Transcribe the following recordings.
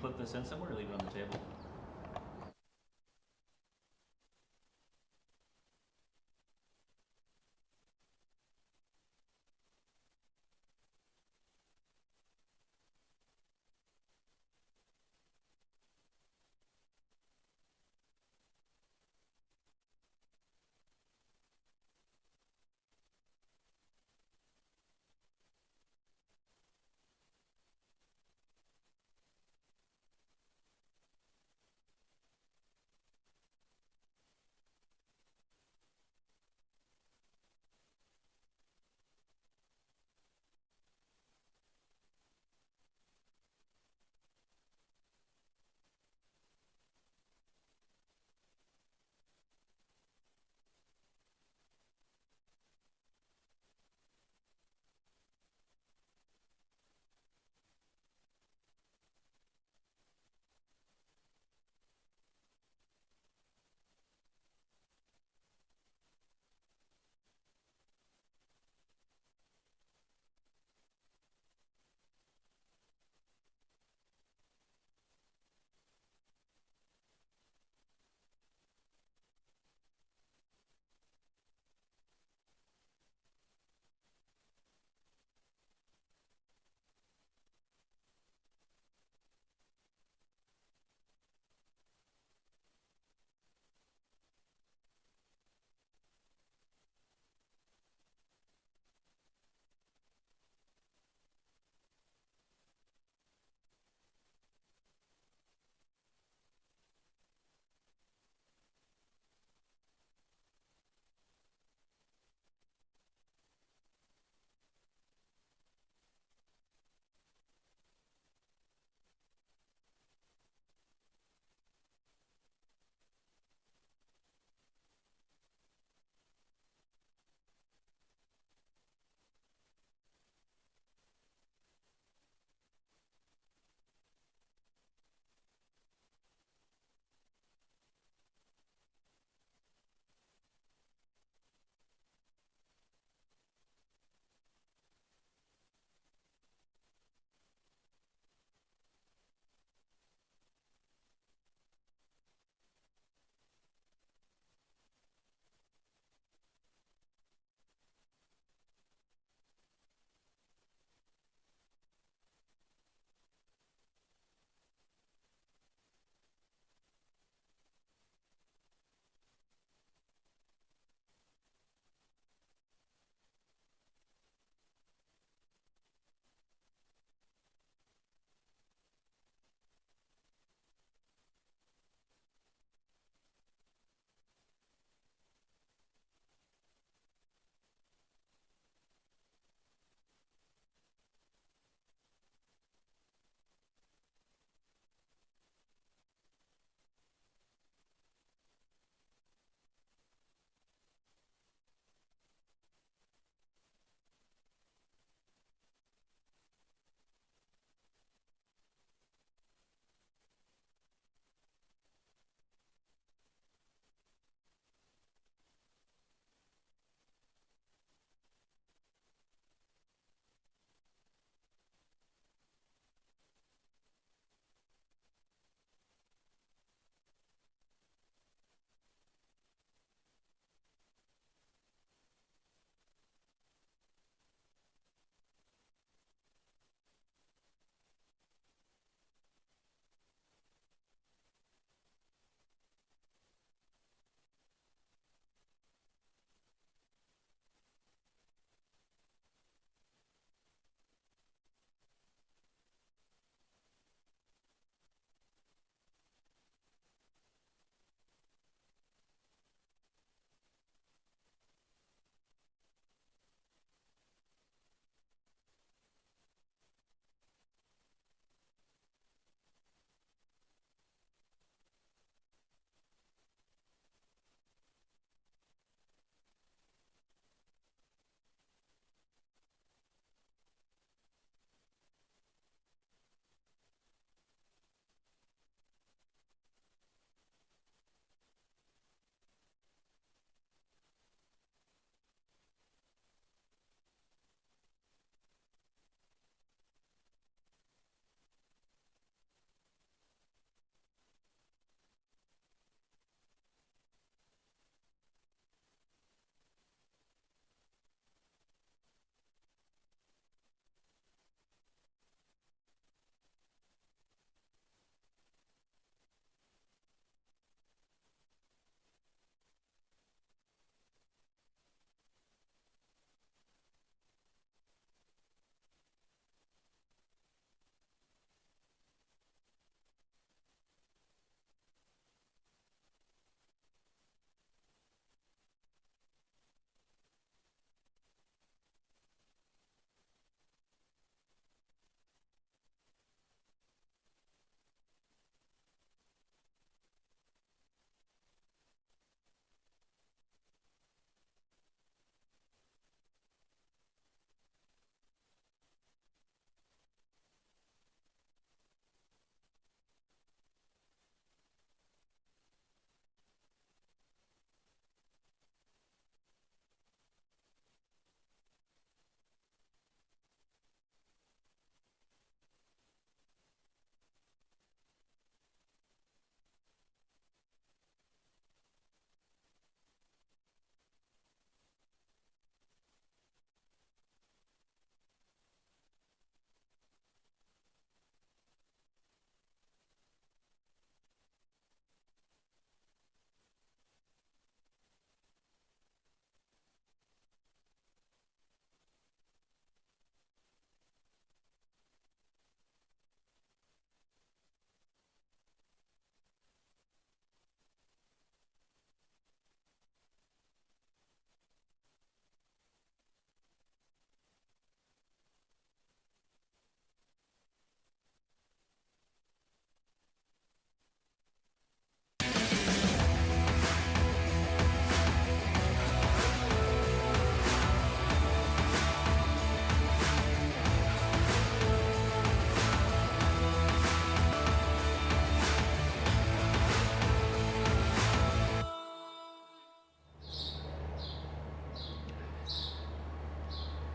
clip this in somewhere or leave it on the table?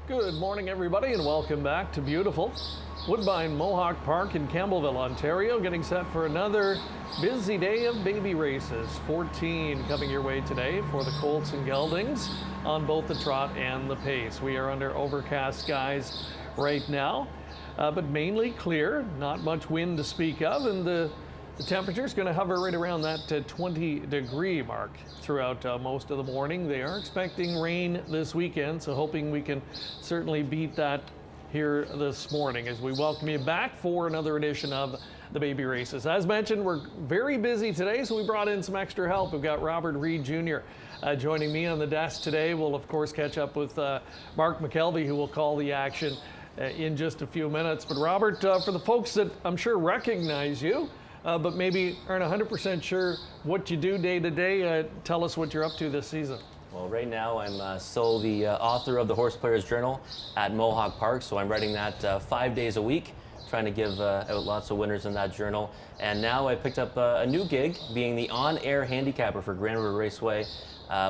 Good morning, everybody, and welcome back to beautiful Woodbine Mohawk Park in Campbellville, Ontario, getting set for another busy day of baby races. 14 coming your way today for the colts and geldings on both the trot and the pace. We are under overcast skies right now, but mainly clear, not much wind to speak of, and the temperature is going to hover right around that 20-degree mark throughout most of the morning. They are expecting rain this weekend, so hoping we can certainly beat that here this morning as we welcome you back for another edition of the baby races. As mentioned, we're very busy today, so we brought in some extra help. We've got Robert Reed Jr. Joining me on the desk today. We'll, of course, catch up with Mark McKelvey, who will call the action in just a few minutes. But Robert, for the folks that I'm sure recognize you, but maybe aren't 100% sure what you do day to day, tell us what you're up to this season. Well, right now I'm still the author of the Horse Players Journal at Mohawk Park, so I'm writing that 5 days a week, trying to give out lots of winners in that journal. And now I picked up a new gig, being the on-air handicapper for Grand River Raceway,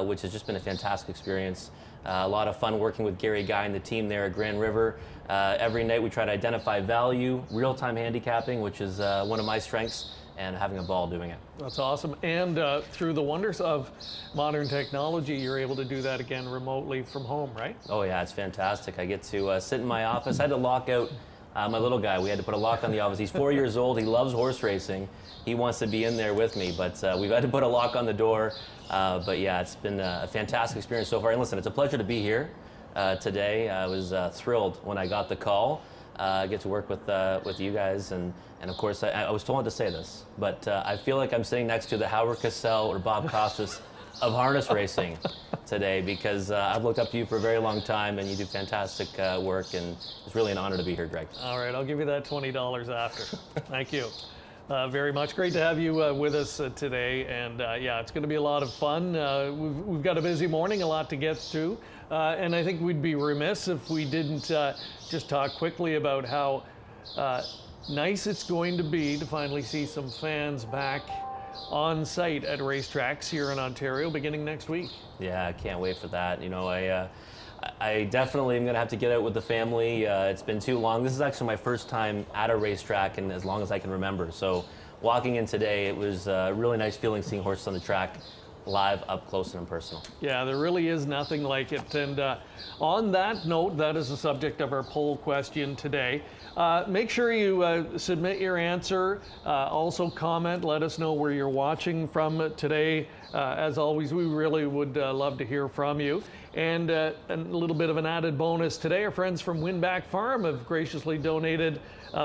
which has just been a fantastic experience. A lot of fun working with Gary Guy and the team there at Grand River. Every night we try to identify value, real-time handicapping, which is one of my strengths, and having a ball doing it. That's awesome. And through the wonders of modern technology, you're able to do that again remotely from home, right? Oh yeah, it's fantastic. I get to sit in my office. I had to lock out my little guy. We had to put a lock on the office. He's 4 years old. He loves horse racing. He wants to be in there with me, but we've had to put a lock on the door. But yeah, it's been a fantastic experience so far. And listen, it's a pleasure to be here today. I was thrilled when I got the call. Get to work with you guys, and of course I was told to say this, but I feel like I'm sitting next to the Howard Cosell or Bob Costas of harness racing today, because I've looked up to you for a very long time, and you do fantastic work, and it's really an honor to be here, Greg. All right, I'll give you that $20 after. Thank you. Very much. Great to have you with us today, and yeah, it's going to be a lot of fun. We've got a busy morning, a lot to get through, and I think we'd be remiss if we didn't just talk quickly about how nice it's going to be to finally see some fans back on site at racetracks here in Ontario beginning next week. Yeah, I can't wait for that. You know, I definitely am going to have to get out with the family. It's been too long. This is actually my first time at a racetrack in as long as I can remember. So walking in today, it was a really nice feeling seeing horses on the track live, up close and personal. Yeah, there really is nothing like it. And on that note, that is the subject of our poll question today. Make sure you submit your answer. Also comment, let us know where you're watching from today. As always, we really would love to hear from you. And a little bit of an added bonus today, our friends from Winback Farm have graciously donated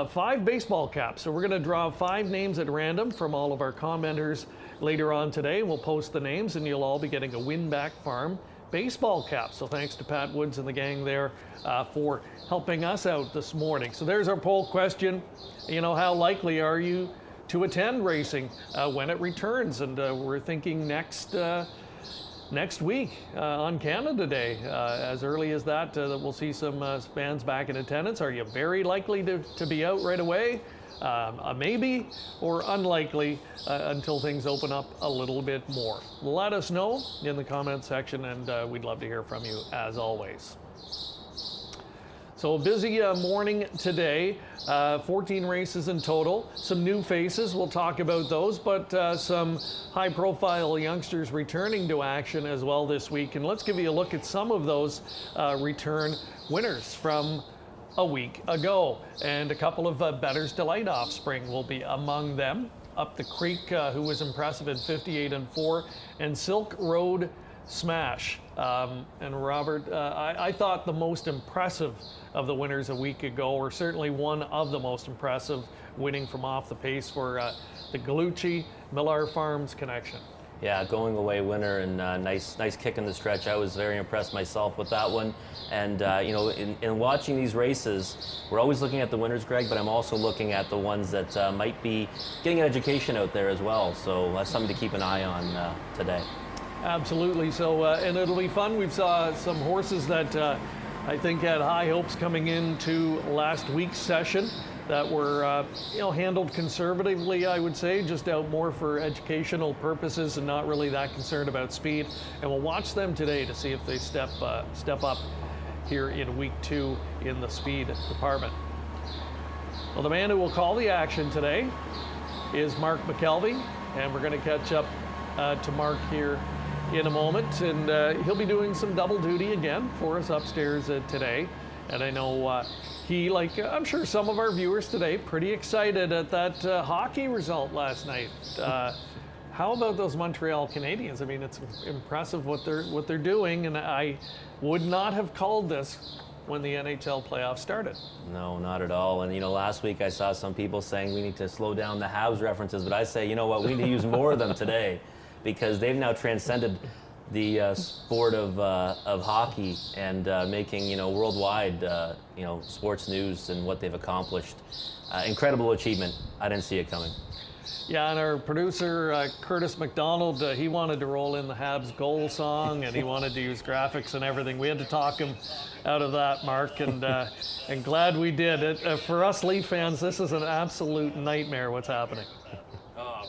5 baseball caps. So we're going to draw 5 names at random from all of our commenters later on today. We'll post the names, and you'll all be getting a Winback Farm baseball cap. So thanks to Pat Woods and the gang there for helping us out this morning. So there's our poll question. You know, how likely are you to attend racing when it returns? And we're thinking next week on Canada Day, as early as that we'll see some fans back in attendance. Are you very likely to be out right away? A maybe, or unlikely until things open up a little bit more? Let us know in the comment section, and we'd love to hear from you as always. So a busy morning today, 14 races in total, some new faces, we'll talk about those, but some high-profile youngsters returning to action as well this week. And let's give you a look at some of those return winners from a week ago. And a couple of Bettor's Delight offspring will be among them. Up the Creek, who was impressive at 58-4, and Silk Road Smash. And Robert, I thought the most impressive of the winners a week ago, or certainly one of the most impressive, winning from off the pace for the Gallucci Millar Farms connection. Yeah, going away winner, and nice kick in the stretch. I was very impressed myself with that one. And you know, in watching these races, we're always looking at the winners, Greg, but I'm also looking at the ones that might be getting an education out there as well. So that's something to keep an eye on today. Absolutely. So, and it'll be fun. We saw some horses that I think had high hopes coming into last week's session that were handled conservatively, I would say, just out more for educational purposes and not really that concerned about speed. And we'll watch them today to see if they step up here in week 2 in the speed department. Well, the man who will call the action today is Mark McKelvey, and we're going to catch up to Mark here in a moment, and he'll be doing some double duty again for us upstairs today. And I know he, like I'm sure some of our viewers today, pretty excited at that hockey result last night. How about those Montreal Canadiens? I mean, it's impressive what they're doing, and I would not have called this when the NHL playoffs started. No, not at all. And, last week I saw some people saying we need to slow down the Habs references, but I say, you know what, we need to use more of them today because they've now transcended the sport of hockey and making, worldwide, sports news and what they've accomplished. Incredible achievement. I didn't see it coming. Yeah, and our producer, Curtis McDonald, he wanted to roll in the Habs goal song, and he wanted to use graphics and everything. We had to talk him out of that, Mark, and glad we did. For us Leaf fans, this is an absolute nightmare what's happening.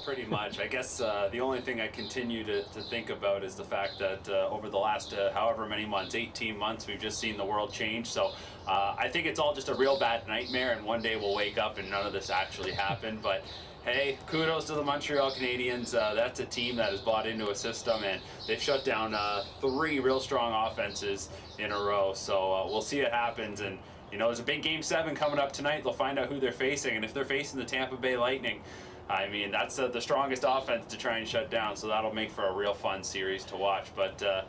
Pretty much. I guess the only thing I continue to think about is the fact that over the last however many months, 18 months, we've just seen the world change. So I think it's all just a real bad nightmare, and one day we'll wake up and none of this actually happened. But hey, kudos to the Montreal Canadiens. That's a team that has bought into a system, and they've shut down 3 real strong offenses in a row. So we'll see what happens. And there's a big Game 7 coming up tonight. They'll find out who they're facing, and if they're facing the Tampa Bay Lightning, I mean, that's the strongest offense to try and shut down, so that'll make for a real fun series to watch. But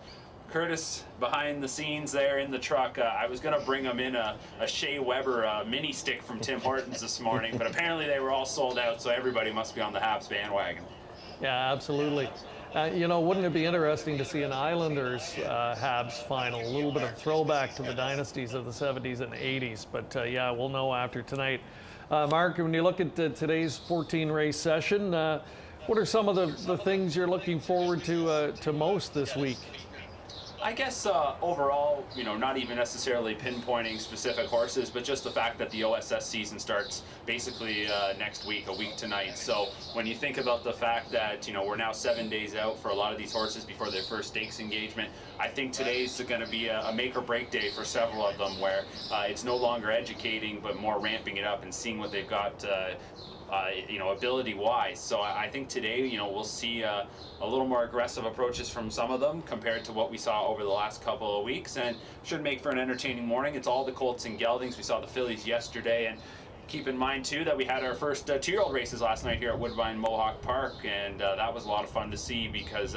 Curtis, behind the scenes there in the truck, I was going to bring him in a Shea Weber mini stick from Tim Hortons this morning, but apparently they were all sold out, so everybody must be on the Habs bandwagon. Yeah, absolutely. Wouldn't it be interesting to see an Islanders Habs final? A little bit of throwback to the dynasties of the 70s and 80s, but yeah, we'll know after tonight. Mark, when you look at today's 14-race session, what are some of the things you're looking forward to most this week? I guess overall, not even necessarily pinpointing specific horses, but just the fact that the OSS season starts basically next week, a week tonight. So when you think about the fact that, we're now 7 days out for a lot of these horses before their first stakes engagement, I think today's going to be a make or break day for several of them where it's no longer educating, but more ramping it up and seeing what they've got ability-wise. So I think today, we'll see a little more aggressive approaches from some of them compared to what we saw over the last couple of weeks, and should make for an entertaining morning. It's all the Colts and geldings. We saw the fillies yesterday, and keep in mind too that we had our first 2-year-old races last night here at Woodbine Mohawk Park, and that was a lot of fun to see because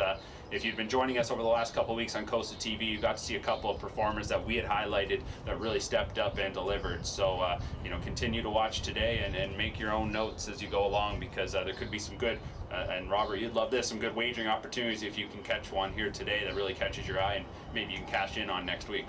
if you've been joining us over the last couple of weeks on Costa TV, you got to see a couple of performers that we had highlighted that really stepped up and delivered. So, continue to watch today and make your own notes as you go along because there could be some good, and Robert, you'd love this, some good wagering opportunities if you can catch one here today that really catches your eye and maybe you can cash in on next week.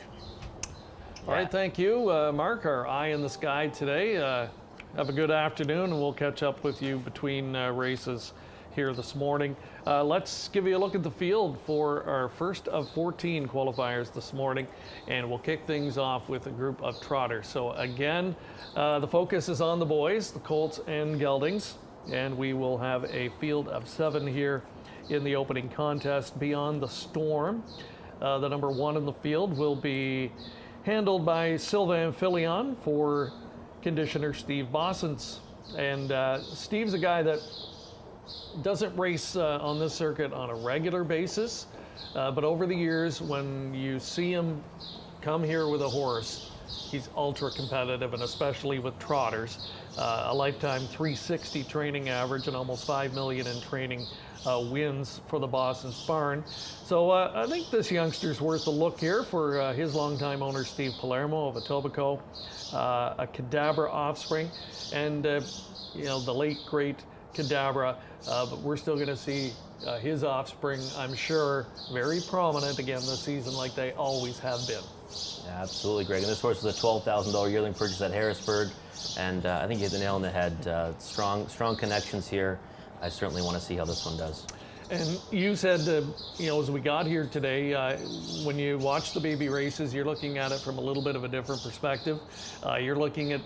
All right, thank you, Mark. Our eye in the sky today. Have a good afternoon, and we'll catch up with you between races here this morning. Let's give you a look at the field for our first of 14 qualifiers this morning, and we'll kick things off with a group of trotters. So again, the focus is on the boys, the Colts and geldings, and we will have a field of 7 here in the opening contest. Beyond the Storm, the number 1 in the field will be handled by Sylvain Filion for conditioner Steve Bossens. And Steve's a guy that doesn't race on this circuit on a regular basis, but over the years when you see him come here with a horse, he's ultra competitive, and especially with trotters. A lifetime 360 training average and almost $5 million in training wins for the Boston's barn. So I think this youngster's worth a look here for his longtime owner Steve Palermo of Etobicoke, a Cadabra offspring, and the late great Cadabra, but we're still going to see his offspring, I'm sure, very prominent again this season like they always have been. Yeah, absolutely, Greg. And this horse was a $12,000 yearling purchase at Harrisburg, and I think you hit the nail on the head. Strong connections here. I certainly want to see how this one does. And you said, as we got here today, when you watch the baby races, you're looking at it from a little bit of a different perspective. You're looking at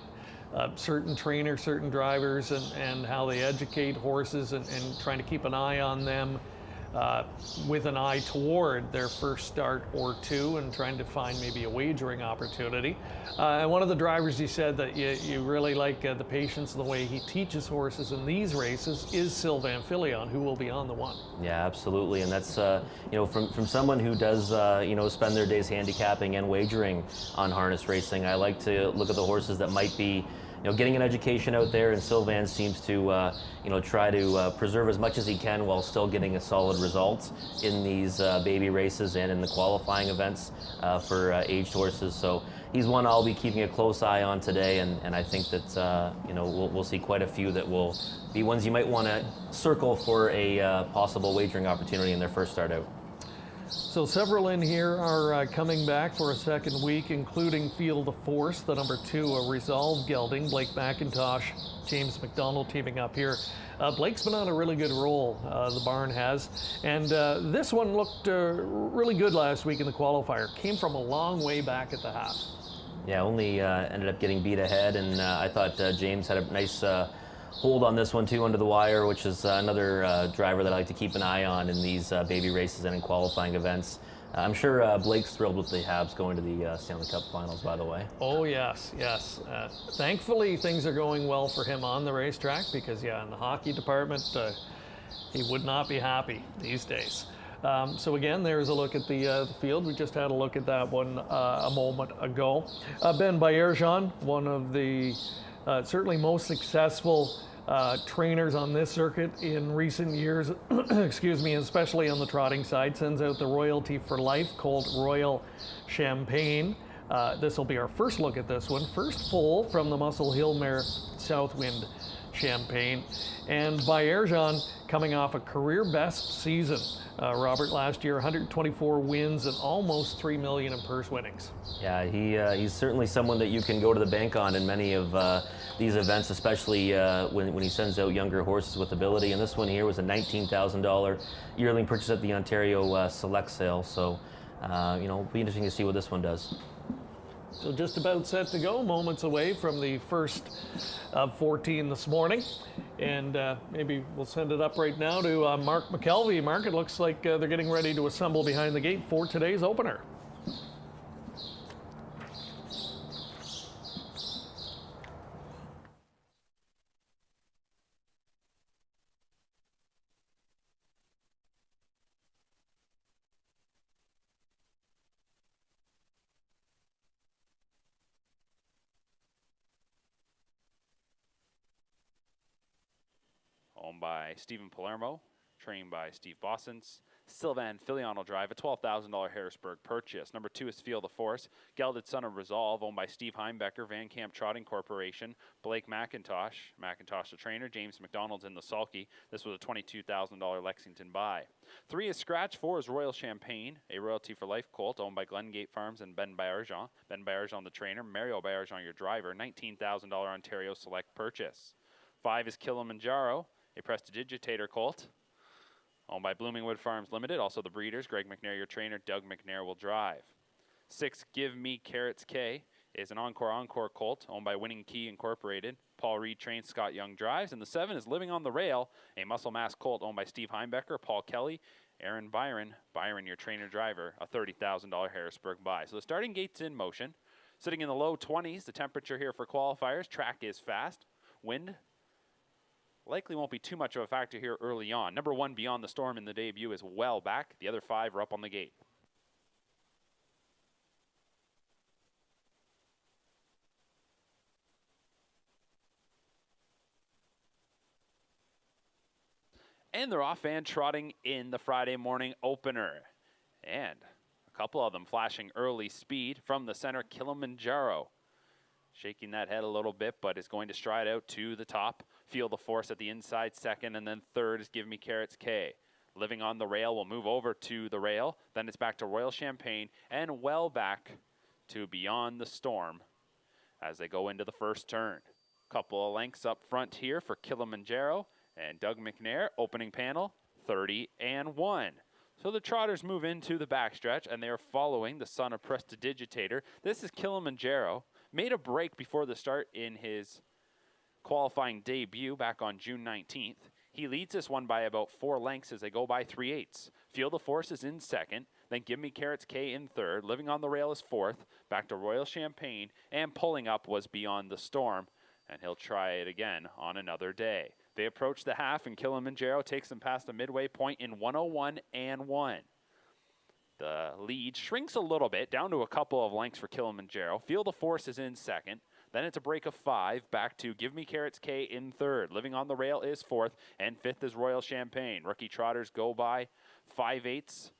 certain trainers, certain drivers, and how they educate horses and trying to keep an eye on them. with an eye toward their first start or two and trying to find maybe a wagering opportunity. And one of the drivers, he said that you really like the patience and the way he teaches horses in these races is Sylvain Filion, who will be on the one. Yeah, absolutely, and that's from someone who does spend their days handicapping and wagering on harness racing. I like to look at the horses that might be getting an education out there, and Sylvain seems to try to preserve as much as he can while still getting a solid result in these baby races and in the qualifying events for aged horses. So he's one I'll be keeping a close eye on today, and I think that we'll see quite a few that will be ones you might want to circle for a possible wagering opportunity in their first start out. So several in here are coming back for a second week, including Feel the Force, the number 2, a Resolve gelding. Blake McIntosh, James McDonald teaming up here. Blake's been on a really good roll, the barn has. And this one looked really good last week in the qualifier. Came from a long way back at the half. Yeah, only ended up getting beat ahead, and I thought James had a nice hold on this one too under the wire, which is another driver that I like to keep an eye on in these baby races and in qualifying events. I'm sure Blake's thrilled with the Habs going to the Stanley Cup Finals, by the way. Oh, yes. Thankfully, things are going well for him on the racetrack because, in the hockey department, he would not be happy these days. So again, there's a look at the field. We just had a look at that one a moment ago. Ben Bayerjean, one of the certainly most successful trainers on this circuit in recent years, excuse me, especially on the trotting side, sends out the Royalty for Life Colt Royal Champagne. This will be our first look at this one. First foal from the Muscle Hill mare Southwind Champagne. And Bayerjean coming off a career best season. Robert, last year, 124 wins and almost $3 million in purse winnings. Yeah, he's certainly someone that you can go to the bank on in many of these events, especially when he sends out younger horses with ability. And this one here was a $19,000 yearling purchase at the Ontario Select Sale. So, it'll be interesting to see what this one does. So just about set to go, moments away from the first of 14 this morning. And maybe we'll send it up right now to Mark McKelvey. Mark, it looks like they're getting ready to assemble behind the gate for today's opener. Owned by Stephen Palermo, trained by Steve Bossens. Sylvain Filion will drive, a $12,000 Harrisburg purchase. Number 2 is Feel the Force, gelded son of Resolve, owned by Steve Heimbecker, Van Camp Trotting Corporation. Blake McIntosh the trainer. James McDonald's in the sulky. This was a $22,000 Lexington buy. 3 is Scratch, 4 is Royal Champagne, a Royalty for Life colt, owned by Glengate Farms and Ben Bayerjean. Ben Bayerjean the trainer, Mario Bayerjean your driver, $19,000 Ontario Select purchase. 5 is Kilimanjaro, a prestidigitator colt, owned by Bloomingwood Farms Limited, also the breeders. Greg McNair, your trainer. Doug McNair will drive. 6, Give Me Carrots K, is an Encore colt, owned by Winning Key Incorporated. Paul Reed trains, Scott Young drives. And the 7 is Living on the Rail, a muscle mass colt, owned by Steve Heimbecker, Paul Kelly, Aaron Byron, your trainer driver, a $30,000 Harrisburg buy. So the starting gate's in motion. Sitting in the low 20s, the temperature here for qualifiers. Track is fast. Wind likely won't be too much of a factor here early on. Number 1, Beyond the Storm, in the debut is well back. The other 5 are up on the gate. And they're off and trotting in the Friday morning opener. And a couple of them flashing early speed from the center. Kilimanjaro shaking that head a little bit, but is going to stride out to the top. Feel the Force at the inside second, and then third is Give Me Carrots K. Living on the Rail will move over to the rail. Then it's back to Royal Champagne and well back to Beyond the Storm as they go into the first turn. Couple of lengths up front here for Kilimanjaro and Doug McNair. Opening panel, 30-1. So the trotters move into the backstretch, and they are following the son of Prestidigitator. This is Kilimanjaro. Made a break before the start in his qualifying debut back on June 19th. He leads this one by about 4 lengths as they go by 3/8. Field of Force is in second. Then Give Me Carrots K in third. Living on the Rail is fourth. Back to Royal Champagne. And pulling up was Beyond the Storm. And he'll try it again on another day. They approach the half, and Kilimanjaro takes them past the midway point in 101 and 1. The lead shrinks a little bit, down to a couple of lengths for Kilimanjaro. Field of Force is in second. Then it's a break of 5, back to Give Me Carrots K in third. Living on the Rail is fourth, and fifth is Royal Champagne. Rookie trotters go by 5/8,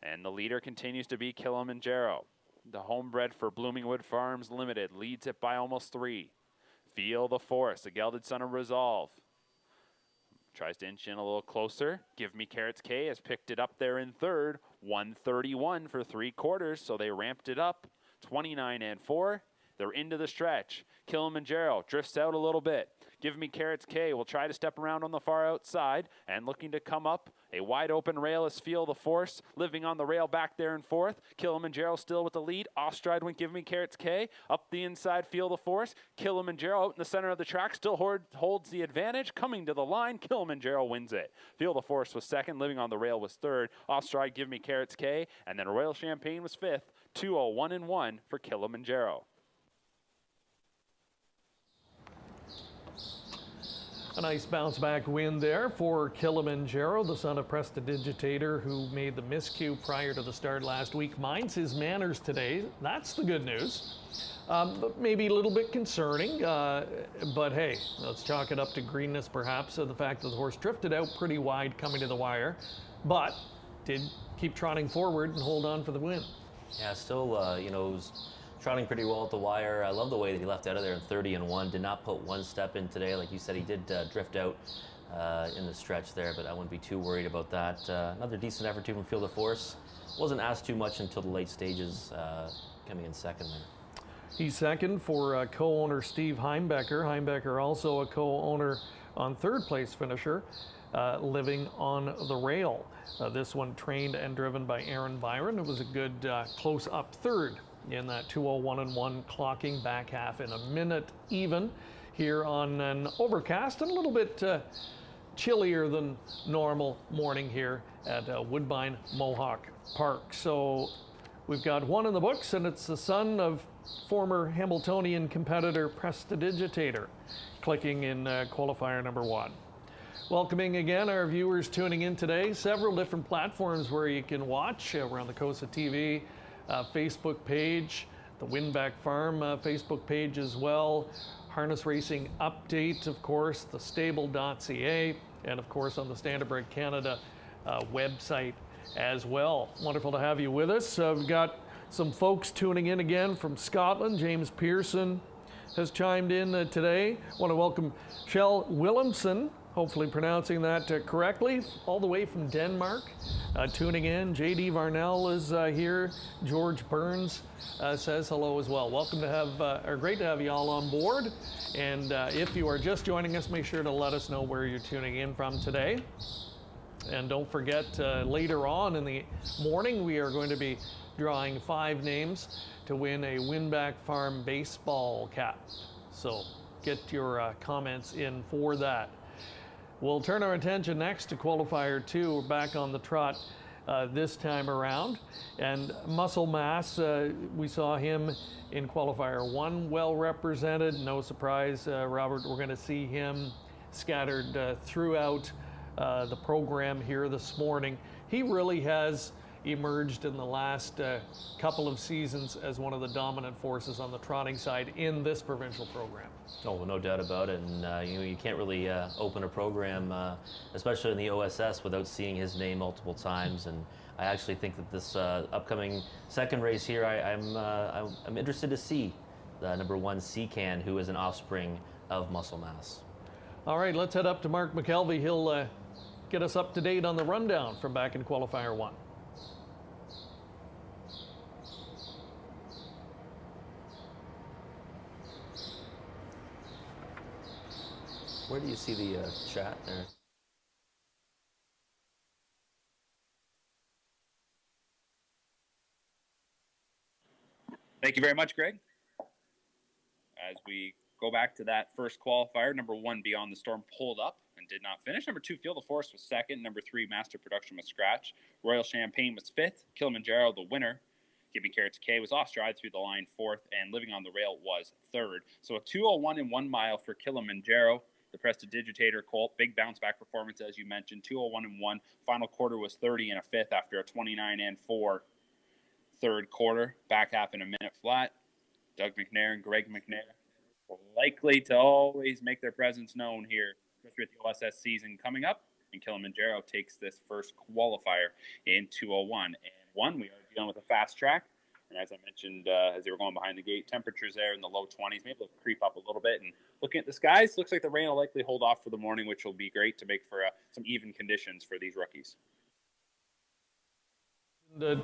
and the leader continues to be Kilimanjaro. The homebred for Bloomingwood Farms Limited leads it by almost 3. Feel the Force, the gelded son of Resolve. Tries to inch in a little closer. Give Me Carrots K has picked it up there in third. 131 for 3/4, so they ramped it up. 29 and 4. They're into the stretch. Kilimanjaro drifts out a little bit. Give Me Carrots K will try to step around on the far outside and looking to come up. A wide open rail is Feel the Force. Living on the Rail back there in fourth. Kilimanjaro still with the lead. Off stride went Give Me Carrots K. Up the inside, Feel the Force. Kilimanjaro out in the center of the track still holds the advantage. Coming to the line, Kilimanjaro wins it. Feel the Force was second. Living on the Rail was third. Off stride, Give Me Carrots K. And then Royal Champagne was fifth. 201 and 1 for Kilimanjaro. A nice bounce back win there for Kilimanjaro, the son of Prestidigitator, who made the miscue prior to the start last week. Minds his manners today. That's the good news. But maybe a little bit concerning. But hey, let's chalk it up to greenness perhaps, of the fact that the horse drifted out pretty wide coming to the wire, but did keep trotting forward and hold on for the win. Yeah, still, was trotting pretty well at the wire. I love the way that he left out of there in 30 and 1. Did not put one step in today. Like you said, he did drift out in the stretch there, but I wouldn't be too worried about that. Another decent effort to Feel the Force. Wasn't asked too much until the late stages, coming in second there. He's second for co-owner Steve Heimbecker. Heimbecker also a co-owner on third place finisher, Living on the Rail. This one trained and driven by Aaron Byron. It was a good close-up third in that 201 and 1, clocking back half in a minute even here on an overcast and a little bit chillier than normal morning here at Woodbine Mohawk Park. So we've got one in the books, and it's the son of former Hamiltonian competitor Prestidigitator, clicking in qualifier number 1. Welcoming again our viewers tuning in today. Several different platforms where you can watch. We're on the Coast TV Facebook page, the Winback Farm Facebook page as well. Harness Racing Update, of course, thestable.ca, and of course on the Standardbred Canada website as well. Wonderful to have you with us. We've got some folks tuning in again from Scotland. James Pearson has chimed in today. Want to welcome Shell Willemsen, hopefully pronouncing that correctly, all the way from Denmark, tuning in. J.D. Varnell is here. George Burns says hello as well. Welcome to have, great to have you all on board. And if you are just joining us, make sure to let us know where you're tuning in from today. And don't forget, later on in the morning, we are going to be drawing 5 names to win a Winback Farm baseball cap. So get your comments in for that. We'll turn our attention next to qualifier 2. We're back on the trot this time around. And muscle mass, we saw him in qualifier 1, well represented. No surprise, Robert, we're going to see him scattered throughout the program here this morning. He really has emerged in the last couple of seasons as one of the dominant forces on the trotting side in this provincial program. Oh, well, no doubt about it. And you can't really open a program, especially in the OSS, without seeing his name multiple times. And I actually think that this upcoming second race here, I'm interested to see the number 1 Seacan, who is an offspring of muscle mass. All right, let's head up to Mark McKelvey. He'll get us up to date on the rundown from back in qualifier 1. Where do you see the chat there? Thank you very much, Greg. As we go back to that first qualifier, number 1 Beyond the Storm pulled up, and did not finish. Number 2, Feel the Force was second. Number 3, Master Production was scratch. Royal Champagne was fifth. Kilimanjaro, the winner. Give Me Carrots K was off stride through the line fourth, and Living on the Rail was third. So a 2:01 in 1 mile for Kilimanjaro. The Prestidigitator Colt, big bounce back performance as you mentioned, 2:01 in 1. Final quarter was 30 and a fifth after a 29 and 4 third quarter. Back half in a minute flat. Doug McNair and Greg McNair likely to always make their presence known here, especially with the OSS season coming up. And Kilimanjaro takes this first qualifier in 2:01 and 1. We are dealing with a fast track. And as I mentioned, as they were going behind the gate, temperatures there in the low 20s, maybe they'll creep up a little bit. And looking at the skies, looks like the rain will likely hold off for the morning, which will be great to make for some even conditions for these rookies.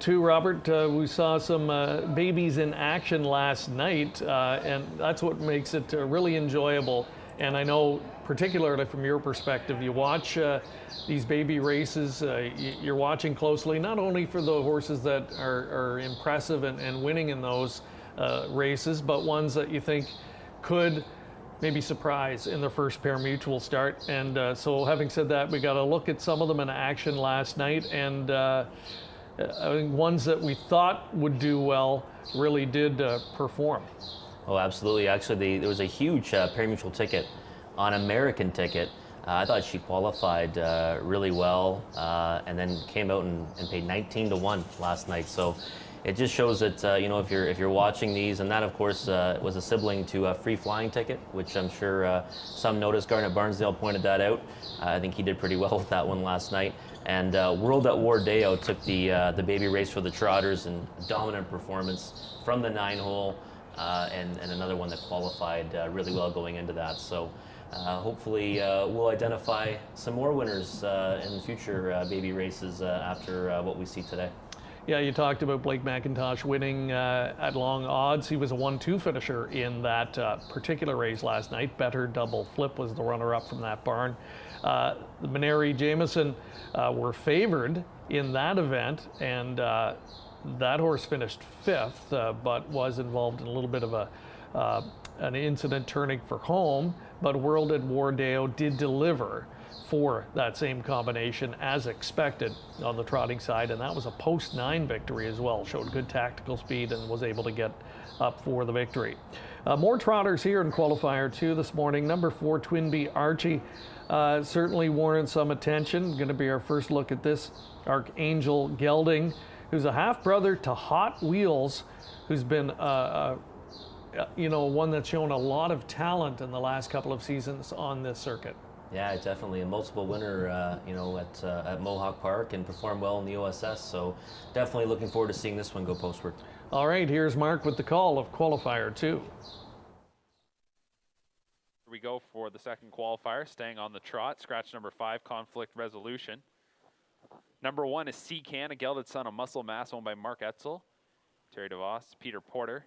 Too, Robert, we saw some babies in action last night, and that's what makes it really enjoyable. And I know, particularly from your perspective, you watch these baby races, you're watching closely, not only for the horses that are impressive and winning in those races, but ones that you think could maybe surprise in their first pari-mutuel start. And so having said that, we got to look at some of them in action last night, and I think ones that we thought would do well really did perform. Oh, absolutely. Actually, there was a huge pari-mutuel ticket on American Ticket. I thought she qualified really well, and then came out and paid 19-1 last night. So it just shows that you know, if you're watching these, and that of course was a sibling to a Free Flying Ticket, which I'm sure some noticed. Garnet Barnsdale pointed that out. I think he did pretty well with that one last night. And World at Wardeo took the baby race for the Trotters, and dominant performance from the 9-hole. And another one that qualified really well going into that. So hopefully we'll identify some more winners in future baby races after what we see today. Yeah, you talked about Blake McIntosh winning at long odds. He was a 1-2 finisher in that particular race last night. Better Double Flip was the runner-up from that barn. The Maneri Jameson were favored in that event, and that horse finished fifth, but was involved in a little bit of an incident turning for home. But World at Wardeo did deliver for that same combination as expected on the trotting side, and that was a post-9 victory as well. Showed good tactical speed and was able to get up for the victory. More trotters here in Qualifier 2 this morning. Number 4, Twinbee Archie, certainly warrants some attention. Going to be our first look at this. Archangel Gelding, who's a half-brother to Hot Wheels, who's been you know, one that's shown a lot of talent in the last couple of seasons on this circuit. Yeah, definitely a multiple winner, you know, at Mohawk Park, and performed well in the OSS. So definitely looking forward to seeing this one go postward. All right, here's Mark with the call of Qualifier 2. Here we go for the second qualifier, staying on the trot. Scratch number 5, Conflict Resolution. Number 1 is Seacan, a gelded son of Muscle Mass, owned by Mark Etzel, Terry DeVos, Peter Porter.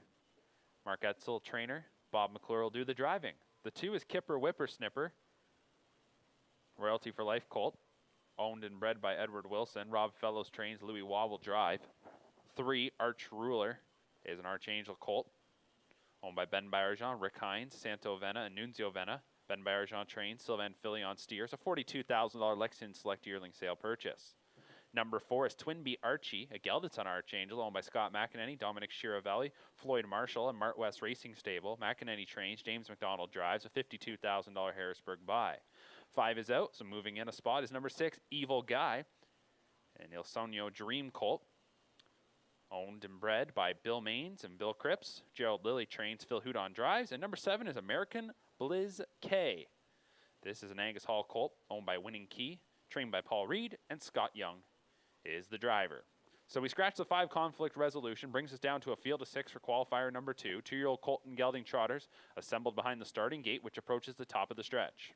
Mark Etzel, trainer. Bob McClure will do the driving. The 2 is Kipper Whippersnipper, Royalty for Life colt, owned and bred by Edward Wilson. Rob Fellows trains. Louis Waugh will drive. 3, Arch Ruler, is an Archangel colt, owned by Ben Bayerjean, Rick Hines, Santo Vena, and Nunzio Vena. Ben Bayerjean trains. Sylvain Filion steers. A $42,000 Lexington Select Yearling sale purchase. Number 4 is Twinbee Archie, a gelded son Archangel, owned by Scott McEnany, Dominic Shiravelli, Floyd Marshall, and Mart West Racing Stable. McEnany trains. James McDonald drives. A $52,000 Harrisburg buy. 5 is out, so moving in a spot is number 6, Evil Guy, an Il Sogno Dream colt, owned and bred by Bill Maines and Bill Cripps. Gerald Lilly trains. Phil Houdon drives. And number 7 is American Blizz K. This is an Angus Hall colt, owned by Winning Key, trained by Paul Reed, and Scott Young is the driver. So we scratched the 5 Conflict Resolution, brings us down to a field of 6 for qualifier number 2. 2-year-old colt and gelding trotters assembled behind the starting gate, which approaches the top of the stretch.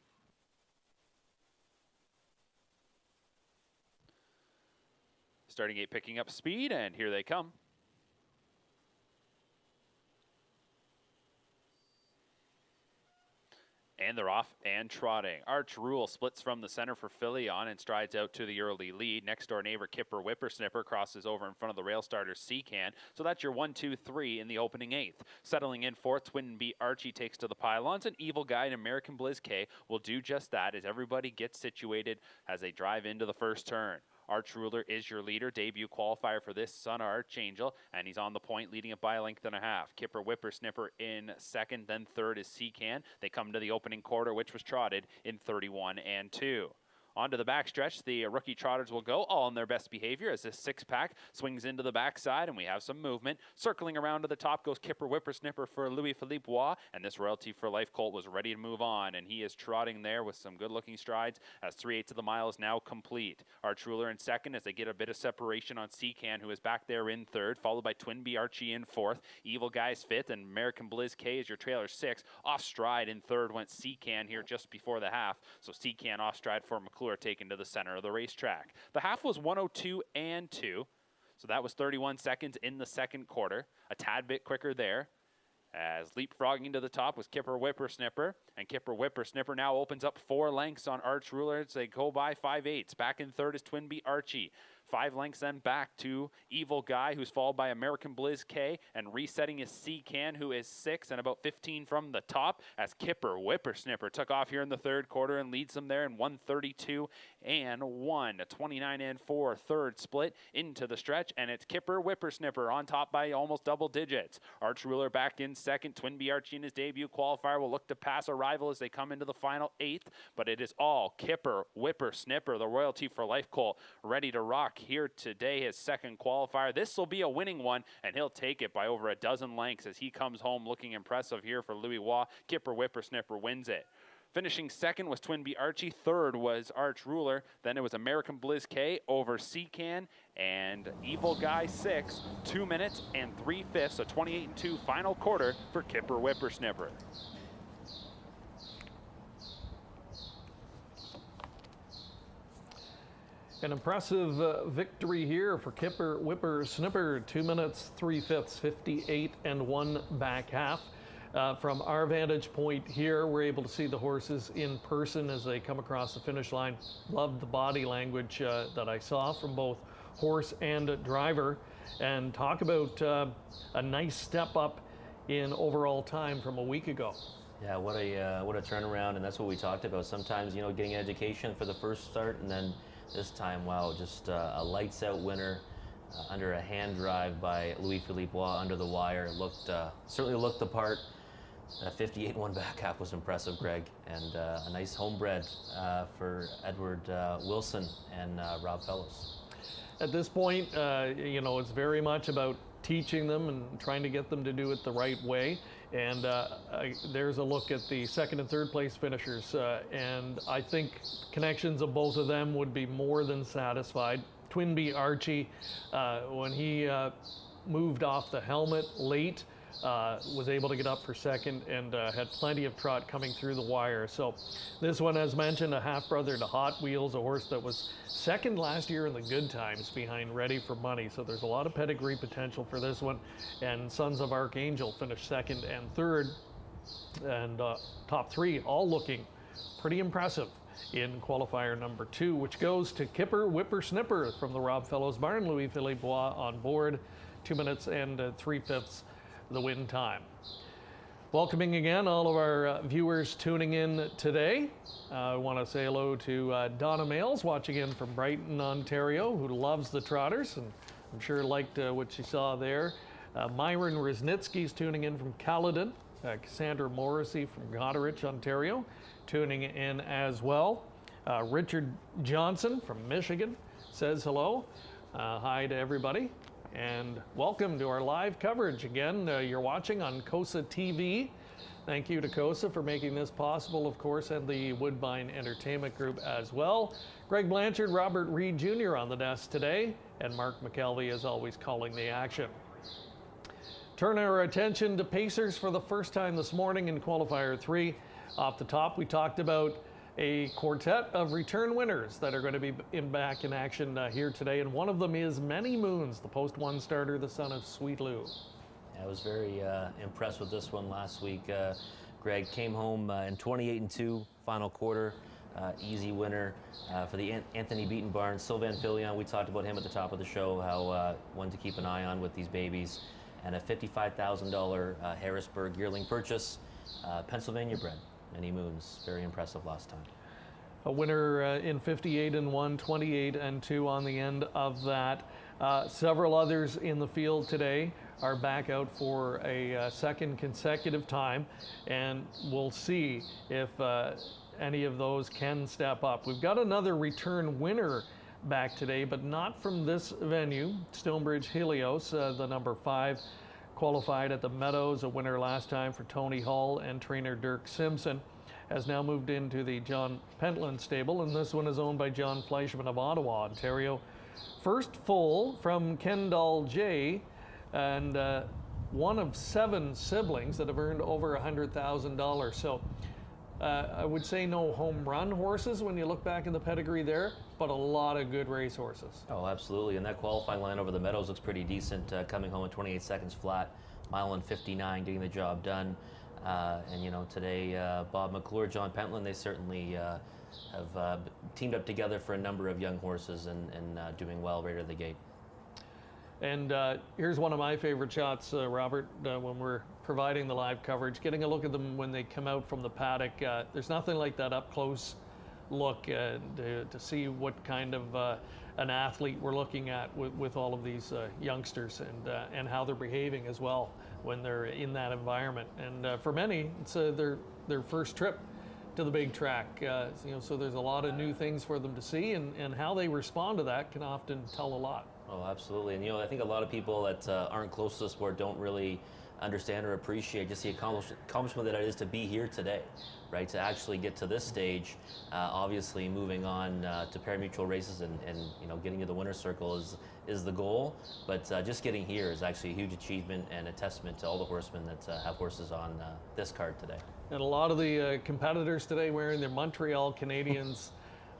Starting gate picking up speed, and here they come. And they're off and trotting. Arch Rule splits from the center for Filion and strides out to the early lead. Next door neighbor Kipper Whippersnipper crosses over in front of the rail starter Seacan. So that's your 1, 2, 3 in the opening 8th. Settling in 4th, Twin B Archie takes to the pylons, and Evil Guy and American Blizz K will do just that as everybody gets situated as they drive into the first turn. Arch Ruler is your leader, debut qualifier for this son of Archangel, and he's on the point, leading it by a length and a half. Kipper Whippersnipper in second, then third is Seacan. They come to the opening quarter, which was trotted in 31 and 2. Onto the backstretch, the rookie trotters will go, all in their best behavior as this six-pack swings into the backside, and we have some movement. Circling around to the top goes Kipper Whippersnipper for Louis-Philippe Bois, and this Royalty for Life colt was ready to move on, and he is trotting there with some good-looking strides as 3/8 of the mile is now complete. Arch Ruler in second as they get a bit of separation on Seacan, who is back there in third, followed by Twin B Archie in fourth. Evil Guy's fifth, and American Blizz K is your trailer sixth. Off stride in third went Seacan here just before the half, so Seacan off stride for McClure taken to the center of the racetrack. The half was 1:02 and 2, so that was 31 seconds in the second quarter. A tad bit quicker there. As leapfrogging to the top was Kipper Whippersnipper, and Kipper Whippersnipper now opens up 4 lengths on Arch Ruler as they go by 5/8. Back in third is Twin B Archie. 5 lengths then back to Evil Guy, who's followed by American Blizz K, and resetting is Seacan, who is 6 and about 15 from the top, as Kipper Whippersnipper took off here in the third quarter and leads them there in 1:32 and 1. A 29 and 4 third split into the stretch, and it's Kipper Whippersnipper on top by almost double digits. Arch Ruler back in second. Twin B Archie in his debut qualifier will look to pass a rival as they come into the final 8th, but it is all Kipper Whippersnipper, the Royalty for Life colt, ready to rock here today, his second qualifier. This will be a winning one, and he'll take it by over a dozen lengths as he comes home looking impressive here for Louis Waugh. Kipper Whippersnipper wins it. Finishing second was Twin B Archie. Third was Arch Ruler. Then it was American Blizz K over Seacan, and Evil Guy 6, 2 minutes and 3/5, a 28 and 2 final quarter for Kipper Whippersnipper. An impressive victory here for Kipper Whippersnipper, 2 minutes, 3/5, 58 and 1 back half. From our vantage point here, we're able to see the horses in person as they come across the finish line. Loved the body language that I saw from both horse and driver. And talk about a nice step up in overall time from a week ago. Yeah, what a turnaround, and that's what we talked about. Sometimes, getting an education for the first start, and then this time, wow, just a lights out winner under a hand drive by Louis-Philippe Bois under the wire. Certainly looked the part. 58-1 back half was impressive, Greg, and a nice homebred for Edward Wilson and Rob Fellows. At this point, it's very much about teaching them and trying to get them to do it the right way. And there's a look at the second and third place finishers. And I think connections of both of them would be more than satisfied. Twin B Archie, when he moved off the helmet late, was able to get up for second and had plenty of trot coming through the wire. So this one, as mentioned, a half-brother to Hot Wheels, a horse that was second last year in the good times behind Ready for Money. So there's a lot of pedigree potential for this one. And Sons of Archangel finished second and third. And top 3 all looking pretty impressive in qualifier number 2, which goes to Kipper Whippersnipper from the Rob Fellows barn. Louis-Philippe Bois on board, 2 minutes and 3/5 the win time. Welcoming again all of our viewers tuning in today. I want to say hello to Donna Males watching in from Brighton, Ontario, who loves the trotters, and I'm sure liked what she saw there. Myron Rosnitsky's tuning in from Caledon. Cassandra Morrissey from Goderich, Ontario, tuning in as well. Richard Johnson from Michigan says hello. Hi to everybody. And welcome to our live coverage. Again, you're watching on COSA TV. Thank you to COSA for making this possible, of course, and the Woodbine Entertainment Group as well. Greg Blanchard, Robert Reed Jr. on the desk today, and Mark McKelvey is always calling the action. Turn our attention to Pacers for the first time this morning in Qualifier 3. Off the top, we talked about a quartet of return winners that are going to be back in action here today, and one of them is Many Moons, the Post 1 starter, the son of Sweet Lou. I was very impressed with this one last week. Greg came home in 28-2 final quarter. Easy winner for the Anthony Beaton Barnes. Sylvain Filion, we talked about him at the top of the show, how one to keep an eye on with these babies. And a $55,000 Harrisburg yearling purchase, Pennsylvania bred, many moons. Very impressive last time. A winner in 58-1, 28-2 on the end of that. Several others in the field today are back out for a second consecutive time, and we'll see if any of those can step up. We've got another return winner back today, but not from this venue. Stonebridge Helios, the number 5, qualified at the Meadows, a winner last time for Tony Hall and trainer Dirk Simpson, has now moved into the John Pentland stable, and this one is owned by John Fleischman of Ottawa, Ontario. First foal from Kendall J, and one of 7 siblings that have earned over $100,000. So I would say no home run horses when you look back in the pedigree there, but a lot of good race horses. Oh, absolutely. And that qualifying line over the Meadows looks pretty decent, coming home at 28 seconds flat, mile and 59, getting the job done. And you know, today, Bob McClure, John Pentland, they certainly have teamed up together for a number of young horses and doing well right out of the gate. And here's one of my favorite shots, Robert, when we're providing the live coverage, getting a look at them when they come out from the paddock. There's nothing like that up close look to see what kind of an athlete we're looking at with all of these youngsters, and how they're behaving as well when they're in that environment. And for many, it's their first trip to the big track. So there's a lot of new things for them to see, and how they respond to that can often tell a lot. Oh, absolutely. And, I think a lot of people that aren't close to the sport don't really understand or appreciate just the accomplishment that it is to be here today, right? To actually get to this stage, obviously moving on to pari-mutuel races and getting to the winner's circle is the goal. But just getting here is actually a huge achievement and a testament to all the horsemen that have horses on this card today. And a lot of the competitors today wearing their Montreal Canadiens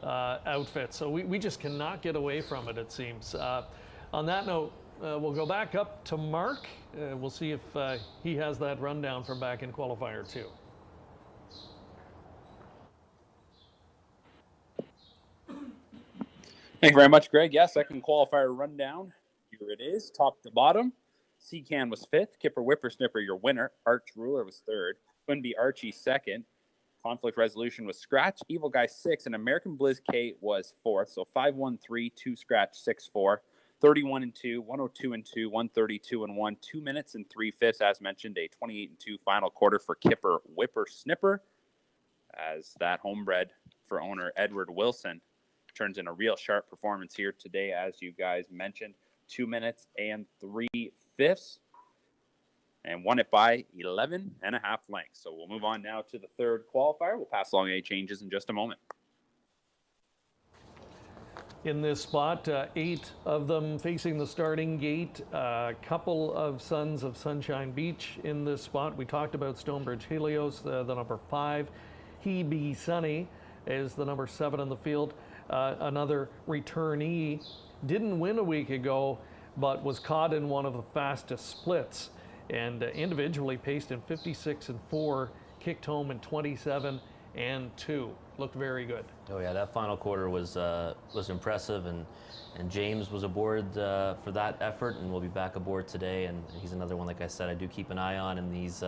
outfits. So we just cannot get away from it, it seems. On that note, we'll go back up to Mark. We'll see if he has that rundown from back in Qualifier 2. Thank you very much, Greg. Yeah, second qualifier rundown. Here it is, top to bottom. Seacan was 5th. Kipper Whippersnipper, your winner. Arch Ruler was 3rd. Quinby Archie 2nd. Conflict Resolution was Scratch. Evil Guy 6th. And American Blizz K was 4th. So 5-1-3, 2 Scratch, 6-4. 31-2, 102-2, 132-1, 2 minutes and 3/5, as mentioned, a 28-2 final quarter for Kipper Whippersnipper, as that homebred for owner Edward Wilson turns in a real sharp performance here today, as you guys mentioned, 2 minutes and 3/5, and won it by 11.5 lengths. So we'll move on now to the third qualifier. We'll pass along any changes in just a moment. In this spot, 8 of them facing the starting gate. A couple of Sons of Sunshine Beach in this spot. We talked about Stonebridge Helios, the number 5. He Be Sunny is the number 7 in the field. Another returnee. Didn't win a week ago, but was caught in one of the fastest splits, and individually paced in 56-4, kicked home in 27-2. Looked very good. Oh yeah, that final quarter was impressive, and James was aboard for that effort, and will be back aboard today. And he's another one, like I said, I do keep an eye on in these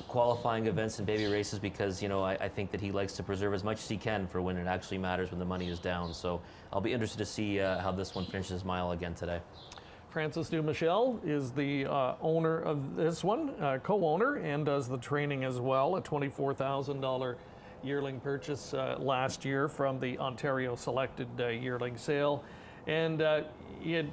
qualifying events and baby races, because I think that he likes to preserve as much as he can for when it actually matters, when the money is down. So I'll be interested to see how this one finishes mile again today. Francis Dumichel is the owner of this one, co-owner, and does the training as well. A $24,000 yearling purchase last year from the Ontario Selected Yearling Sale. And he had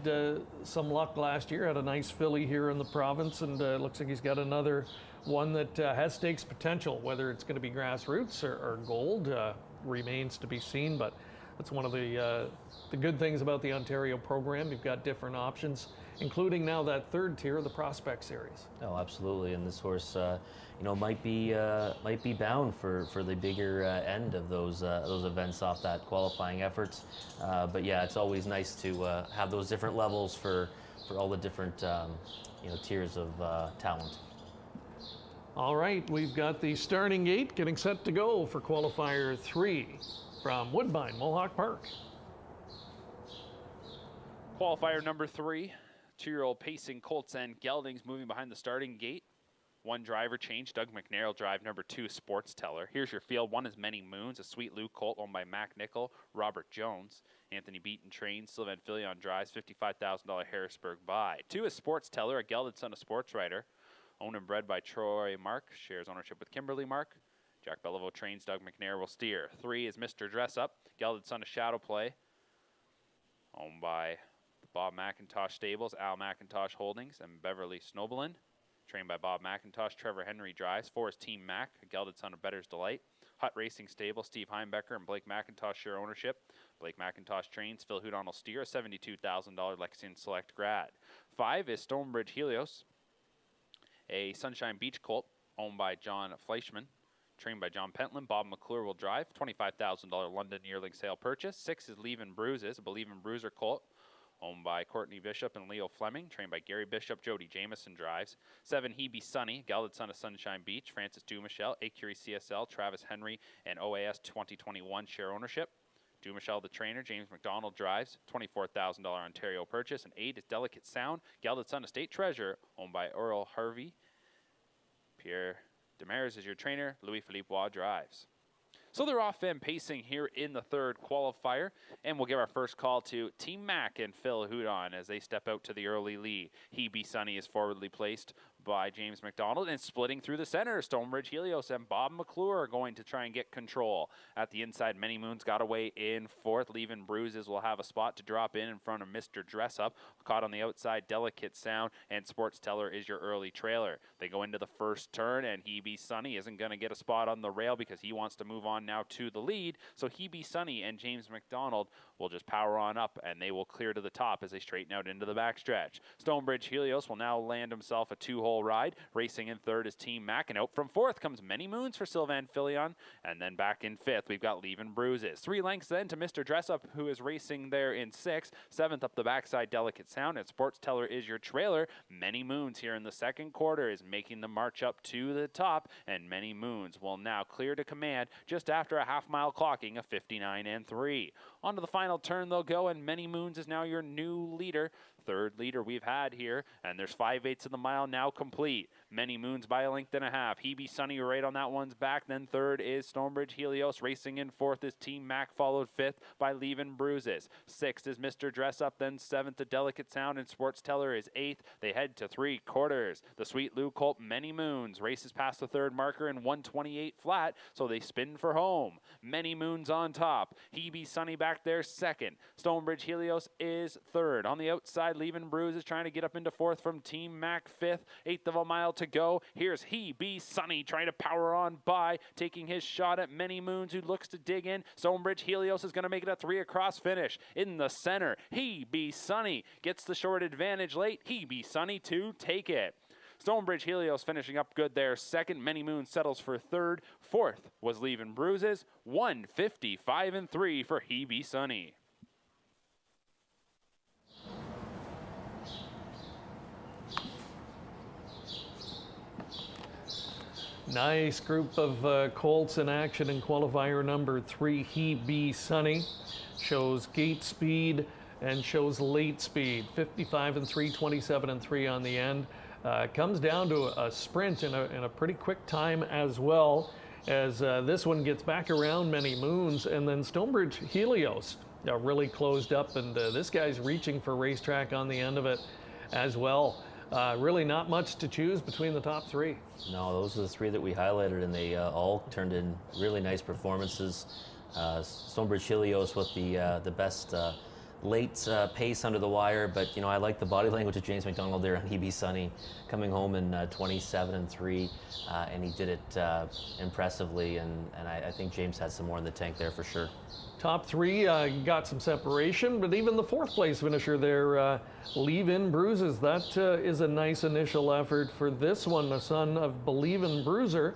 some luck last year, had a nice filly here in the province, and looks like he's got another one that has stakes potential. Whether it's going to be grassroots or gold remains to be seen, but that's one of the good things about the Ontario program. You've got different options, including now that third tier, the Prospect Series. Oh, absolutely. And this horse, might be bound for the bigger end of those events off that qualifying efforts. But yeah, it's always nice to have those different levels for all the different tiers of talent. All right, we've got the starting gate getting set to go for qualifier 3 from Woodbine, Mohawk Park. Qualifier number 3, 2-year-old pacing Colts and Geldings moving behind the starting gate. 1 driver change. Doug McNair will drive number 2, Sports Teller. Here's your field. 1 is Many Moons, a Sweet Lou colt owned by Mac Nickel, Robert Jones. Anthony Beaton trains. Sylvain Filion drives. $55,000 Harrisburg buy. 2 is Sports Teller, a gelded son of sports writer. Owned and bred by Troy Mark. Shares ownership with Kimberly Mark. Jack Beliveau trains. Doug McNair will steer. 3 is Mr. Dress Up, gelded son of Shadow Play. Owned by the Bob McIntosh Stables, Al McIntosh Holdings, and Beverly Snobelin. Trained by Bob McIntosh, Trevor Henry drives. 4 is Team Mac, a gelded son of Better's Delight. Hut Racing Stable, Steve Heimbecker and Blake McIntosh share ownership. Blake McIntosh trains. Phil Houdon will steer. A $72,000 Lexington Select grad. 5 is Stonebridge Helios, a Sunshine Beach colt owned by John Fleischman. Trained by John Pentland. Bob McClure will drive. $25,000 London yearling sale purchase. 6 is Leave in Bruises, a Believe in Bruiser colt owned by Courtney Bishop and Leo Fleming, trained by Gary Bishop. Jody Jameson drives. 7, He Be Sunny, gelded son of Sunshine Beach, Francis Dumichel, Acurie CSL, Travis Henry, and OAS 2021 share ownership. Dumichel, the trainer. James McDonald drives. $24,000 Ontario purchase. And 8 is Delicate Sound, gelded son of State Treasure, owned by Earl Harvey. Pierre Demers is your trainer. Louis-Philippe Waugh drives. So they're off and pacing here in the 3rd qualifier, and we'll give our first call to Team Mac and Phil Houdon as they step out to the early lead. He Be Sunny is forwardly placed by James McDonald, and splitting through the center, Stonebridge Helios and Bob McClure are going to try and get control. At the inside, Many Moons got away in 4th. Leaving Bruises will have a spot to drop in front of Mr. Dress Up. Caught on the outside, Delicate Sound, and Sports Teller is your early trailer. They go into the first turn, and He Be Sunny isn't going to get a spot on the rail because he wants to move on now to the lead. So He Be Sunny and James McDonald will just power on up, and they will clear to the top as they straighten out into the backstretch. Stonebridge Helios will now land himself a 2-hole ride. Racing in 3rd is Team Mac, and out from 4th comes Many Moons for Sylvain Filion, and then back in 5th we've got Leave in Bruises. 3 lengths then to Mr. Dress Up, who is racing there in 6th. 7th up the backside, Delicate Sound, and Sports Teller is your trailer. Many Moons here in the 2nd quarter is making the march up to the top, and Many Moons will now clear to command just after a half-mile clocking of 59.3. On to the final turn they'll go, and Many Moons is now your new leader. 3rd leader we've had here, and there's 5/8 of the mile now complete. Many Moons by a length and a half. He Be Sunny right on that one's back. Then 3rd is Stonebridge Helios. Racing in 4th is Team Mac, followed 5th by Leave in Bruises. 6th is Mr. Dress Up, then 7th, the Delicate Sound, and Sports Teller is 8th. They head to 3 quarters. The Sweet Lou colt, Many Moons, races past the 3rd marker in 1:28 flat, so they spin for home. Many Moons on top. He Be Sunny back there 2nd. Stonebridge Helios is 3rd. On the outside, Leave in Bruises trying to get up into 4th from Team Mac, 5th. 1/8 of a mile to go. Here's He Be Sunny trying to power on by, taking his shot at Many Moons, who looks to dig in. Stonebridge Helios is going to make it a 3 across finish. In the center, He Be Sunny gets the short advantage late. He Be Sunny to take it. Stonebridge Helios finishing up good there 2nd. Many Moons settles for 3rd. 4th was Leave in Bruises. 1:55.3 for He Be Sunny. Nice group of colts in action in qualifier number 3. He Be Sunny shows gate speed and shows late speed. 55.3, 27.3 on the end. Comes down to a sprint in a pretty quick time as well, as this one gets back around Many Moons, and then Stonebridge Helios really closed up, and this guy's reaching for racetrack on the end of it as well. Really not much to choose between the top 3. No, those are the 3 that we highlighted, and they all turned in really nice performances. Stonebridge Helios with the best late pace under the wire, but you know, I like the body language of James McDonald there on He Be Sunny, coming home in 27.3, and he did it impressively, and I think James had some more in the tank there for sure. Top 3 got some separation, but even the 4th place finisher there, Leave in Bruises, that is a nice initial effort for this one, the son of Believe in Bruiser.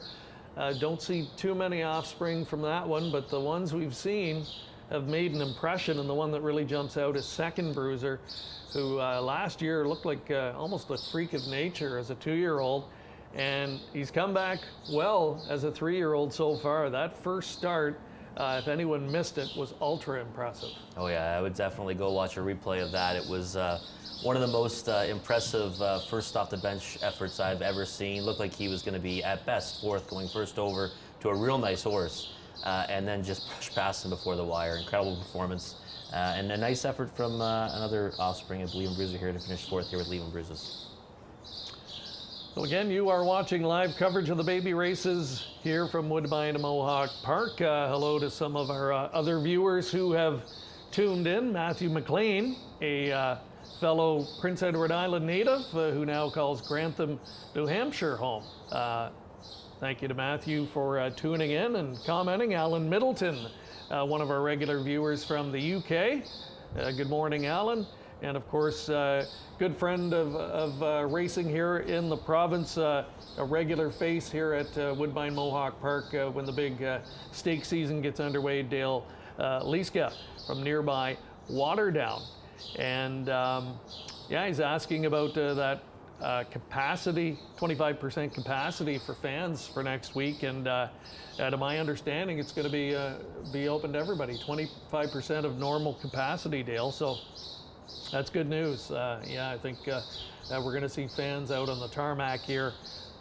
Don't see too many offspring from that one, but the ones we've seen have made an impression, and the one that really jumps out is 2nd Bruiser, who last year looked like almost a freak of nature as a 2-year-old, and he's come back well as a 3-year-old so far. That first start, if anyone missed it, was ultra impressive. Oh yeah, I would definitely go watch a replay of that. It was one of the most impressive first off the bench efforts I've ever seen. Looked like he was going to be at best fourth, going first over to a real nice horse, and then just pushed past him before the wire. Incredible performance, and a nice effort from another offspring of Leave Bruiser here to finish fourth here with Leave Bruises. So again, you are watching live coverage of the baby races here from Woodbine Mohawk Park. Hello to some of our other viewers who have tuned in. Matthew McLean, a fellow Prince Edward Island native who now calls Grantham, New Hampshire home. Thank you to Matthew for tuning in and commenting. Alan Middleton, one of our regular viewers from the UK. Good morning, Alan. And of course, good friend of racing here in the province, a regular face here at Woodbine Mohawk Park when the big stake season gets underway, Dale Liska from nearby Waterdown. And yeah, he's asking about that capacity, 25% capacity for fans for next week. And to my understanding, it's going to be open to everybody, 25% of normal capacity, Dale. So that's good news. Yeah, I think we're going to see fans out on the tarmac here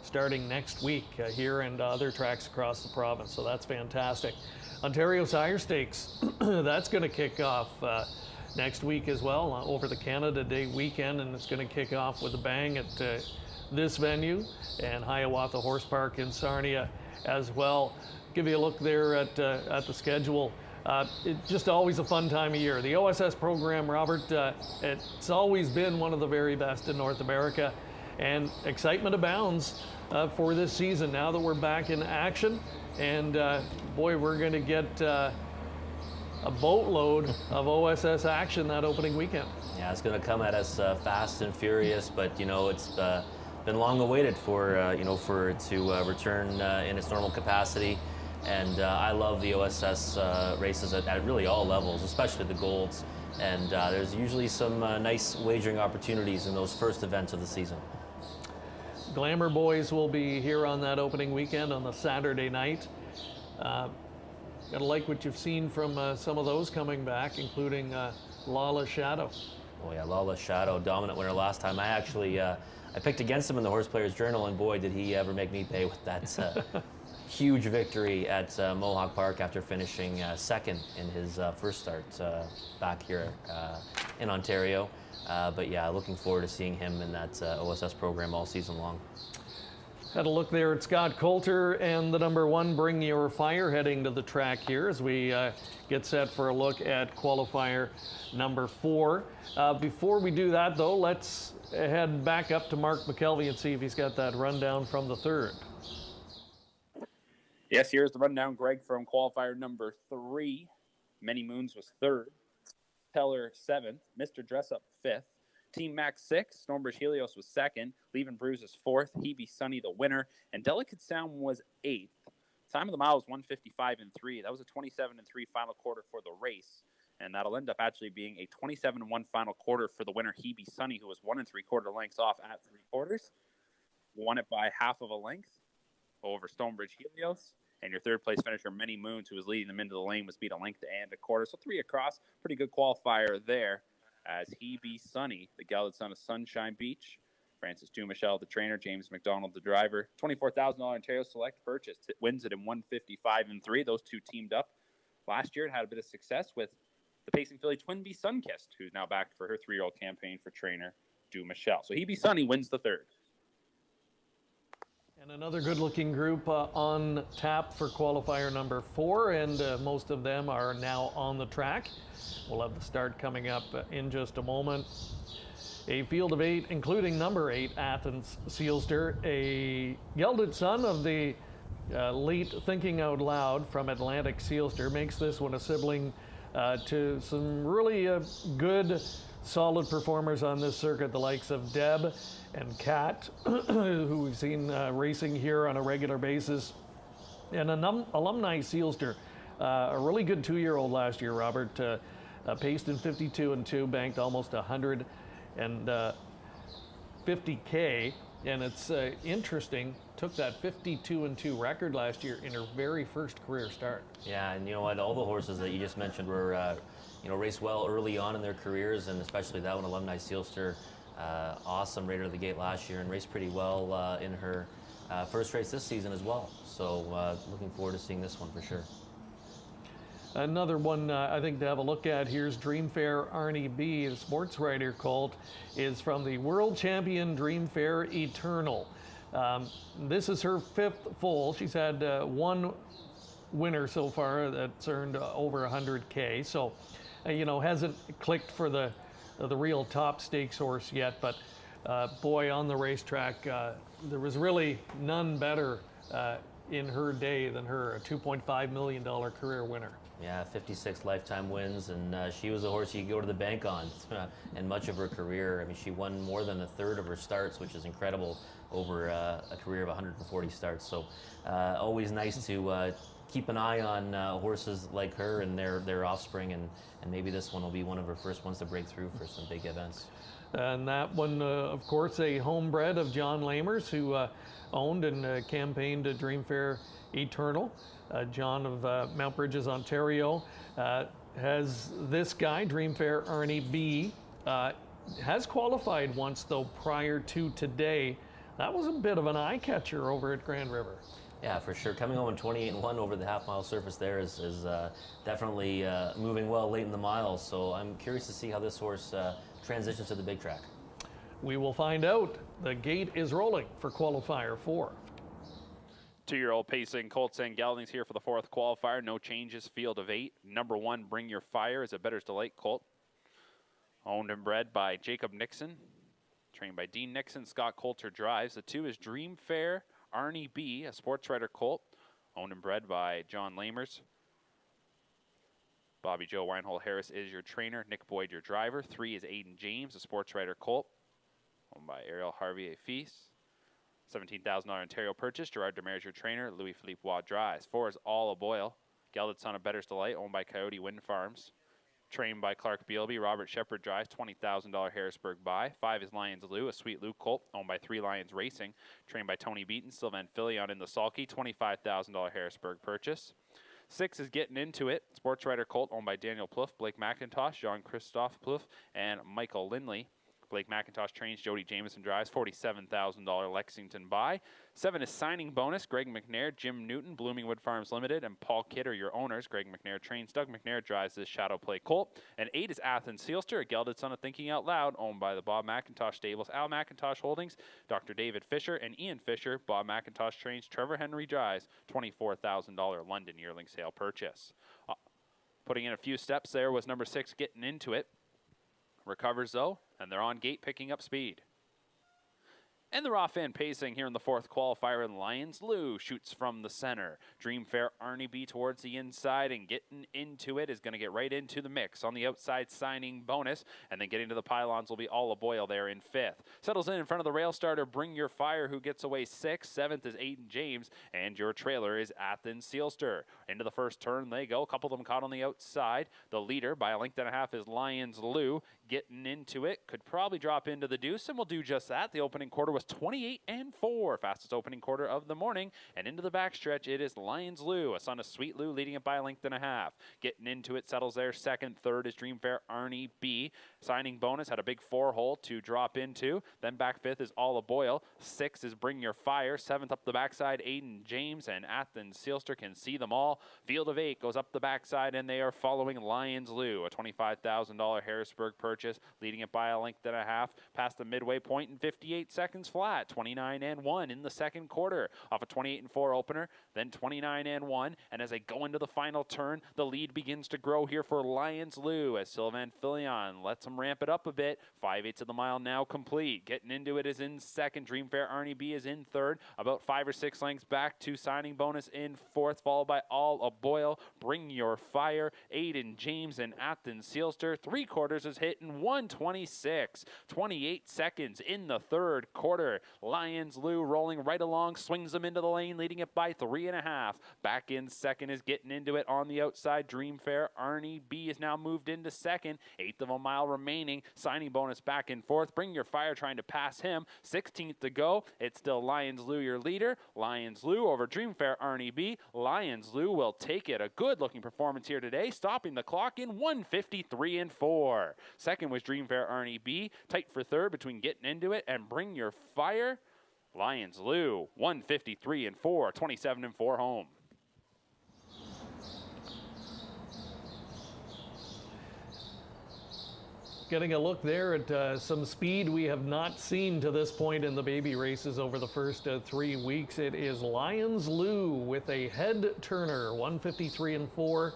starting next week here and other tracks across the province. So that's fantastic. Ontario Sire Stakes, that's going to kick off next week as well over the Canada Day weekend, and it's going to kick off with a bang at this venue and Hiawatha Horse Park in Sarnia as well. Give you a look there at the schedule. It's just always a fun time of year. The OSS program, Robert, it's always been one of the very best in North America, and excitement abounds for this season now that we're back in action. And boy, we're going to get a boatload of OSS action that opening weekend. Yeah, it's going to come at us fast and furious, but you know, it's been long awaited for for it to return in its normal capacity. And I love the OSS races at really all levels, especially the Golds. And there's usually some nice wagering opportunities in those first events of the season. Glamour Boys will be here on that opening weekend on the Saturday night. Gotta like what you've seen from some of those coming back, including Lawless Shadow. Oh yeah, Lawless Shadow, dominant winner last time. I actually I picked against him in the Horse Players Journal, and boy, did he ever make me pay with that huge victory at Mohawk Park after finishing second in his first start back here in Ontario. But yeah, looking forward to seeing him in that OSS program all season long. Had a look there at Scott Coulter and the number 1 Bring Your Fire heading to the track here as we get set for a look at qualifier number 4. Before we do that though, let's head back up to Mark McKelvey and see if he's got that rundown from the 3rd. Yes, here's the rundown, Greg, from qualifier number 3. Many Moons was 3rd. Teller 7th. Mr. Dress Up 5th. Team Max 6th. Stormbridge Helios was 2nd. Leavin' Bruises 4th. Hebe Sunny the winner. And Delicate Sound was 8th. Time of the mile was 1:55.3. That was a 27.3 final quarter for the race. And that'll end up actually being a 27-1 final quarter for the winner, Hebe Sunny, who was 1 3/4 lengths off at 3/4. Won it by half of a length over Stonebridge Helios. And your third place finisher, Many Moons, who was leading them into the lane, was beat a length and a quarter. So 3 across. Pretty good qualifier there. As Hebe Sunny, the gelded son of Sunshine Beach, Francis Dumichel, the trainer, James McDonald, the driver, $24,000 Ontario Select purchase, wins it in 1:55.3. Those two teamed up last year and had a bit of success with the pacing filly Twin Bee Sunkissed, who's now back for her 3-year-old campaign for trainer Dumichel. So Hebe Sunny wins the 3rd. And another good-looking group on tap for qualifier number 4, and most of them are now on the track. We'll have the start coming up in just a moment. A field of 8, including number 8, Athens Sealster, a gelded son of the late Thinking Out Loud from Atlantic Sealster, makes this one a sibling to some really good, solid performers on this circuit, the likes of Deb and Kat, who we've seen racing here on a regular basis, and an alumni Sealster, a really good 2-year-old last year, Robert, paced in 52 and 2, banked almost 150K, And it's interesting, took that 52-2 record last year in her very first career start. Yeah, and you know what? All the horses that you just mentioned were, raced well early on in their careers, and especially that one, Alumni Sealster, awesome right out of the gate last year, and raced pretty well in her first race this season as well. So looking forward to seeing this one for sure. Another one I think to have a look at here's Dream Fair Arnie B. The sports writer colt is from the world champion Dream Fair Eternal. This is her 5th foal. She's had one winner so far that's earned over 100K. So, hasn't clicked for the real top stakes horse yet. But boy, on the racetrack, there was really none better in her day than her, a $2.5 million career winner. Yeah, 56 lifetime wins, and she was a horse you could go to the bank on in much of her career. I mean, she won more than a third of her starts, which is incredible over a career of 140 starts. So always nice to keep an eye on horses like her and their offspring, and maybe this one will be one of her first ones to break through for some big events. And that one, of course, a homebred of John Lamers, who owned and campaigned Dream Fair Eternal. John of Mount Bridges, Ontario, has this guy, Dream Fair Arnie B, has qualified once, though, prior to today. That was a bit of an eye catcher over at Grand River. Yeah, for sure. Coming home in 28-1 over the half-mile surface there is definitely moving well late in the miles. So I'm curious to see how this horse transitions to the big track. We will find out. The gate is rolling for Qualifier 4. 2-year-old pacing colts and geldings here for the 4th qualifier. No changes, field of 8. Number 1, Bring Your Fire, is a Bettor's Delight colt. Owned and bred by Jacob Nixon. Trained by Dean Nixon. Scott Coulter drives. The 2 is Dream Fair Arnie B, a sports writer colt. Owned and bred by John Lamers. Bobby Joe Weinhold Harris is your trainer. Nick Boyd your driver. 3 is Aiden James, a sports writer colt. Owned by Ariel Harvey Fils. $17,000 Ontario purchase. Gerard Demers your trainer. Louis Philippe Waugh drives. 4 is All a Boyle. Gelded son of Bettor's Delight, owned by Coyote Wind Farms. Trained by Clark Bealby. Robert Shepard drives. $20,000 Harrisburg buy. 5 is Lions Lou, a Sweet Lou colt, owned by 3 Lions Racing. Trained by Tony Beaton. Sylvain Filion in the sulky. $25,000 Harrisburg purchase. 6 is Getting Into It. Sports writer colt, owned by Daniel Plouffe, Blake McIntosh, Jean-Christophe Plouffe, and Michael Lindley. Blake McIntosh trains. Jody Jameson drives. $47,000 Lexington buy. 7 is Signing Bonus. Greg McNair, Jim Newton, Blooming Wood Farms Limited, and Paul Kidder, your owners. Greg McNair trains. Doug McNair drives this Shadow Play colt. And 8 is Athens Sealster, a gelded son of Thinking Out Loud, owned by the Bob McIntosh stables. Al McIntosh Holdings, Dr. David Fisher, and Ian Fisher. Bob McIntosh trains. Trevor Henry drives. $24,000 London yearling sale purchase. Putting in a few steps there was number 6, Getting Into It. Recovers though, and they're on gate picking up speed. And they're off in pacing here in the 4th qualifier, and Lions Lou shoots from the center. Dream Fair Arnie B towards the inside, and Getting Into It is going to get right into the mix. On the outside, Signing Bonus, and then getting to the pylons will be All a Boyle there in 5th. Settles in front of the rail starter, Bring Your Fire, who gets away 6th. 7th is Aiden James, and your trailer is Athens Sealster. Into the first turn they go. A couple of them caught on the outside. The leader by a length and a half is Lions Lou. Getting Into It could probably drop into the deuce, and will do just that. The opening quarter was 28-4, fastest opening quarter of the morning, and into the backstretch it is Lions Lou, a son of Sweet Lou, leading it by a length and a half. Getting Into It settles there second. 3rd is Dream Fair Arnie B. Signing Bonus had a big 4-hole to drop into. Then back 5th is All a Boyle. 6 is Bring Your Fire. 7th up the backside, Aiden James, and Athens Sealster can see them all. Field of 8 goes up the backside, and they are following Lions Lou, a $25,000 Harrisburg purchase, leading it by a length and a half past the midway point in 58 seconds flat. 29-1 in the second quarter off a 28-4 opener, then 29-1, and as they go into the final turn, the lead begins to grow here for Lions Lou as Sylvain Filion lets them ramp it up a bit. 5/8 of the mile now complete. Getting Into It is in second. Dream Fair Arnie B is in third, about 5 or 6 lengths back to Signing Bonus in 4th, followed by All a Boyle, Bring Your Fire, Aiden James, and Athens Sealster. 3/4 is hit and in 1:26. 28 seconds in the third quarter. Lions Lou rolling right along, swings them into the lane, leading it by 3.5. Back in second is getting into it on the outside. Dreamfair Arnie B is now moved into second. 1/8 of a mile remaining. Signing bonus back and forth. Bring Your Fire trying to pass him. 16th to go. It's still Lions Lou your leader. Lions Lou over Dreamfair Arnie B. Lions Lou will take it. A good looking performance here today, stopping the clock in 1:53 and 4. Second was Dreamfair Arnie B. Tight for third between Getting Into It and Bring Your Fire. Lions Lou 1:53 and 4, 27 and 4 home. Getting a look there at some speed we have not seen to this point in the baby races over the first 3 weeks. It is Lions Lou with a head turner, 1:53 and 4,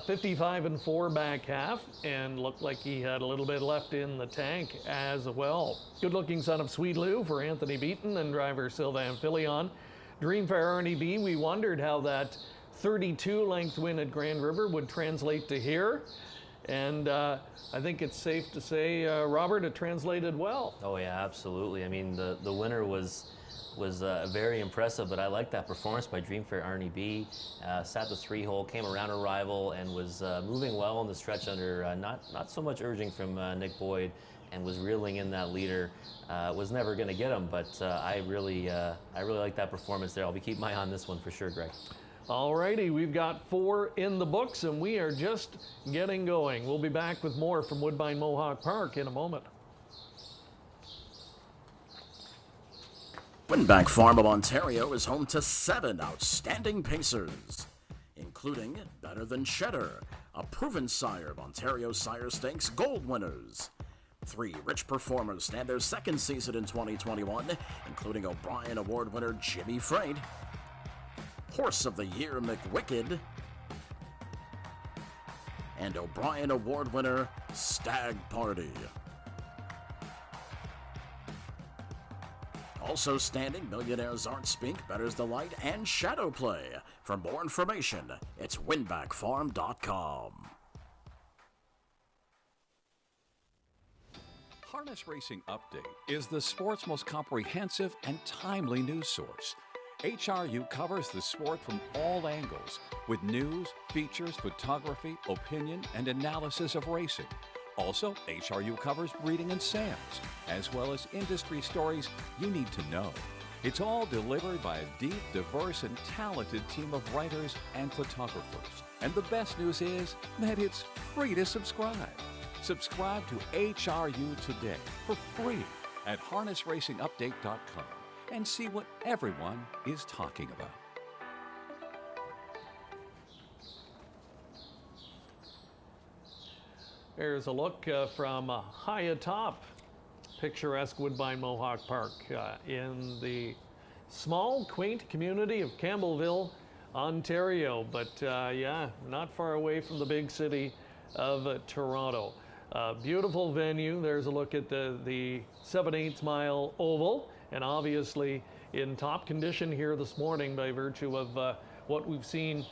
55 and 4 back half, and looked like he had a little bit left in the tank as well. Good looking son of Sweet Lou for Anthony Beaton and driver Sylvain Filion. Dreamfair Arnie B, we wondered how that 32 length win at Grand River would translate to here. And I think it's safe to say, Robert, it translated well. Oh yeah, absolutely. I mean, the winner was very impressive, but I like that performance by Dreamfair Arnie B. Sat the 3-hole, came around a rival, and was moving well on the stretch under not so much urging from Nick Boyd, and was reeling in that leader. Was never going to get him, but I really like that performance there. I'll be keeping my eye on this one for sure, Greg. Alrighty, we've got 4 in the books, and we are just getting going. We'll be back with more from Woodbine Mohawk Park in a moment. Winback Farm of Ontario is home to 7 outstanding pacers, including Better Than Cheddar, a proven sire of Ontario Sire Stakes Gold winners. 3 rich performers stand their second season in 2021, including O'Brien Award winner Jimmy Freight, Horse of the Year McWicked, and O'Brien Award winner Stag Party. Also standing, Millionaires Art Spink, Better's Delight, and Shadow Play. For more information, it's winbackfarm.com. Harness Racing Update is the sport's most comprehensive and timely news source. HRU covers the sport from all angles with news, features, photography, opinion, and analysis of racing. Also, HRU covers breeding and sales, as well as industry stories you need to know. It's all delivered by a deep, diverse, and talented team of writers and photographers. And the best news is that it's free to subscribe. Subscribe to HRU today for free at harnessracingupdate.com and see what everyone is talking about. There's a look from high atop picturesque Woodbine Mohawk Park in the small, quaint community of Campbellville, Ontario. But yeah, not far away from the big city of Toronto. Beautiful venue. There's a look at the 7/8 mile oval, and obviously in top condition here this morning by virtue of what we've seen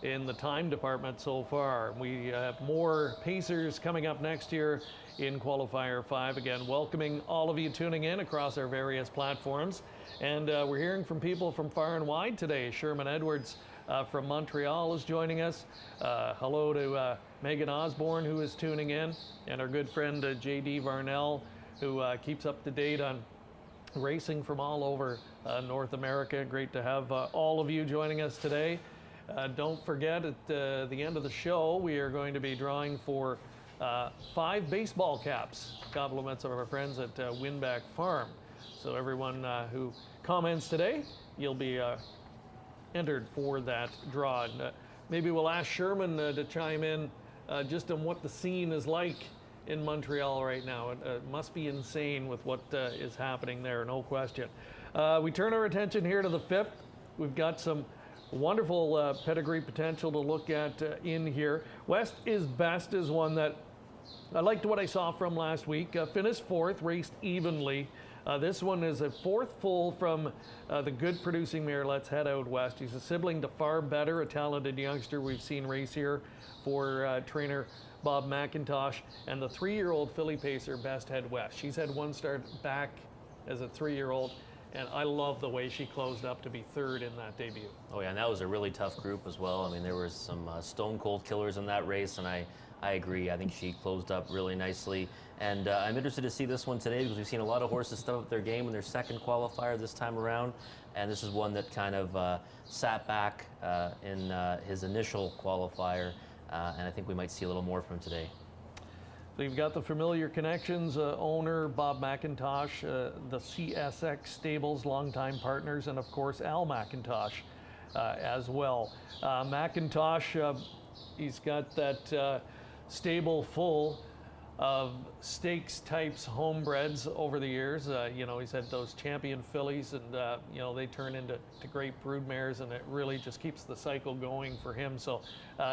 in the time department so far. We have more pacers coming up next year in Qualifier 5. Again, welcoming all of you tuning in across our various platforms. And we're hearing from people from far and wide today. Sherman Edwards from Montreal is joining us. Hello to Megan Osborne, who is tuning in, and our good friend J.D. Varnell, who keeps up to date on racing from all over North America. Great to have all of you joining us today. Don't forget, at the end of the show, we are going to be drawing for 5 baseball caps, compliments of our friends at Winback Farm. So everyone who comments today, you'll be entered for that draw. And, maybe we'll ask Sherman to chime in just on what the scene is like in Montreal right now. It must be insane with what is happening there, no question. We turn our attention here to the 5th. We've got some wonderful pedigree potential to look at in here. West is Best is one that I liked what I saw from last week. Finished 4th, raced evenly. This one is a 4th full from the good producing mare, Let's Head Out West. He's a sibling to Far Better, a talented youngster we've seen race here for trainer Bob McIntosh, and the 3-year-old filly pacer, Best Head West. She's had one start back as a 3-year-old, and I love the way she closed up to be third in that debut. Oh yeah, and that was a really tough group as well. I mean, there was some stone cold killers in that race, and I agree. I think she closed up really nicely. And I'm interested to see this one today because we've seen a lot of horses step up their game in their second qualifier this time around. And this is one that kind of sat back in his initial qualifier. And I think we might see a little more from him today. So you've got the familiar connections, owner Bob McIntosh, the CSX Stables longtime partners, and of course Al McIntosh as well. McIntosh, he's got that stable full of stakes types homebreds over the years. You know, he's had those champion fillies, and you know, they turn into great broodmares, and it really just keeps the cycle going for him. So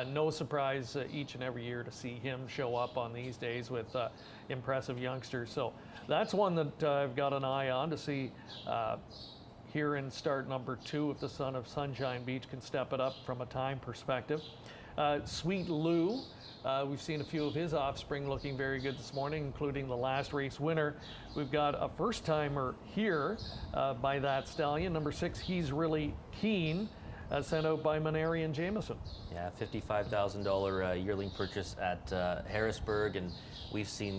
no surprise each and every year to see him show up on these days with impressive youngsters. So that's one that I've got an eye on to see here in start number 2 if the son of Sunshine Beach can step it up from a time perspective. Sweet Lou, we've seen a few of his offspring looking very good this morning, including the last race winner. We've got a first-timer here by that stallion, number 6, He's Really Keen, sent out by Maneri and Jameson. Yeah, $55,000 yearling purchase at Harrisburg, and we've seen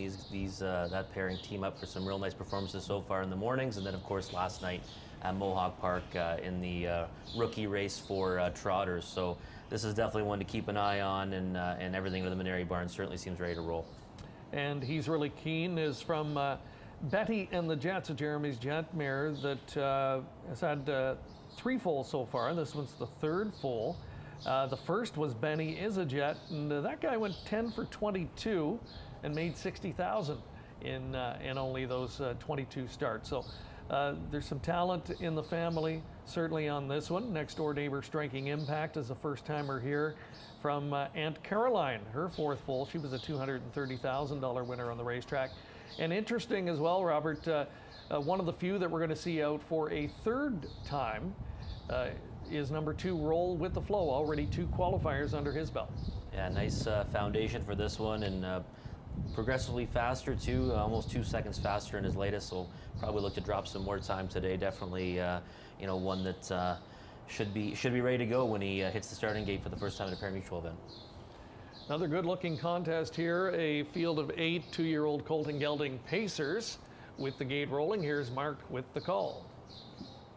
that pairing team up for some real nice performances so far in the mornings, and then of course last night at Mohawk Park in the rookie race for trotters. So this is definitely one to keep an eye on, and everything with the Maneri barn certainly seems ready to roll. And He's Really Keen is from Betty and the Jets, a Jeremy's Jet mare that has had 3 foals so far. This one's the 3rd foal. The first was Benny is a Jet, and that guy went 10 for 22 and made 60,000 in only those 22 starts. So there's some talent in the family, certainly on this one. Next door neighbor Striking Impact is the first timer here from Aunt Caroline, her 4th foal. She was a $230,000 winner on the racetrack. And interesting as well, Robert, one of the few that we're going to see out for a 3rd time is number 2, Roll with the Flow, already 2 qualifiers under his belt. Yeah, nice foundation for this one, and progressively faster too, almost 2 seconds faster in his latest, so probably look to drop some more time today. Definitely you know, one that should be ready to go when he hits the starting gate for the first time at a pari-mutuel event. Another good looking contest here, a field of 8 2-year-old colt and gelding pacers with the gate rolling. Here's Mark with the call.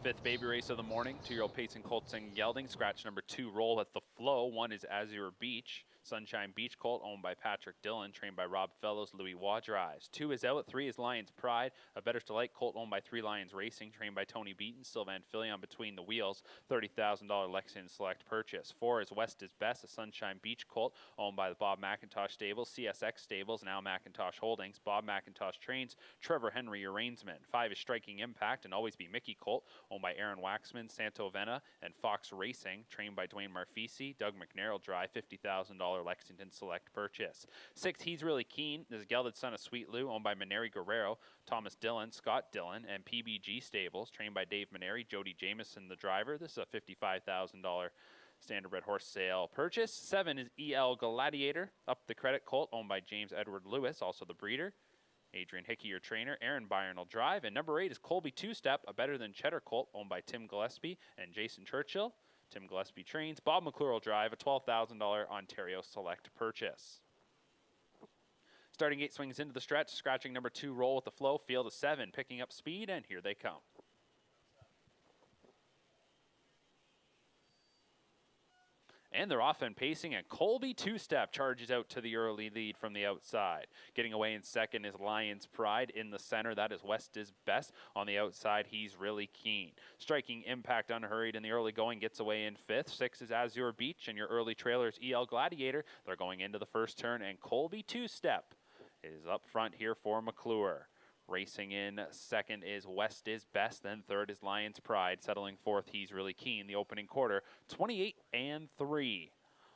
5th baby race of the morning, 2-year-old pacing colts and gelding. Scratch number 2, Roll at the Flow. 1 is Azure Beach. Sunshine Beach colt owned by Patrick Dillon, trained by Rob Fellows, Louis Waugh drives. 2 is Out, 3 is Lions Pride, a Better to Like colt owned by 3 Lions Racing, trained by Tony Beaton, Sylvan Filion between the wheels, $30,000 Lexington Select purchase. 4 is West is Best, a Sunshine Beach colt owned by the Bob McIntosh Stables, CSX Stables, and Al McIntosh Holdings. Bob McIntosh trains, Trevor Henry your reinsman. 5 is Striking Impact, and Always Be Mickey colt owned by Aaron Waxman, Santo Vena, and Fox Racing, trained by Dwayne Marfisi, Doug McNarrell drive, $50,000 Lexington Select purchase. 6, He's Really Keen, this is gelded son of Sweet Lou, owned by Maneri Guerrero, Thomas Dillon, Scott Dillon, and PBG Stables, trained by Dave Maneri, Jody Jameson, the driver. This is a $55,000 standardbred horse sale purchase. 7 is EL Gladiator, Up the Credit colt, owned by James Edward Lewis, also the breeder. Adrian Hickey, your trainer. Aaron Byron will drive. And number 8 is Colby Two-Step, a Better Than Cheddar colt, owned by Tim Gillespie and Jason Churchill. Tim Gillespie trains. Bob McClure will drive, a $12,000 Ontario Select purchase. Starting gate swings into the stretch. Scratching number 2, Roll with the Flow. Field of 7, picking up speed, and here they come. And they're off and pacing, and Colby Two-Step charges out to the early lead from the outside. Getting away in second is Lions Pride. In the center, that is West is Best. On the outside, He's Really Keen. Striking Impact unhurried in the early going, gets away in 5th. 6 is Azure Beach, and your early trailers EL Gladiator. They're going into the first turn, and Colby Two-Step is up front here for McClure. Racing in second is West is Best, then 3rd is Lions Pride. Settling 4th, He's Really Keen. The opening quarter, 28-3.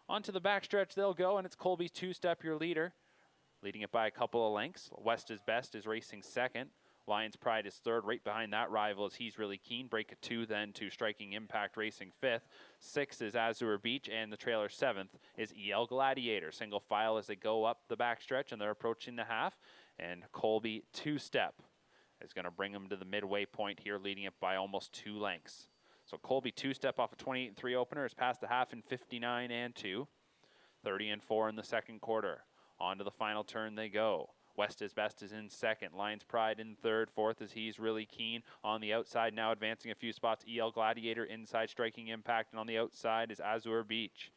Onto the backstretch they'll go, and it's Colby Two-Step, your leader. Leading it by a couple of lengths. West is Best is racing second. Lions Pride is third. Right behind that rival is He's Really Keen. Break a 2 then to Striking Impact Racing fifth. 6th is Azure Beach, and the trailer 7th is EL Gladiator. Single file as they go up the backstretch, and they're approaching the half. And Colby two-step is going to bring them to the midway point here, leading it by almost 2 lengths. So Colby two-step off a 28-3 opener is past the half in 59-2. 30-4 in the second quarter. On to the final turn they go. West is Best is in second. Lions Pride in third. Fourth is He's Really Keen. On the outside now advancing a few spots. EL Gladiator inside Striking Impact. And on the outside is Azure Beach.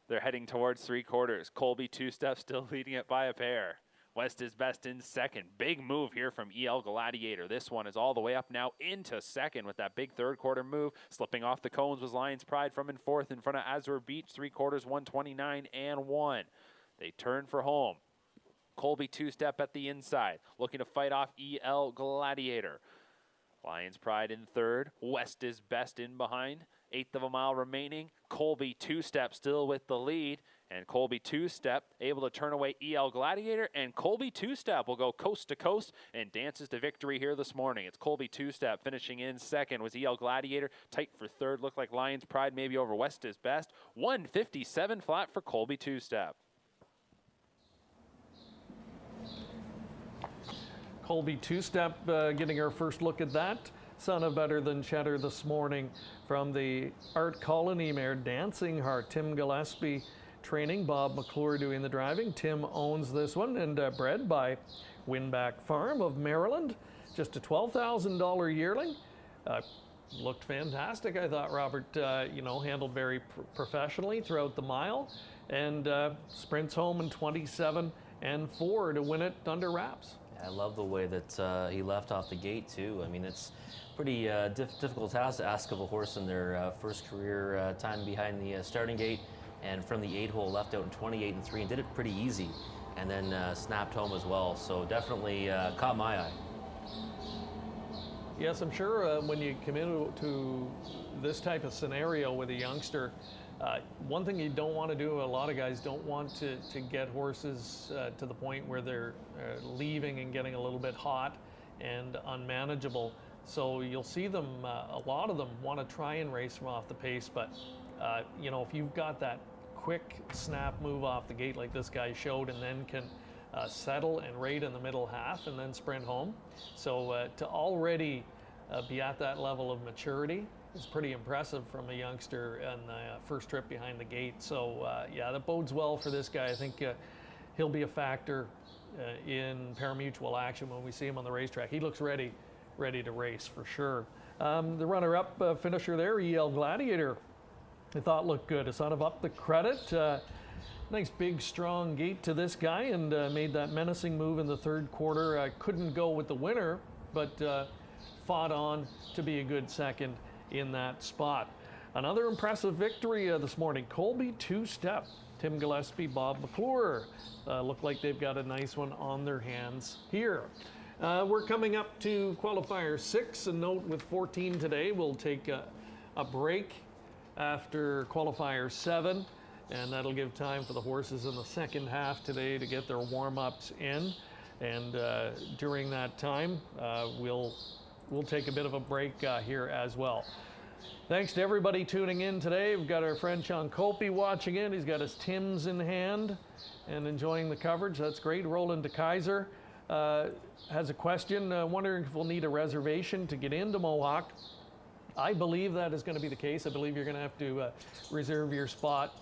They're heading towards 3 quarters. Colby two-step still leading it by a pair. West is Best in second. Big move here from EL Gladiator. This one is all the way up now into second with that big third quarter move. Slipping off the cones was Lions Pride from in fourth in front of Azure Beach. 3 quarters, 129-1. They turn for home. Colby two-step at the inside, looking to fight off EL Gladiator. Lions Pride in third. West is Best in behind. 1/8 of a mile remaining. Colby two-step still with the lead. And Colby two-step able to turn away EL Gladiator. And Colby two-step will go coast to coast and dances to victory here this morning. It's Colby two-step finishing in second. Was EL Gladiator tight for third. Looked like Lions Pride maybe over West is Best. 157 flat for Colby two-step. Colby two-step getting our first look at that. Son of Better Than Cheddar this morning from the Art Colony mare Dancing Heart. Tim Gillespie training, Bob McClure doing the driving. Tim owns this one and bred by Winback Farm of Maryland. Just a $12,000 yearling. Looked fantastic, I thought, Robert. Handled very professionally throughout the mile and sprints home in 27-4 to win it under wraps. I love the way that he left off the gate, too. I mean, it's pretty difficult task to ask of a horse in their first career time behind the starting gate. And from the 8-hole, left out in 28-3 and did it pretty easy. And then snapped home as well. So definitely caught my eye. Yes, I'm sure when you come into this type of scenario with a youngster, one thing you don't want to do, a lot of guys don't want to get horses to the point where they're leaving and getting a little bit hot and unmanageable. So you'll see them, a lot of them want to try and race from off the pace, but if you've got that quick snap move off the gate like this guy showed and then can settle and rate in the middle half and then sprint home. So to already be at that level of maturity is pretty impressive from a youngster on the first trip behind the gate. So that bodes well for this guy. I think he'll be a factor in parimutuel action when we see him on the racetrack. He looks ready to race for sure. The runner-up finisher there, EL Gladiator, I thought looked good. A son of Up the Credit. Nice big strong gait to this guy and made that menacing move in the third quarter. Couldn't go with the winner, but fought on to be a good second in that spot. Another impressive victory this morning. Colby two-step. Tim Gillespie, Bob McClure. Look like they've got a nice one on their hands here. We're coming up to qualifier 6. A note with 14 today. We'll take a break after qualifier 7. And that'll give time for the horses in the second half today to get their warm-ups in. And during that time, we'll take a bit of a break here as well. Thanks to everybody tuning in today. We've got our friend Sean Colby watching in. He's got his Tims in hand and enjoying the coverage. That's great. Roland de Kaiser has a question, wondering if we'll need a reservation to get into Mohawk. I believe that is going to be the case. I believe you're going to have to reserve your spot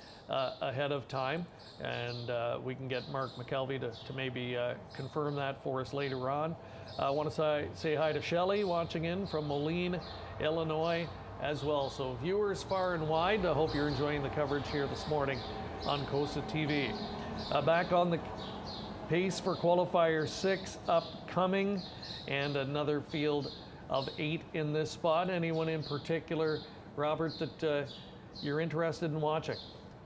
ahead of time, and we can get Mark McKelvey to maybe confirm that for us later on. I want to say hi to Shelley watching in from Moline, Illinois as well. So viewers far and wide, I hope you're enjoying the coverage here this morning on Costa TV. Back on the pace for qualifier 6 upcoming, and another field of 8 in this spot. Anyone in particular, Robert, that you're interested in watching?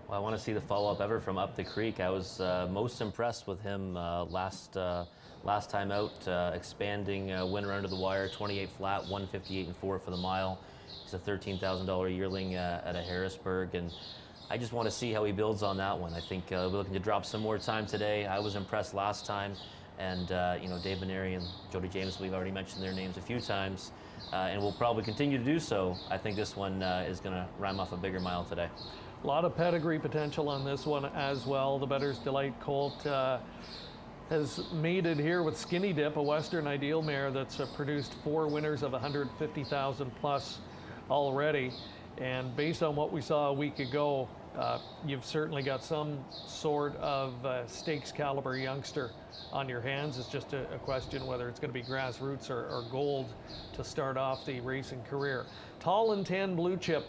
Well, I want to see the follow-up ever from Up the Creek. I was most impressed with him last time out, expanding winner under the wire, 28 flat, 158-4 for the mile. He's a $13,000 yearling at a Harrisburg, and I just want to see how he builds on that one. I think we're looking to drop some more time today. I was impressed last time, And Dave Maneri and Jody Jameson, we've already mentioned their names a few times, and we'll probably continue to do so. I think this one is going to rhyme off a bigger mile today. A lot of pedigree potential on this one as well. The Bettor's Delight colt has mated here with Skinny Dip, a Western Ideal mare that's produced 4 winners of 150,000 plus already. And based on what we saw a week ago, you've certainly got some sort of stakes caliber youngster on your hands. It's just a question whether it's going to be grassroots or gold to start off the racing career. Tall and Tan Blue Chip.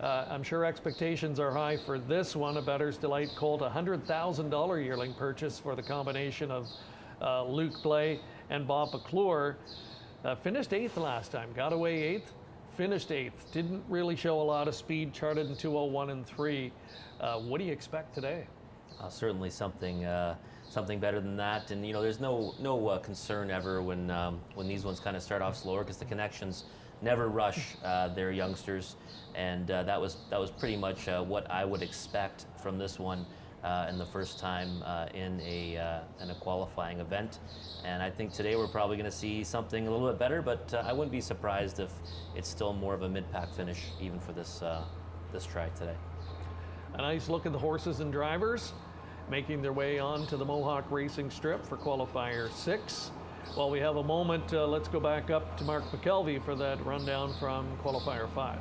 I'm sure expectations are high for this one. A Bettor's Delight colt, $100,000 yearling purchase for the combination of Luke Blais and Bob McClure. Finished 8th last time, got away 8th, finished 8th. Didn't really show a lot of speed, charted in 2:01 and 3. What do you expect today? Certainly something better than that. And there's no concern ever when these ones kind of start off slower, because the connections never rush their youngsters, and that was pretty much what I would expect from this one in the first time in a qualifying event. And I think today we're probably going to see something a little bit better, but I wouldn't be surprised if it's still more of a mid-pack finish even for this track today. A nice look at the horses and drivers making their way on to the Mohawk Racing Strip for Qualifier 6. While we have a moment, let's go back up to Mark McKelvey for that rundown from Qualifier 5.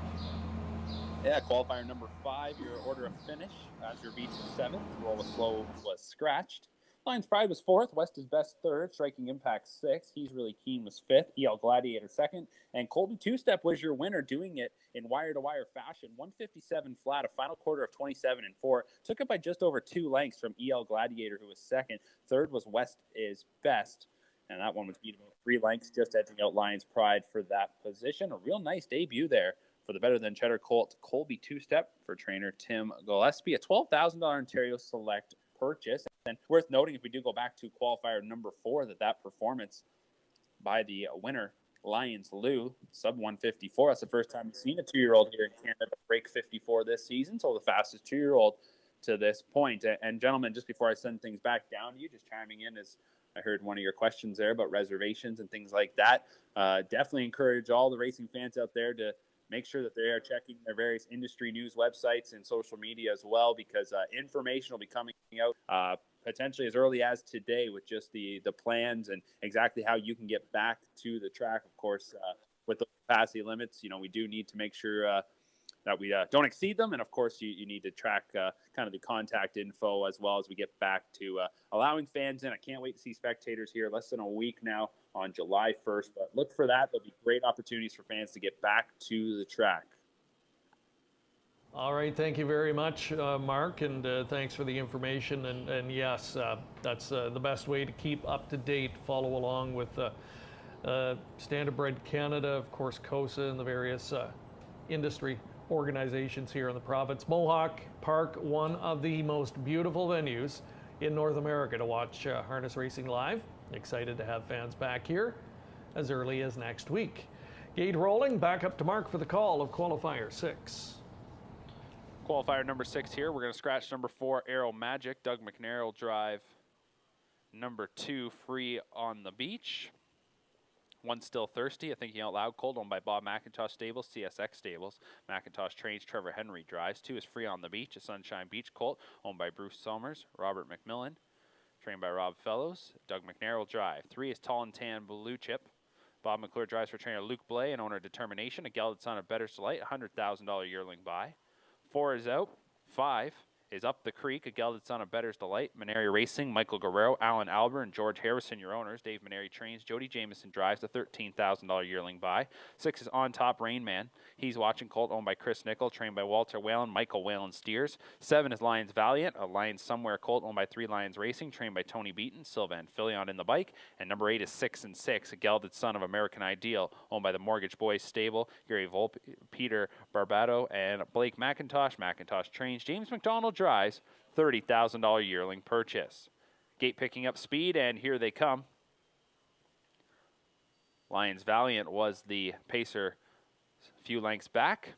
Yeah, qualifier number 5, your order of finish. Azure Beach was 7th, Roll with Flow was scratched. Lions Pride was 4th, West is Best 3rd, Striking Impact 6th, He's Really Keen was 5th, EL Gladiator 2nd, and Colby Two-Step was your winner, doing it in wire-to-wire fashion. 157 flat, a final quarter of 27 and 4. Took it by just over 2 lengths from EL Gladiator, who was 2nd. 3rd was West is Best. And that one was beat about 3 lengths, just edging out Lions Pride for that position. A real nice debut there for the Better Than Cheddar colt, Colby Two-Step, for trainer Tim Gillespie. A $12,000 Ontario Select purchase. And worth noting, if we do go back to qualifier number 4, that performance by the winner, Lions Lou, sub 154. That's the first time we've seen a 2-year-old here in Canada break 54 this season. So the fastest 2-year-old to this point. And gentlemen, just before I send things back down to you, just chiming in as I heard one of your questions there about reservations and things like that. Definitely encourage all the racing fans out there to make sure that they are checking their various industry news websites and social media as well, because information will be coming out potentially as early as today with just the plans and exactly how you can get back to the track. Of course, with the capacity limits, we do need to make sure that we don't exceed them. And of course, you need to track kind of the contact info as well as we get back to allowing fans in. I can't wait to see spectators here less than a week now on July 1st, but look for that. There'll be great opportunities for fans to get back to the track. All right, thank you very much, Mark, and thanks for the information. And yes, that's the best way to keep up to date. Follow along with Standardbred Canada, of course, COSA, and the various industry organizations here in the province. Mohawk Park, one of the most beautiful venues in North America to watch harness racing live. Excited to have fans back here as early as next week. Gate rolling, back up to Mark for the call of Qualifier 6. Qualifier number 6 here. We're going to scratch number 4, Arrow Magic. Doug McNair will drive number 2, Free on the Beach. 1 Still Thirsty, a Thinking Out Loud colt, owned by Bob McIntosh Stables, CSX Stables. McIntosh trains, Trevor Henry drives. 2 is Free on the Beach, a Sunshine Beach colt, owned by Bruce Somers, Robert McMillan, trained by Rob Fellows. Doug McNair will drive. 3 is Tall and Tan Blue Chip. Bob McClure drives for trainer Luke Blais and owner Determination, a gelded son of Bettor's Delight, $100,000 yearling buy. 4 is Out. 5 is Up the Creek, a gelded son of Bettor's Delight, Maneri Racing, Michael Guerrero, Alan Albert, and George Harrison, your owners. Dave Maneri trains, Jody Jameson drives, a $13,000 yearling buy. 6 is On Top Rain Man. He's watching colt, owned by Chris Nickel, trained by Walter Whalen, Michael Whalen steers. 7 is Lions Valiant, a Lions Somewhere colt, owned by 3 Lions Racing, trained by Tony Beaton, Sylvan Filion in the bike. And number 8 is 6 and 6, a gelded son of American Ideal, owned by the Mortgage Boys stable, Gary Volpe, Peter Barbato, and Blake McIntosh. McIntosh trains, James McDonald drives, $30,000 yearling purchase. Gate picking up speed, and here they come. Lions Valiant was the pacer a few lengths back.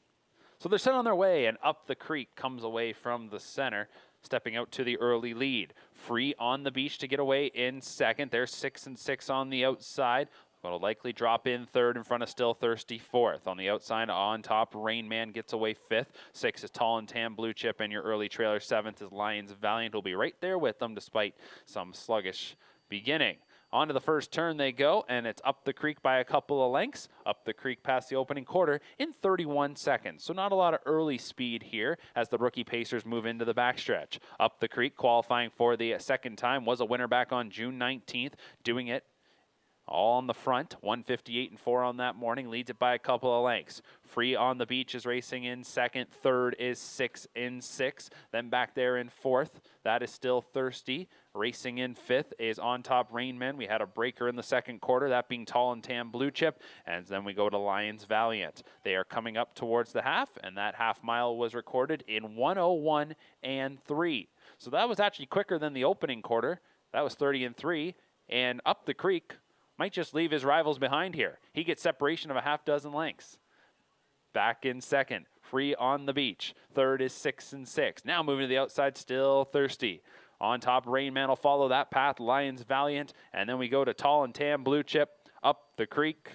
So they're set on their way, and Up the Creek comes away from the center. stepping out to the early lead. Free on the Beach to get away in second. They're 6-6 on the outside. Going to likely drop in third in front of Still Thirsty fourth. On the outside, on top, Rain Man gets away fifth. 6 is Tall and Tan Blue Chip, and your early trailer seventh is Lions Valiant. Will be right there with them despite some sluggish beginning. On to the first turn they go, and it's up the creek by a couple of lengths. Up the creek past the opening quarter in 31 seconds. So not a lot of early speed here as the rookie pacers move into the backstretch. Up the creek, qualifying for the second time, was a winner back on June 19th, doing it all on the front, 158-4 on that morning, leads it by a couple of lengths. Free on the Beach is racing in second. Third is 6-6. Then back there in fourth, that is Still Thirsty. Racing in fifth is On Top Rain Man. We had a breaker in the second quarter, that being Tall and Tan Blue Chip. And then we go to Lions Valiant. They are coming up towards the half, and that half mile was recorded in 1:01.3. So that was actually quicker than the opening quarter. That was 30-3. And Up the Creek might just leave his rivals behind here. He gets separation of a half dozen lengths. Back in second, Free on the Beach. Third is 6-6. Now moving to the outside, Still Thirsty. On top, Rain Man will follow that path, Lions Valiant. And then we go to Tall and Tan Blue Chip. Up the Creek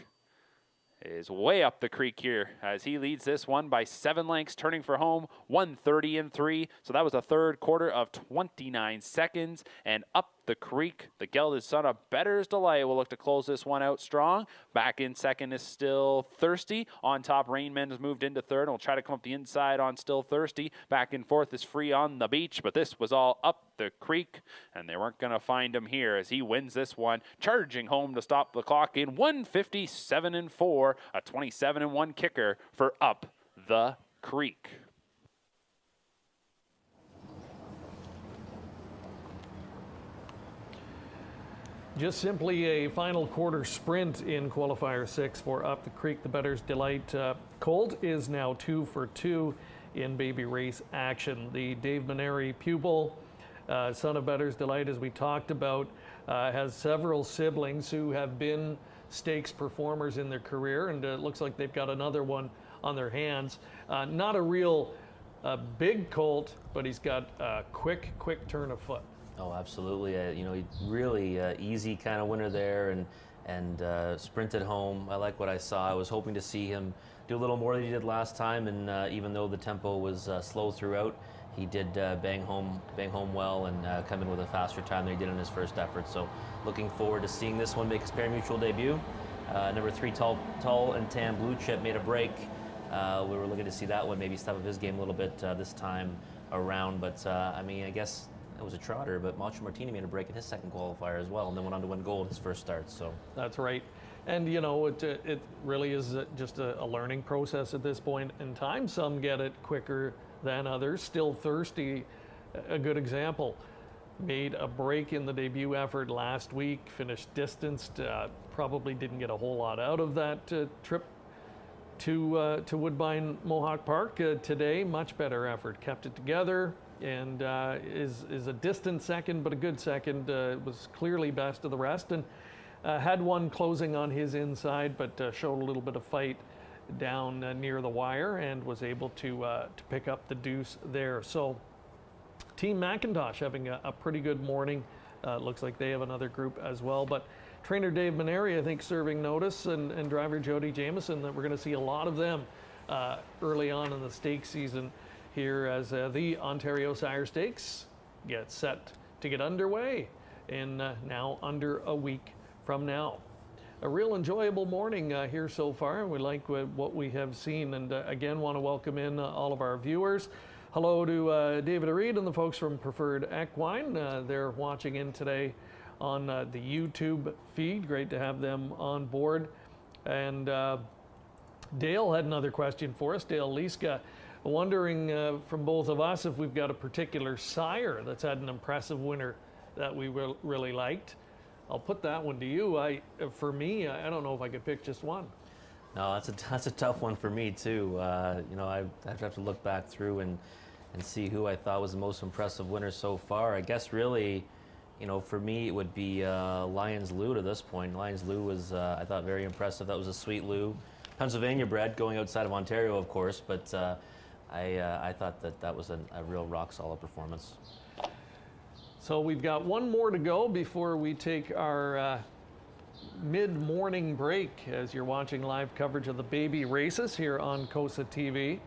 is way up the creek here as he leads this one by 7 lengths, turning for home, 1:30.3. So that was a third quarter of 29 seconds. And Up the Creek, the gelded son of Better's Delight, will look to close this one out strong. Back in second is Still Thirsty. On top, Rain Man has moved into third and will try to come up the inside on Still Thirsty. Back in fourth is Free on the Beach, but this was all Up the Creek, and they weren't going to find him here as he wins this one, charging home to stop the clock in 1:57.4, a 27-1 kicker for Up the Creek. Just simply a final quarter sprint in Qualifier 6 for Up the Creek. The Better's Delight Colt is now 2 for 2 in baby race action. The Dave Maneri pupil, son of Better's Delight, as we talked about, has several siblings who have been stakes performers in their career, and it looks like they've got another one on their hands. Not a real big colt, but he's got a quick turn of foot. Oh, absolutely. Really easy kind of winner there and sprinted home. I like what I saw. I was hoping to see him do a little more than he did last time, and even though the tempo was slow throughout, he did bang home well and come in with a faster time than he did in his first effort. So looking forward to seeing this one make his pari-mutuel debut. Number 3, Tall and Tan Blue Chip made a break. We were looking to see that one maybe step up his game a little bit this time around, but I guess it was a trotter, but Macho Martini made a break in his second qualifier as well, and then went on to win gold his first start. So that's right. And it really is just a learning process at this point in time. Some get it quicker than others. Still Thirsty, a good example. Made a break in the debut effort last week, finished distanced, probably didn't get a whole lot out of that trip to Woodbine Mohawk Park today. Much better effort, kept it together, and is a distant second, but a good second. Was clearly best of the rest, and had one closing on his inside, but showed a little bit of fight down near the wire and was able to pick up the deuce there. So Team McIntosh having a pretty good morning. Looks like they have another group as well, but trainer Dave Maneri, I think, serving notice, and driver Jody Jamieson, that we're going to see a lot of them early on in the stakes season here as the Ontario Sire Stakes get set to get underway in now under a week from now. A real enjoyable morning here so far, and we like what we have seen, and again want to welcome in all of our viewers. Hello to David Reed and the folks from Preferred Equine. They're watching in today on the YouTube feed. Great to have them on board. And Dale had another question for us. Dale Liska, wondering from both of us if we've got a particular sire that's had an impressive winner that we really liked. I'll put that one to you. For me, I don't know if I could pick just one. No, that's a tough one for me too. I have to look back through and see who I thought was the most impressive winner so far. I guess really, for me it would be Lions Lou to this point. Lions Lou was, I thought, very impressive. That was a sweet Lou. Pennsylvania bred, going outside of Ontario, of course, but I thought that was a real rock solid performance. So we've got one more to go before we take our mid-morning break as you're watching live coverage of the baby races here on COSA TV.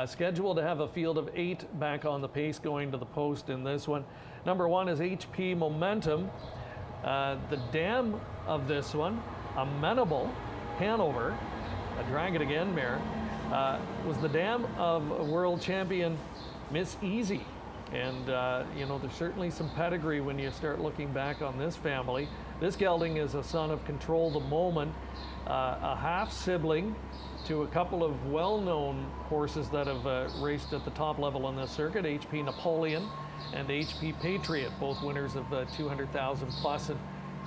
Scheduled to have a field of 8 back on the pace going to the post in this one. Number 1 is HP Momentum. The dam of this one, Amenable Hanover, a Dragon again mare, was the dam of world champion Miss Easy. And, there's certainly some pedigree when you start looking back on this family. This gelding is a son of Control the Moment, a half-sibling to a couple of well-known horses that have raced at the top level on this circuit, HP Napoleon and HP Patriot, both winners of 200,000 plus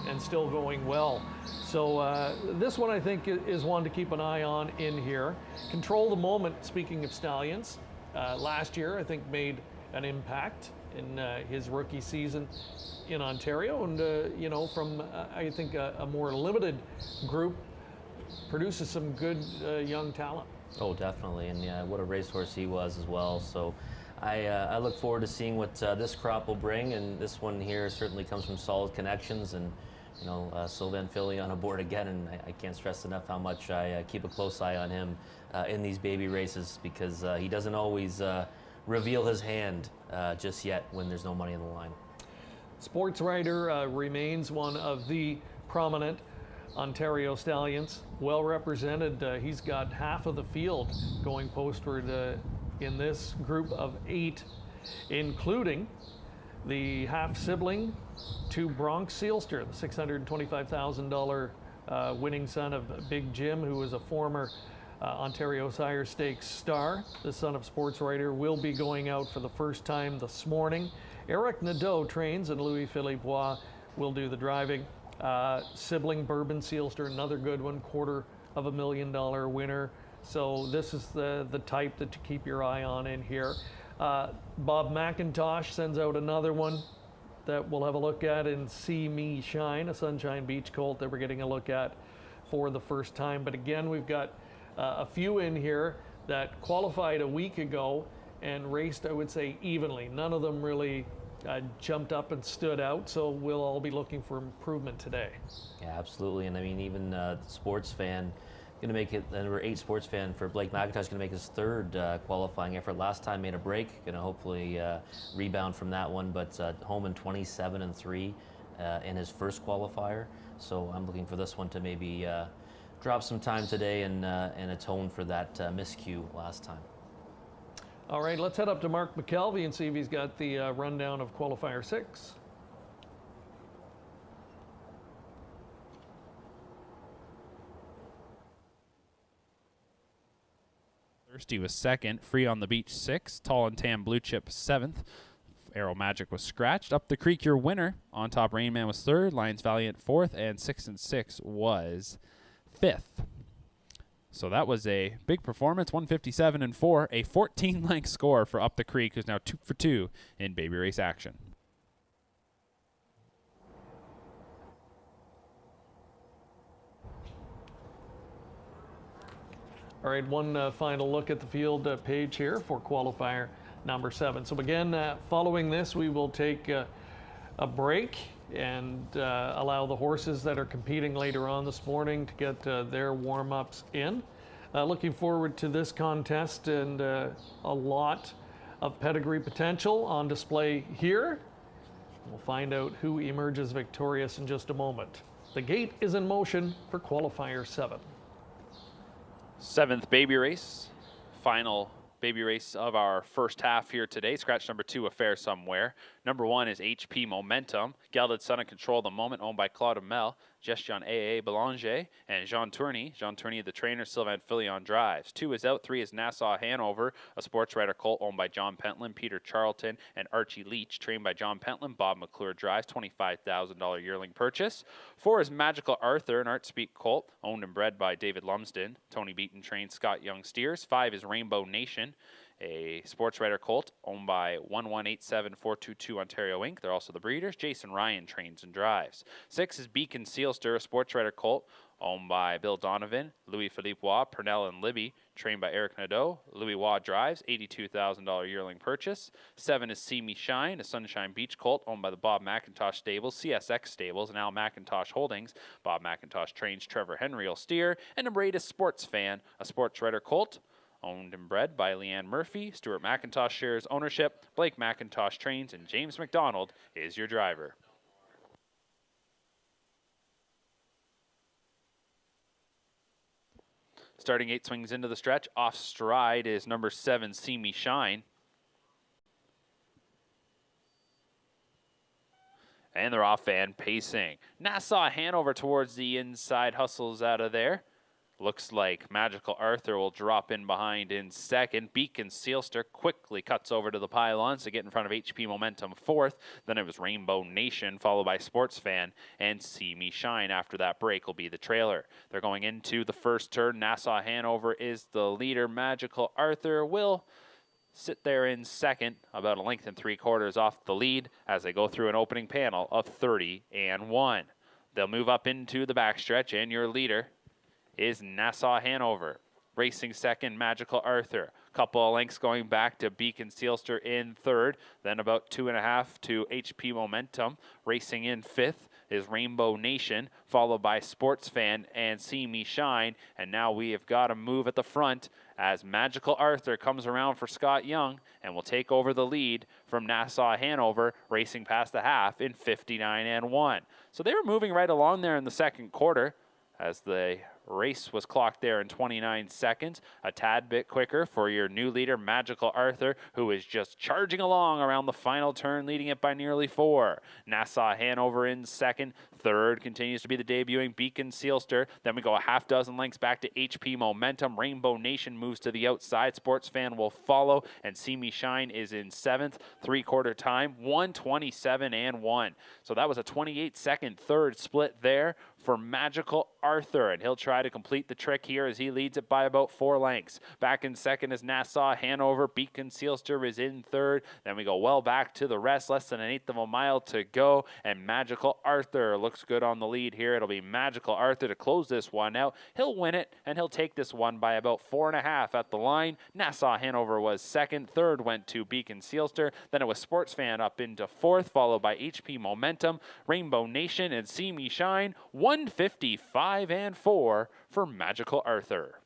and still going well. So this one I think is one to keep an eye on in here. Control the Moment, speaking of stallions, last year I think made an impact in his rookie season in Ontario, and from I think a more limited group produces some good young talent. Oh, definitely, and yeah, what a racehorse he was as well. So I look forward to seeing what this crop will bring, and this one here certainly comes from solid connections, and Sylvain Philly on aboard again, and I can't stress enough how much I keep a close eye on him in these baby races, because he doesn't always reveal his hand just yet when there's no money on the line. Sports Writer remains one of the prominent Ontario stallions, well represented. He's got half of the field going postward in this group of 8, including the half-sibling to Bronx Sealster, the $625,000 winning son of Big Jim, who was a former Ontario Sire Stakes star. The son of Sports Writer will be going out for the first time this morning. Eric Nadeau trains, and Louis-Philippe Bois will do the driving. Sibling Bourbon Sealster, another good one, $250,000 winner. So this is the type that you keep your eye on in here. Bob McIntosh sends out another one that we'll have a look at in See Me Shine, a Sunshine Beach colt that we're getting a look at for the first time. But again, we've got a few in here that qualified a week ago and raced, I would say, evenly. None of them really jumped up and stood out, so we'll all be looking for improvement today. Yeah, absolutely. And I mean, even sports fan going to make it, the number 8 sports fan for Blake McIntosh, going to make his 3rd qualifying effort. Last time made a break, going to hopefully rebound from that one, but home in 27-3 in his first qualifier. So I'm looking for this one to maybe drop some time today and atone for that miscue last time. All right, let's head up to Mark McKelvey and see if he's got the rundown of Qualifier 6. Thirsty was 2nd, Free on the Beach 6th, Tall and Tan Blue Chip 7th, Arrow Magic was scratched. Up the Creek, your winner. On Top Rain Man was 3rd, Lions Valiant 4th, and 6 and 6 was 5th. So that was a big performance, 157-4, a 14-length score for Up the Creek, who's now 2 for 2 in baby race action. All right, one final look at the field page here for qualifier number 7. So again, following this, we will take a break and allow the horses that are competing later on this morning to get their warm-ups in. Looking forward to this contest, and a lot of pedigree potential on display here. We'll find out who emerges victorious in just a moment. The gate is in motion for qualifier 7. 7th baby race, final baby race of our first half here today. Scratch number 2, Affair Somewhere. Number 1 is HP Momentum, gelded son of Control the Moment, owned by Claude Amel, Gestion A.A. Belanger, and Jean Tourney. Jean Tourney, the trainer, Sylvain Filion drives. 2 is out, 3 is Nassau Hanover, a sports writer colt owned by John Pentland, Peter Charlton, and Archie Leach, trained by John Pentland. Bob McClure drives, $25,000 yearling purchase. 4 is Magical Arthur, an Art Speak colt, owned and bred by David Lumsden. Tony Beaton trained Scott Young steers. 5 is Rainbow Nation, a sports writer colt owned by 1187422 Ontario Inc. They're also the breeders. Jason Ryan trains and drives. 6 is Beacon Sealster, a sports writer colt owned by Bill Donovan, Louis-Philippe Waugh, Purnell and Libby, trained by Eric Nadeau. Louis Waugh drives, $82,000 yearling purchase. 7 is See Me Shine, a Sunshine Beach colt owned by the Bob McIntosh Stables, CSX Stables, and Al McIntosh Holdings. Bob McIntosh trains Trevor Henry will steer. And number 8 is Sports Fan, a sports writer colt owned and bred by Leanne Murphy. Stuart McIntosh shares ownership. Blake McIntosh trains, and James McDonald is your driver. Starting 8 swings into the stretch. Off stride is number 7, See Me Shine. And they're off and pacing. Nassau Hanover towards the inside, hustles out of there. Looks like Magical Arthur will drop in behind in second. Beacon Sealster quickly cuts over to the pylons to get in front of HP Momentum fourth. Then it was Rainbow Nation, followed by Sports Fan, and See Me Shine after that break will be the trailer. They're going into the first turn. Nassau Hanover is the leader. Magical Arthur will sit there in second, about a length and 3/4 off the lead as they go through an opening panel of 30-1. They'll move up into the backstretch, and your leader is Nassau Hanover. Racing second, Magical Arthur. Couple of lengths going back to Beacon Sealster in third. Then about 2.5 to HP Momentum. Racing in fifth is Rainbow Nation, followed by Sports Fan and See Me Shine. And now we have got a move at the front as Magical Arthur comes around for Scott Young and will take over the lead from Nassau Hanover, racing past the half in 59-1. So they were moving right along there in the second quarter as the race was clocked there in 29 seconds. A tad bit quicker for your new leader, Magical Arthur, who is just charging along around the final turn, leading it by nearly 4. Nassau Hanover in second. Third continues to be the debuting Beacon Sealster. Then we go a half dozen lengths back to HP Momentum. Rainbow Nation moves to the outside. Sports Fan will follow, and See Me Shine is in seventh. 3/4 time, 1:27-1. So that was a 28-second third split there for Magical Arthur, and he'll try to complete the trick here as he leads it by about 4 lengths. Back in second is Nassau Hanover. Beacon Sealster is in third. Then we go well back to the rest, less than 1/8 of a mile to go, and Magical Arthur looks good on the lead here. It'll be Magical Arthur to close this one out. He'll win it, and he'll take this one by about 4.5 at the line. Nassau Hanover was second. Third went to Beacon Sealster. Then it was Sports Fan up into fourth, followed by HP Momentum, Rainbow Nation, and See Me Shine. 1:55-4 for Magical Arthur.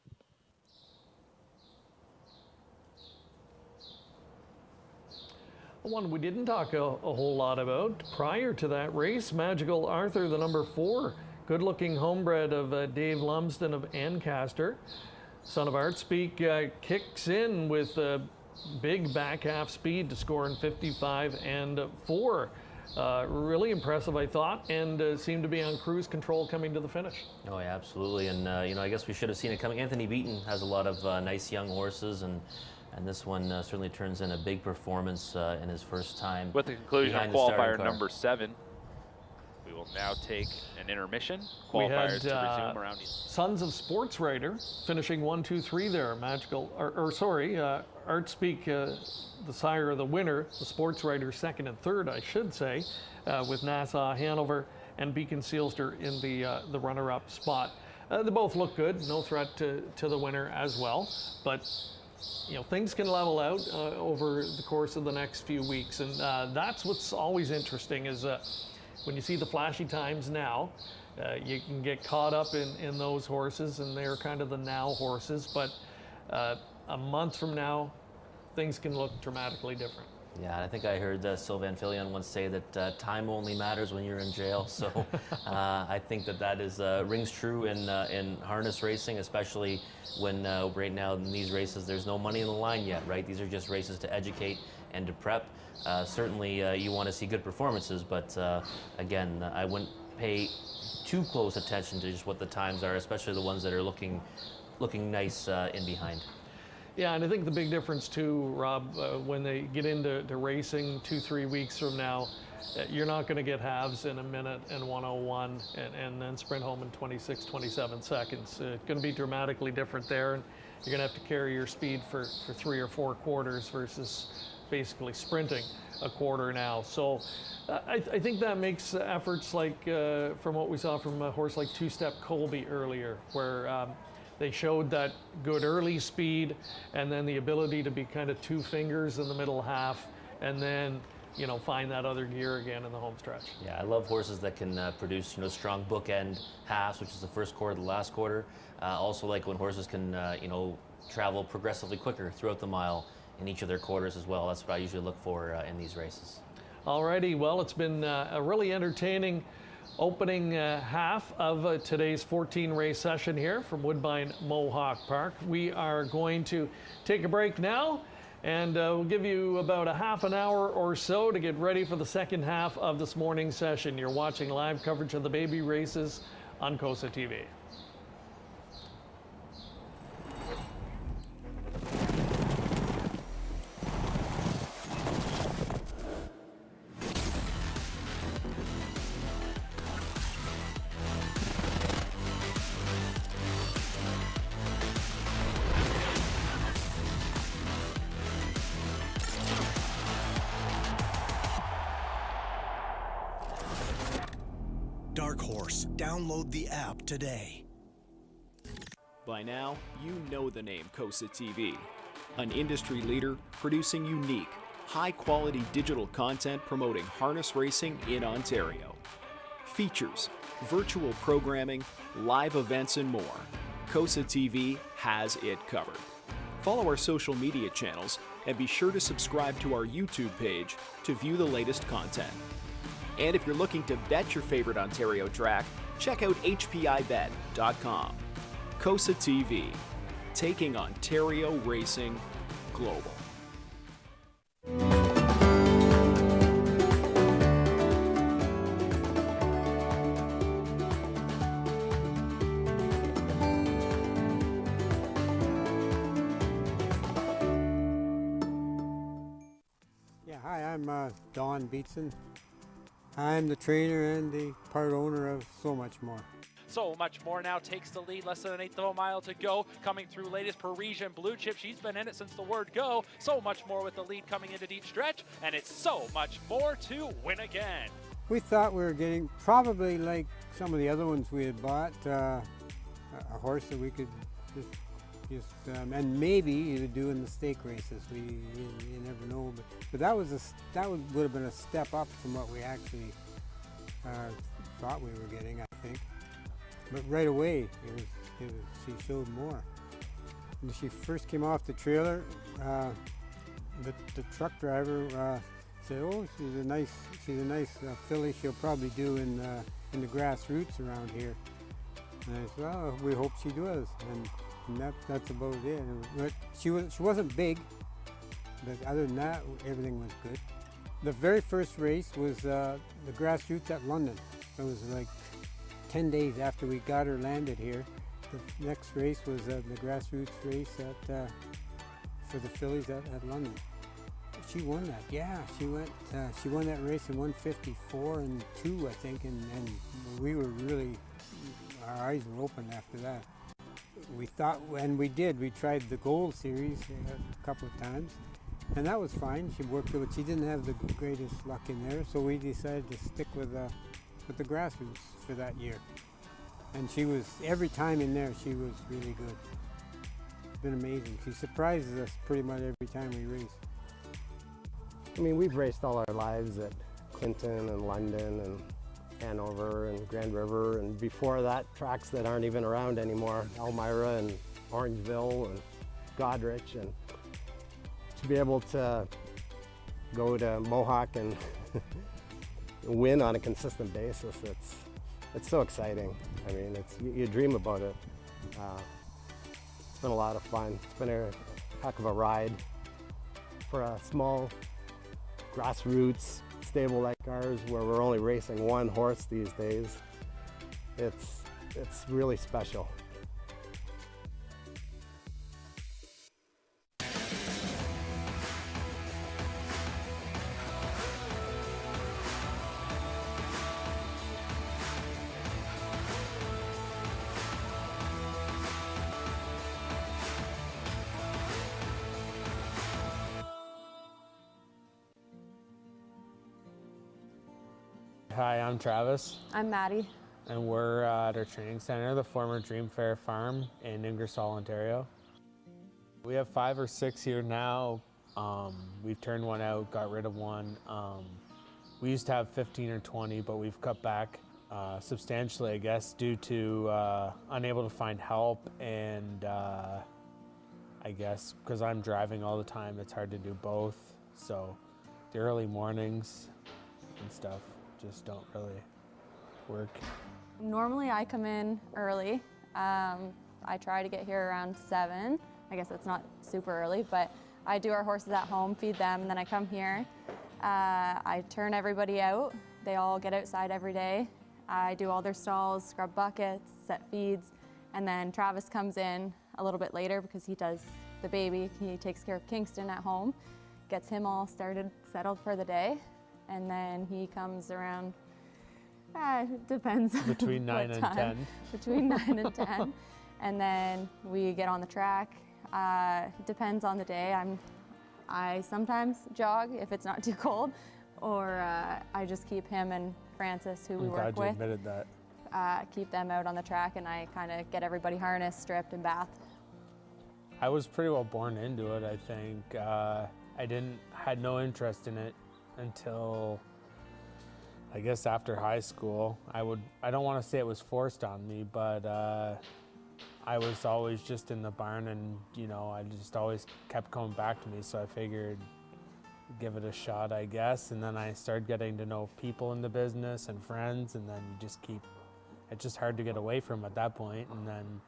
One we didn't talk a whole lot about prior to that race, Magical Arthur, the number 4, good-looking homebred of Dave Lumsden of Ancaster. Son of Artspeak kicks in with big back half speed to score in 55-4. Really impressive, I thought, and seemed to be on cruise control coming to the finish. Oh, yeah, absolutely. And, I guess we should have seen it coming. Anthony Beaton has a lot of nice young horses, and this one certainly turns in a big performance in his first time. With the conclusion of behind the starting qualifier car. number 7, we will now take an intermission. We had, Qualifiers to resume around. Sons of Sports Rider finishing 1, 2, 3 there. Artspeak, the sire of the winner, the Sports Rider second and third, I should say, with Nassau Hanover and Beacon Sealster in the runner-up spot. They both look good, no threat to the winner as well, but things can level out over the course of the next few weeks, and that's what's always interesting is when you see the flashy times now, you can get caught up in those horses, and they're kind of the now horses, but a month from now, things can look dramatically different. Yeah, I think I heard Sylvain Filion once say that time only matters when you're in jail. So I think that is rings true in harness racing, especially when right now in these races there's no money in the line yet, right? These are just races to educate and to prep. Certainly you want to see good performances, but again, I wouldn't pay too close attention to just what the times are, especially the ones that are looking nice in behind. Yeah, and I think the big difference too, Rob, when they get into racing 2-3 weeks from now, you're not going to get halves in a minute and 1:01 and then sprint home in 26, 27 seconds. It's going to be dramatically different there, and you're going to have to carry your speed for 3 or 4 quarters versus basically sprinting a quarter now. So I think that makes efforts like from what we saw from a horse like Two Step Colby earlier, where they showed that good early speed and then the ability to be kind of two fingers in the middle half and then, you know, find that other gear again in the home stretch. Yeah, I love horses that can produce, you know, strong bookend halves, which is the first quarter, the last quarter. Also like when horses can, you know, travel progressively quicker throughout the mile in each of their quarters as well. That's what I usually look for in these races. Alrighty, well, it's been a really entertaining opening half of today's 14 race session here from Woodbine Mohawk Park. We are going to take a break now, and we'll give you about a half an hour or so to get ready for the second half of this morning's session. You're watching live coverage of the baby races on COSA TV. Dark Horse. Download the app today. By now, you know the name COSA TV, an industry leader producing unique, high-quality digital content promoting harness racing in Ontario. Features, virtual programming, live events, and more. COSA TV has it covered. Follow our social media channels and be sure to subscribe to our YouTube page to view the latest content. And if you're looking to bet your favorite Ontario track, check out hpibet.com. COSA TV, taking Ontario racing global. Yeah, hi, I'm Don Beatson. I'm the trainer and the part owner of So Much More. So Much More now takes the lead, less than an eighth of a mile to go. Coming through latest Parisian Blue Chip. She's been in it since the word go. So Much More with the lead coming into deep stretch, and it's So Much More to win again. We thought we were getting probably like some of the other ones we had bought, a horse that we could just and maybe even doing the stake races. You never know, but that would have been a step up from what we actually thought we were getting, I think. But right away, she showed more. When she first came off the trailer, the truck driver said, "Oh, she's a nice filly. She'll probably do in the grassroots around here." And I said, "Well, we hope she does." And that's about it. But she wasn't big, but other than that, everything was good. The very first race was the grassroots at London. It was like 10 days after we got her landed here. The next race was the grassroots race for the fillies at London. She won that. Yeah, she won that race in 1:54 and 2, I think, and we were really, our eyes were open after that. We thought, and we did, we tried the Gold Series a couple of times, and that was fine. She worked good, but she didn't have the greatest luck in there, so we decided to stick with the grassroots for that year. And she was, every time in there, she was really good. It's been amazing. She surprises us pretty much every time we race. I mean, we've raced all our lives at Clinton and London and Hanover and Grand River, and before that, tracks that aren't even around anymore, Elmira and Orangeville and Goderich, and to be able to go to Mohawk and win on a consistent basis, it's so exciting. I mean, you dream about it. It's been a lot of fun. It's been a heck of a ride for a small grassroots stable like ours, where we're only racing one horse these days. It's really special. Hi, I'm Travis, I'm Maddie. and we're at our training center, the former Dream Fair Farm in Ingersoll, Ontario. We have 5 or 6 here now. We've turned one out, got rid of one. We used to have 15 or 20, but we've cut back substantially, I guess, due to unable to find help, and I guess because I'm driving all the time, it's hard to do both. So the early mornings and stuff just don't really work. Normally I come in early. I try to get here around 7. I guess it's not super early, but I do our horses at home, feed them, and then I come here. I turn everybody out. They all get outside every day. I do all their stalls, scrub buckets, set feeds, and then Travis comes in a little bit later because he does the baby. He takes care of Kingston at home, gets him all started, settled for the day, and then he comes around, it depends. Between 9 what and time. 10. Between 9 and 10. And then we get on the track. Depends on the day. I sometimes jog if it's not too cold, or I just keep him and Francis, who we work I'm glad you with, admitted that. keep them out on the track, and I kind of get everybody harnessed, stripped, and bathed. I was pretty well born into it, I think. Had no interest in it until, I guess, after high school. I don't want to say it was forced on me, but I was always just in the barn, and I just always kept coming back to me, so I figured give it a shot, I guess. And then I started getting to know people in the business and friends, and then you just it's just hard to get away from at that point. And then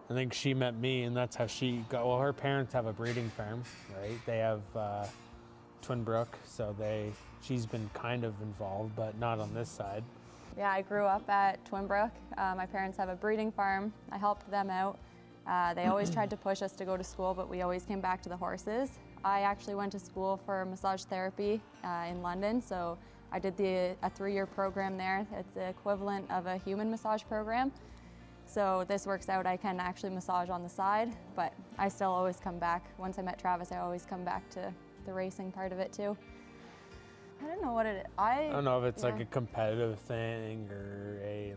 I think she met me, and that's how she got, well, her parents have a breeding farm, right? They have Twin Brook, so she's been kind of involved, but not on this side. Yeah, I grew up at Twin Brook. My parents have a breeding farm. I helped them out. They always tried to push us to go to school, but we always came back to the horses. I actually went to school for massage therapy in London, so I did a 3-year program there. It's the equivalent of a human massage program. So this works out, I can actually massage on the side, but I still always come back. Once I met Travis, I always come back to the racing part of it too. I don't know what it is. I don't know if it's like a competitive thing or a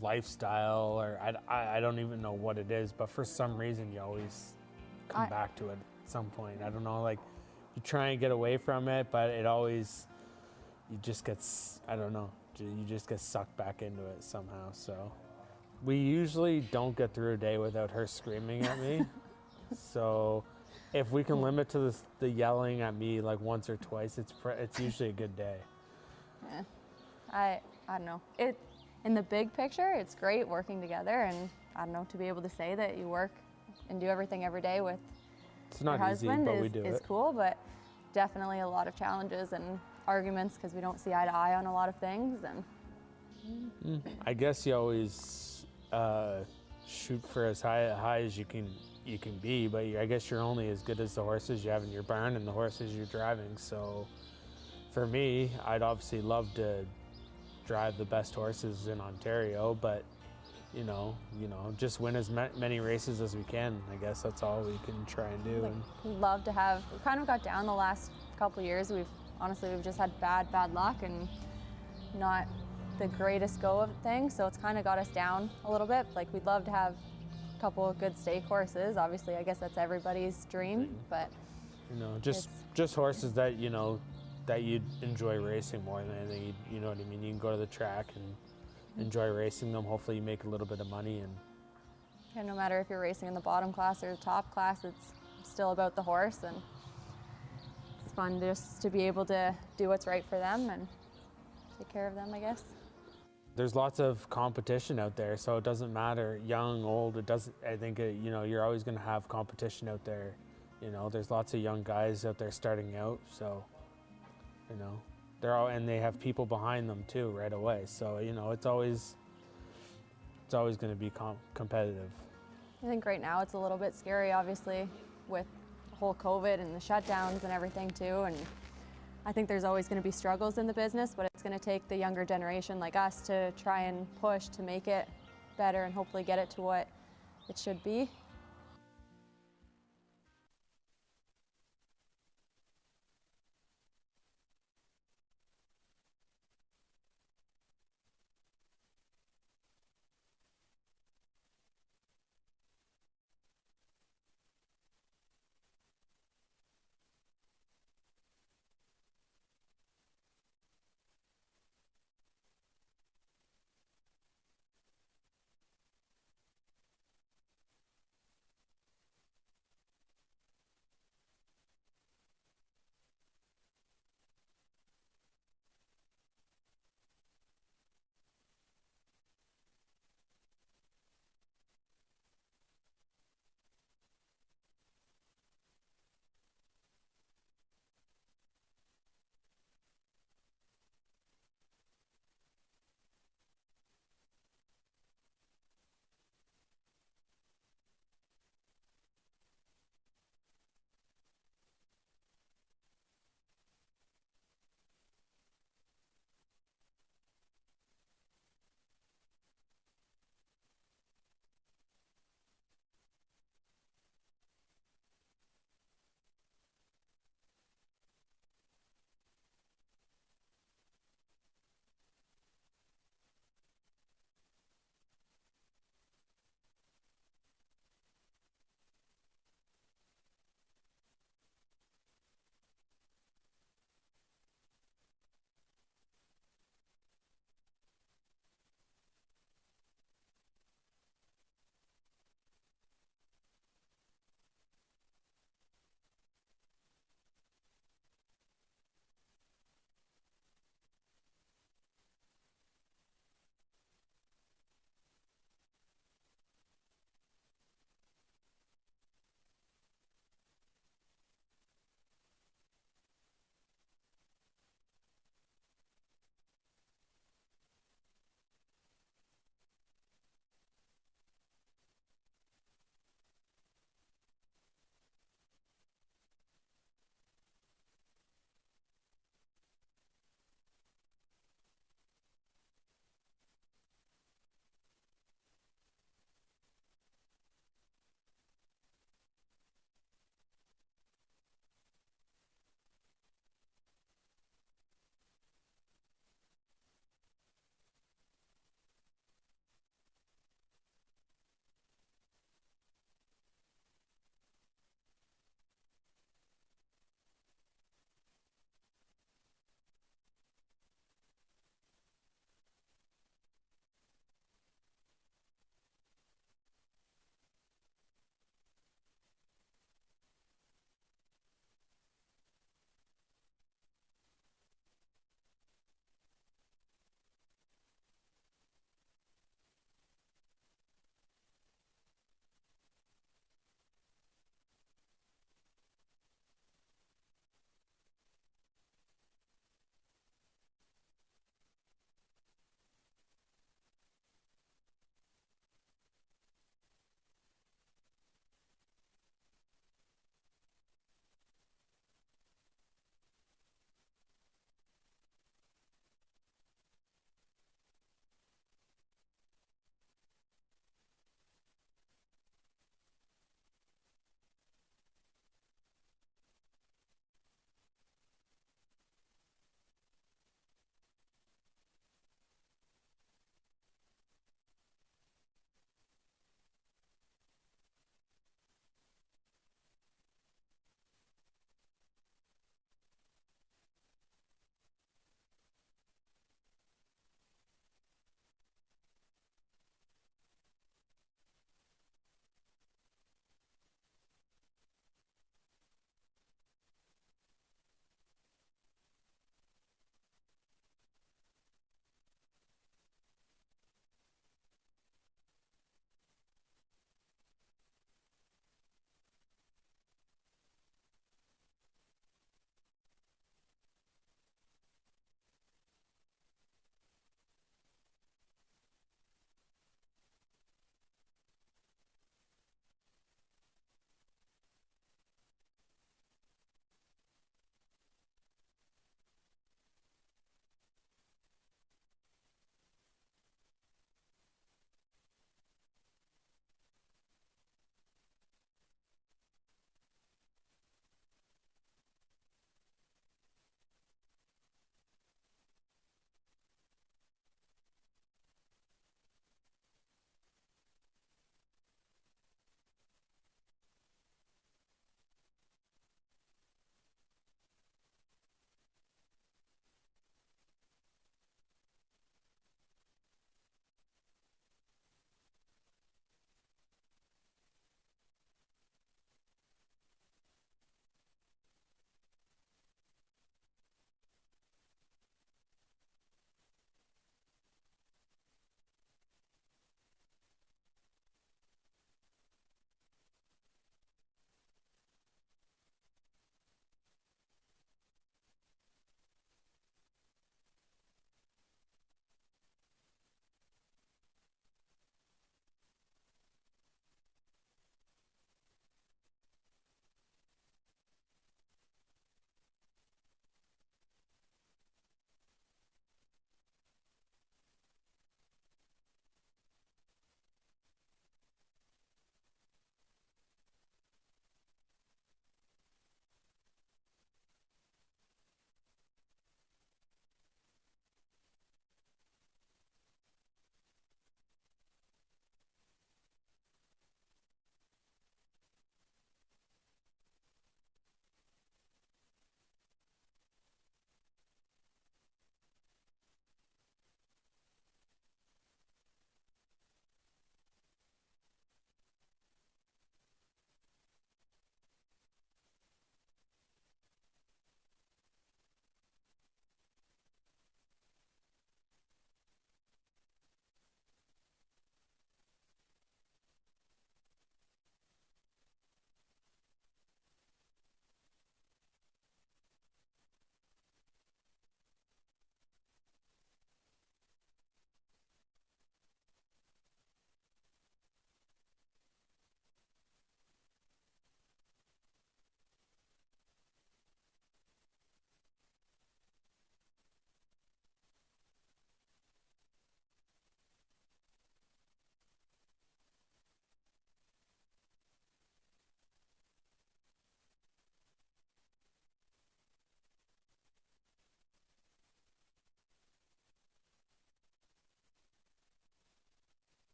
lifestyle, or I don't even know what it is, but for some reason you always come back to it at some point. I don't know, like you try and get away from it, but you just get sucked back into it somehow. So we usually don't get through a day without her screaming at me. So if we can limit to the yelling at me like once or twice, it's usually a good day. Yeah. I don't know. In the big picture, it's great working together, and I don't know, to be able to say that you work and do everything every day with your husband is cool, but definitely a lot of challenges and arguments because we don't see eye to eye on a lot of things. And I guess you always shoot for as high as you can be, but I guess you're only as good as the horses you have in your barn and the horses you're driving. So for me, I'd obviously love to drive the best horses in Ontario, but just win as many races as we can. I guess that's all we can try and do. We'd love to have, we kind of got down the last couple of years. We've just had bad luck and not the greatest go of things, so it's kind of got us down a little bit. Like, we'd love to have a couple of good stake horses. Obviously, I guess that's everybody's dream, but just horses that that you'd enjoy racing more than anything. You know what I mean? You can go to the track and enjoy racing them. Hopefully you make a little bit of money. And no matter if you're racing in the bottom class or the top class, it's still about the horse, and it's fun just to be able to do what's right for them and take care of them, I guess. There's lots of competition out there, so it doesn't matter, young, old, it doesn't, I think, you're always going to have competition out there. There's lots of young guys out there starting out, so, and they have people behind them too right away. So, it's always going to be competitive. I think right now it's a little bit scary, obviously, with the whole COVID and the shutdowns and everything too. And I think there's always going to be struggles in the business, but it's going to take the younger generation like us to try and push to make it better and hopefully get it to what it should be.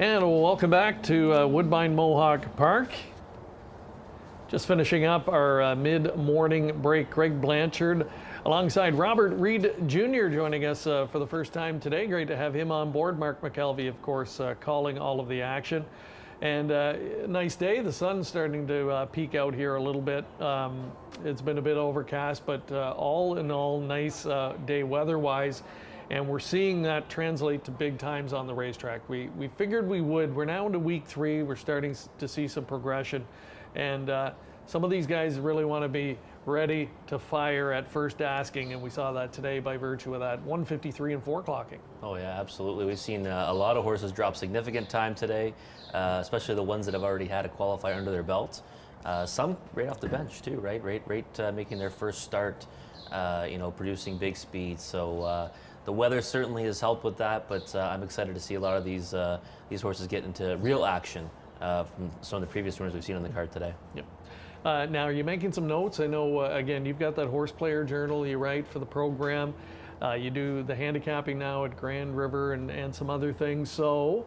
And welcome back to Woodbine Mohawk Park. Just finishing up our mid-morning break. Greg Blanchard alongside Robert Reed Jr. joining us for the first time today. Great to have him on board. Mark McKelvey, of course, calling all of the action. And nice day. The sun's starting to peek out here a little bit. It's been a bit overcast, but all in all, nice day weather-wise. And we're seeing that translate to big times on the racetrack. We figured we would. We're now into week 3. We're starting to see some progression. And some of these guys really want to be ready to fire at first asking, and we saw that today by virtue of that 153 and 4 clocking. Oh yeah, absolutely. We've seen a lot of horses drop significant time today, especially the ones that have already had a qualifier under their belt. Some right off the bench too, right? Making their first start, producing big speed. So the weather certainly has helped with that, but I'm excited to see a lot of these horses get into real action from some of the previous runners we've seen on the card today. Yep. Now, are you making some notes? I know, again, you've got that horse player journal you write for the program. You do the handicapping now at Grand River and some other things. So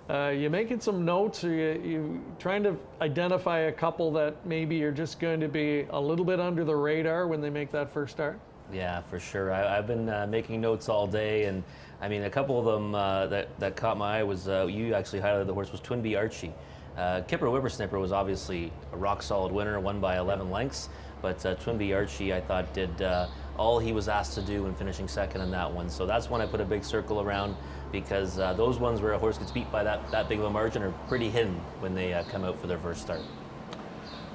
you making some notes? Are you trying to identify a couple that maybe are just going to be a little bit under the radar when they make that first start? Yeah, for sure. I've been making notes all day, and I mean, a couple of them that caught my eye was, you actually highlighted the horse, was Twinbee Archie. Kipper Whippersnipper was obviously a rock-solid winner, won by 11 lengths, but Twinbee Archie, I thought, did all he was asked to do in finishing second in that one. So that's one I put a big circle around, because those ones where a horse gets beat by that big of a margin are pretty hidden when they come out for their first start.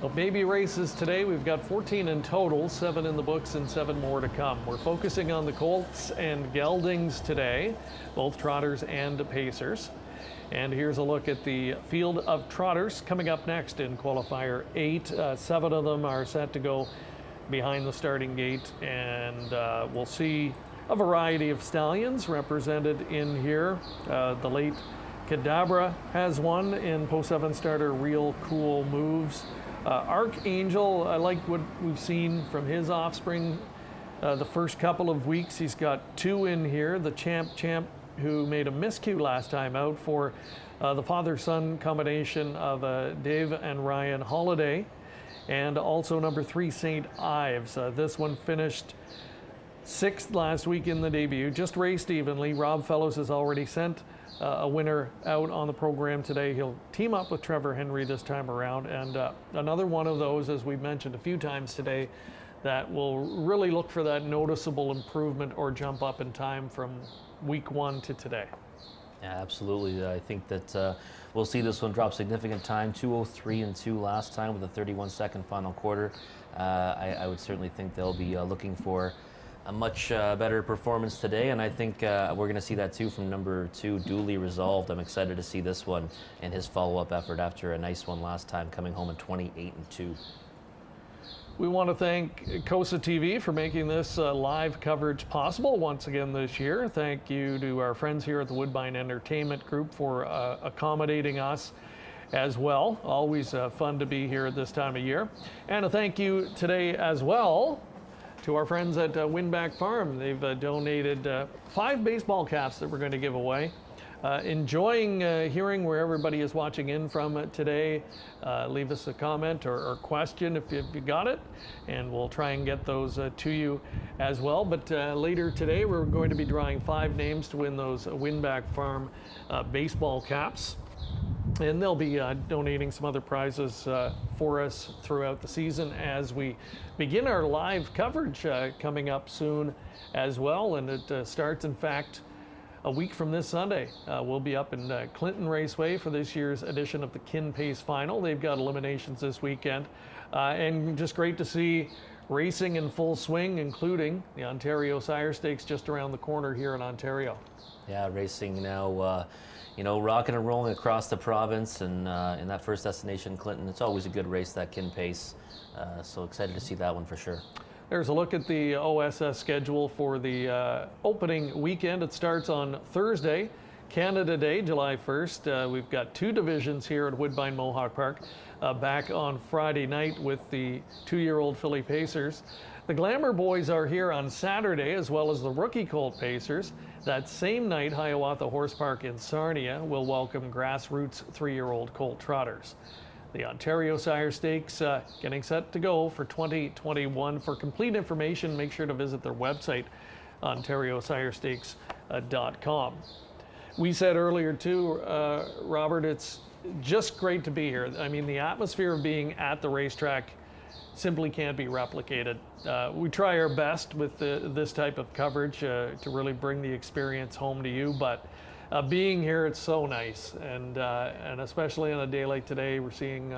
Well, baby races today, we've got 14 in total, 7 in the books and 7 more to come. We're focusing on the colts and geldings today, both trotters and pacers. And here's a look at the field of trotters coming up next in qualifier 8. 7 of them are set to go behind the starting gate, and we'll see a variety of stallions represented in here. The late Cadabra has one in post 7 starter Real Cool Moves. Archangel, I like what we've seen from his offspring the first couple of weeks. He's got 2 in here. The Champ, who made a miscue last time out for the father-son combination of Dave and Ryan Holiday, and also number 3, St. Ives. This one finished 6th last week in the debut, just raced evenly. Rob Fellows has already sent a winner out on the program today. He'll team up with Trevor Henry this time around, and another one of those, as we've mentioned a few times today, that will really look for that noticeable improvement or jump up in time from week 1 to today. Yeah, absolutely. I think that we'll see this one drop significant time, 2:03 and 2 last time with a 31-second final quarter. I would certainly think they'll be looking for a much better performance today, and I think we're going to see that too from number 2, Duly Resolved. I'm excited to see this one and his follow-up effort after a nice one last time, coming home in 28 and 2. We want to thank COSA TV for making this live coverage possible once again this year. Thank you to our friends here at the Woodbine Entertainment Group for accommodating us as well. Always fun to be here at this time of year. And a thank you today as well to our friends at Winback Farm. They've donated 5 baseball caps that we're going to give away. Enjoying hearing where everybody is watching in from today. Leave us a comment or question if you got it, and we'll try and get those to you as well. But later today, we're going to be drawing 5 names to win those Winback Farm baseball caps. And they'll be donating some other prizes for us throughout the season as we begin our live coverage coming up soon as well. And it starts, in fact, a week from this Sunday. We'll be up in Clinton Raceway for this year's edition of the Kin Pace Final. They've got eliminations this weekend. And just great to see racing in full swing, including the Ontario Sire Stakes just around the corner here in Ontario. Yeah, racing now, rocking and rolling across the province, and in that first destination, Clinton. It's always a good race, that Kin Pace. So excited to see that one for sure. There's a look at the OSS schedule for the opening weekend. It starts on Thursday. Canada Day, July 1st. We've got 2 divisions here at Woodbine Mohawk Park. Back on Friday night with the 2-year-old filly pacers. The Glamour Boys are here on Saturday, as well as the rookie colt pacers. That same night, Hiawatha Horse Park in Sarnia will welcome grassroots 3-year-old colt trotters. The Ontario Sire Stakes getting set to go for 2021. For complete information, make sure to visit their website, OntarioSireStakes.com. We said earlier too, Robert, it's just great to be here. I mean, the atmosphere of being at the racetrack simply can't be replicated. We try our best with this type of coverage to really bring the experience home to you, but being here, it's so nice. And especially on a day like today, we're seeing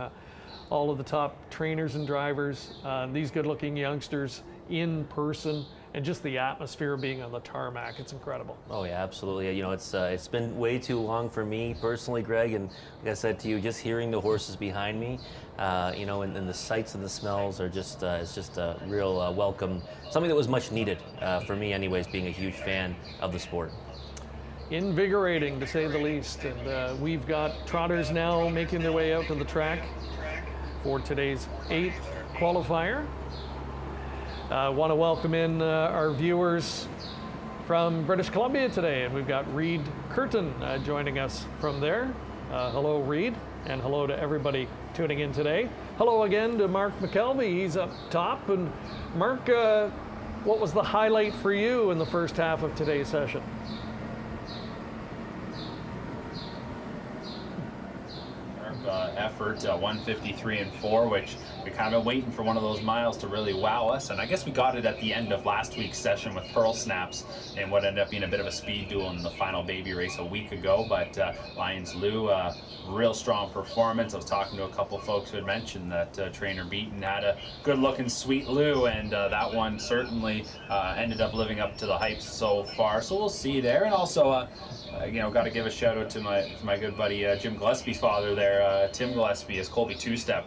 all of the top trainers and drivers, these good-looking youngsters in person, and just the atmosphere of being on the tarmac. It's incredible. Oh yeah, absolutely. You know, it's been way too long for me personally, Greg, and like I said to you, just hearing the horses behind me, you know, and the sights and the smells are just, it's just a real welcome, something that was much needed for me anyways, being a huge fan of the sport. Invigorating, to say the least. And we've got trotters now making their way out to the track for today's 8th qualifier. Want to welcome in our viewers from British Columbia today, and we've got Reed Curtin joining us from there. Hello, Reed, and hello to everybody tuning in today. Hello again to Mark McKelvey. He's up top. And Mark, what was the highlight for you in the first half of today's session? Effort 153 and 4, which we kind of been waiting for one of those miles to really wow us, and I guess we got it at the end of last week's session with Pearl Snaps and what ended up being a bit of a speed duel in the final baby race a week ago. But Lions Lou, real strong performance. I was talking to a couple folks who had mentioned that Trainer Beaton had a good looking Sweet Lou, and that one certainly ended up living up to the hype so far, so we'll see there. And also you know, got to give a shout out to my good buddy Jim Gillespie's father there, Tim Gillespie, his Colby two-step.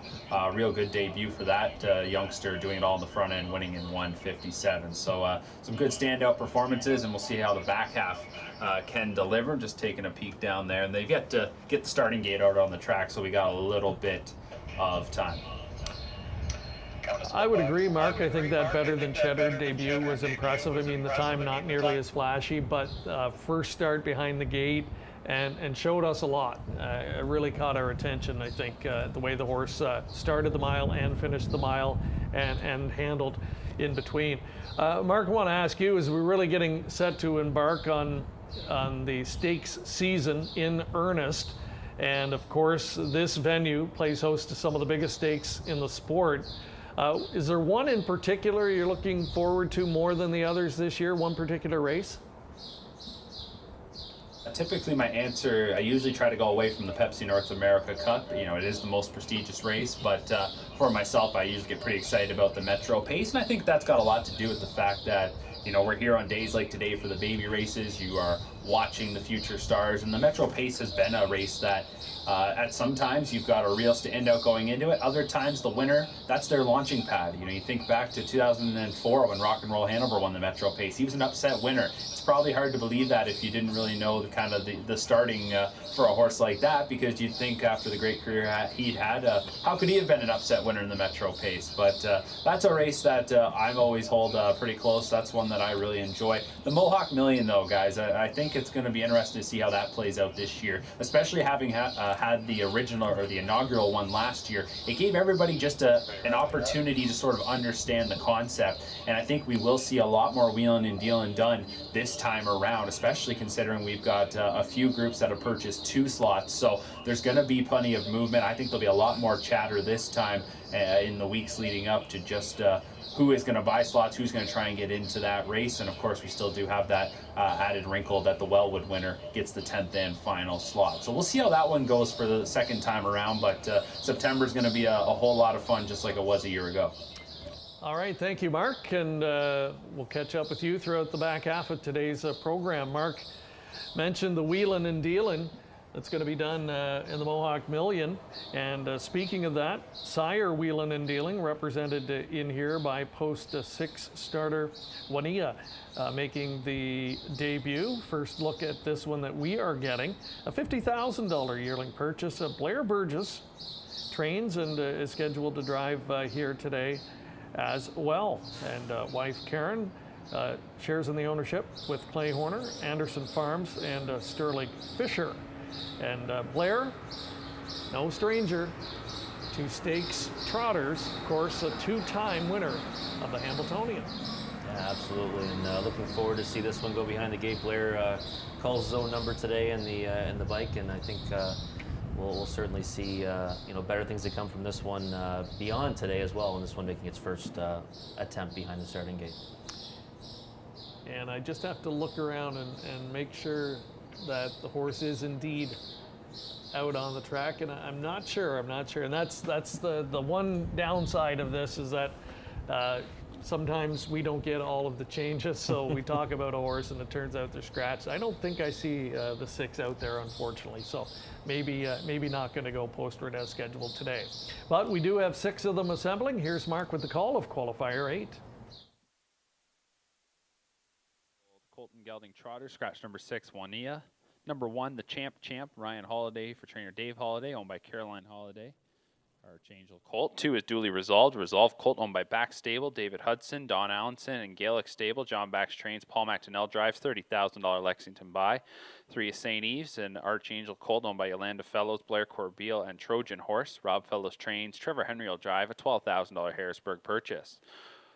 Real good debut for that youngster, doing it all in the front end, winning in 157. So some good standout performances, and we'll see how the back half can deliver. Just taking a peek down there, and they've yet to get the starting gate out on the track, so we got a little bit of time. I would agree, Mark. I think that Better Than Cheddar debut was impressive. I mean, the time not nearly as flashy, but first start behind the gate and showed us a lot. It really caught our attention, I think, the way the horse started the mile and finished the mile and handled in between. Mark, I want to ask you, as we're really getting set to embark on the stakes season in earnest, and of course, this venue plays host to some of the biggest stakes in the sport. Is there one in particular you're looking forward to more than the others this year, one particular race? Typically my answer, I usually try to go away from the Pepsi North America Cup. You know, it is the most prestigious race, but for myself, I usually get pretty excited about the Metro Pace, and I think that's got a lot to do with the fact that, you know, we're here on days like today for the baby races. You are watching the future stars, and the Metro Pace has been a race that at some times you've got a real standout going into it. Other times the winner, that's their launching pad. You know, you think back to 2004 when Rock and Roll Hanover won the Metro Pace. He was an upset winner. It's probably hard to believe that if you didn't really know the kind of the starting for a horse like that, because you'd think after the great career he'd had, how could he have been an upset winner in the Metro Pace? But that's a race that I've always hold pretty close. That's one that I really enjoy. The Mohawk Million, though, guys, I think it's going to be interesting to see how that plays out this year, especially having had the original or the inaugural one last year. It gave everybody just an opportunity to sort of understand the concept, and I think we will see a lot more wheeling and dealing done this time around, especially considering we've got a few groups that have purchased 2 slots, so there's going to be plenty of movement. I think there'll be a lot more chatter this time in the weeks leading up to just who is going to buy slots, who's going to try and get into that race, and of course we still do have that added wrinkle that the Wellwood winner gets the 10th and final slot. So we'll see how that one goes for the second time around, but September is going to be a whole lot of fun, just like it was a year ago. All right, thank you, Mark, and we'll catch up with you throughout the back half of today's program. Mark mentioned the wheeling and dealing. That's going to be done in the Mohawk Million. And speaking of that, sire wheeling and dealing represented in here by post 6 starter Wania making the debut. First look at this one that we are getting, a $50,000 yearling purchase. Blair Burgess trains and is scheduled to drive here today as well. And wife Karen shares in the ownership with Clay Horner, Anderson Farms, and Sterling Fisher. And Blair, no stranger to stakes trotters, of course, a 2-time winner of the Hambletonian. Yeah, absolutely, and looking forward to see this one go behind the gate. Blair calls his own number today in the bike, and I think we'll certainly see better things to come from this one beyond today as well, and this one making its first attempt behind the starting gate. And I just have to look around and make sure that the horse is indeed out on the track, and I'm not sure, and that's the one downside of this, is that sometimes we don't get all of the changes, so we talk about a horse and it turns out they're scratched. I don't think I see the 6 out there, unfortunately, so maybe not going to go posted as scheduled today. But we do have 6 of them assembling. Here's Mark with the call of Qualifier 8. Colton Gelding Trotter, scratch number 6, Wania. Number 1, the Champ, Ryan Holiday for trainer Dave Holiday, owned by Caroline Holiday. Archangel Colt. 2 is Duly Resolved Colt, owned by Back Stable, David Hudson, Don Allenson, and Gaelic Stable. John Bax trains, Paul McDonnell drives, $30,000 Lexington buy. 3 is St. Eves and Archangel Colt, owned by Yolanda Fellows, Blair Corbeil, and Trojan Horse. Rob Fellows trains, Trevor Henry will drive, a $12,000 Harrisburg purchase.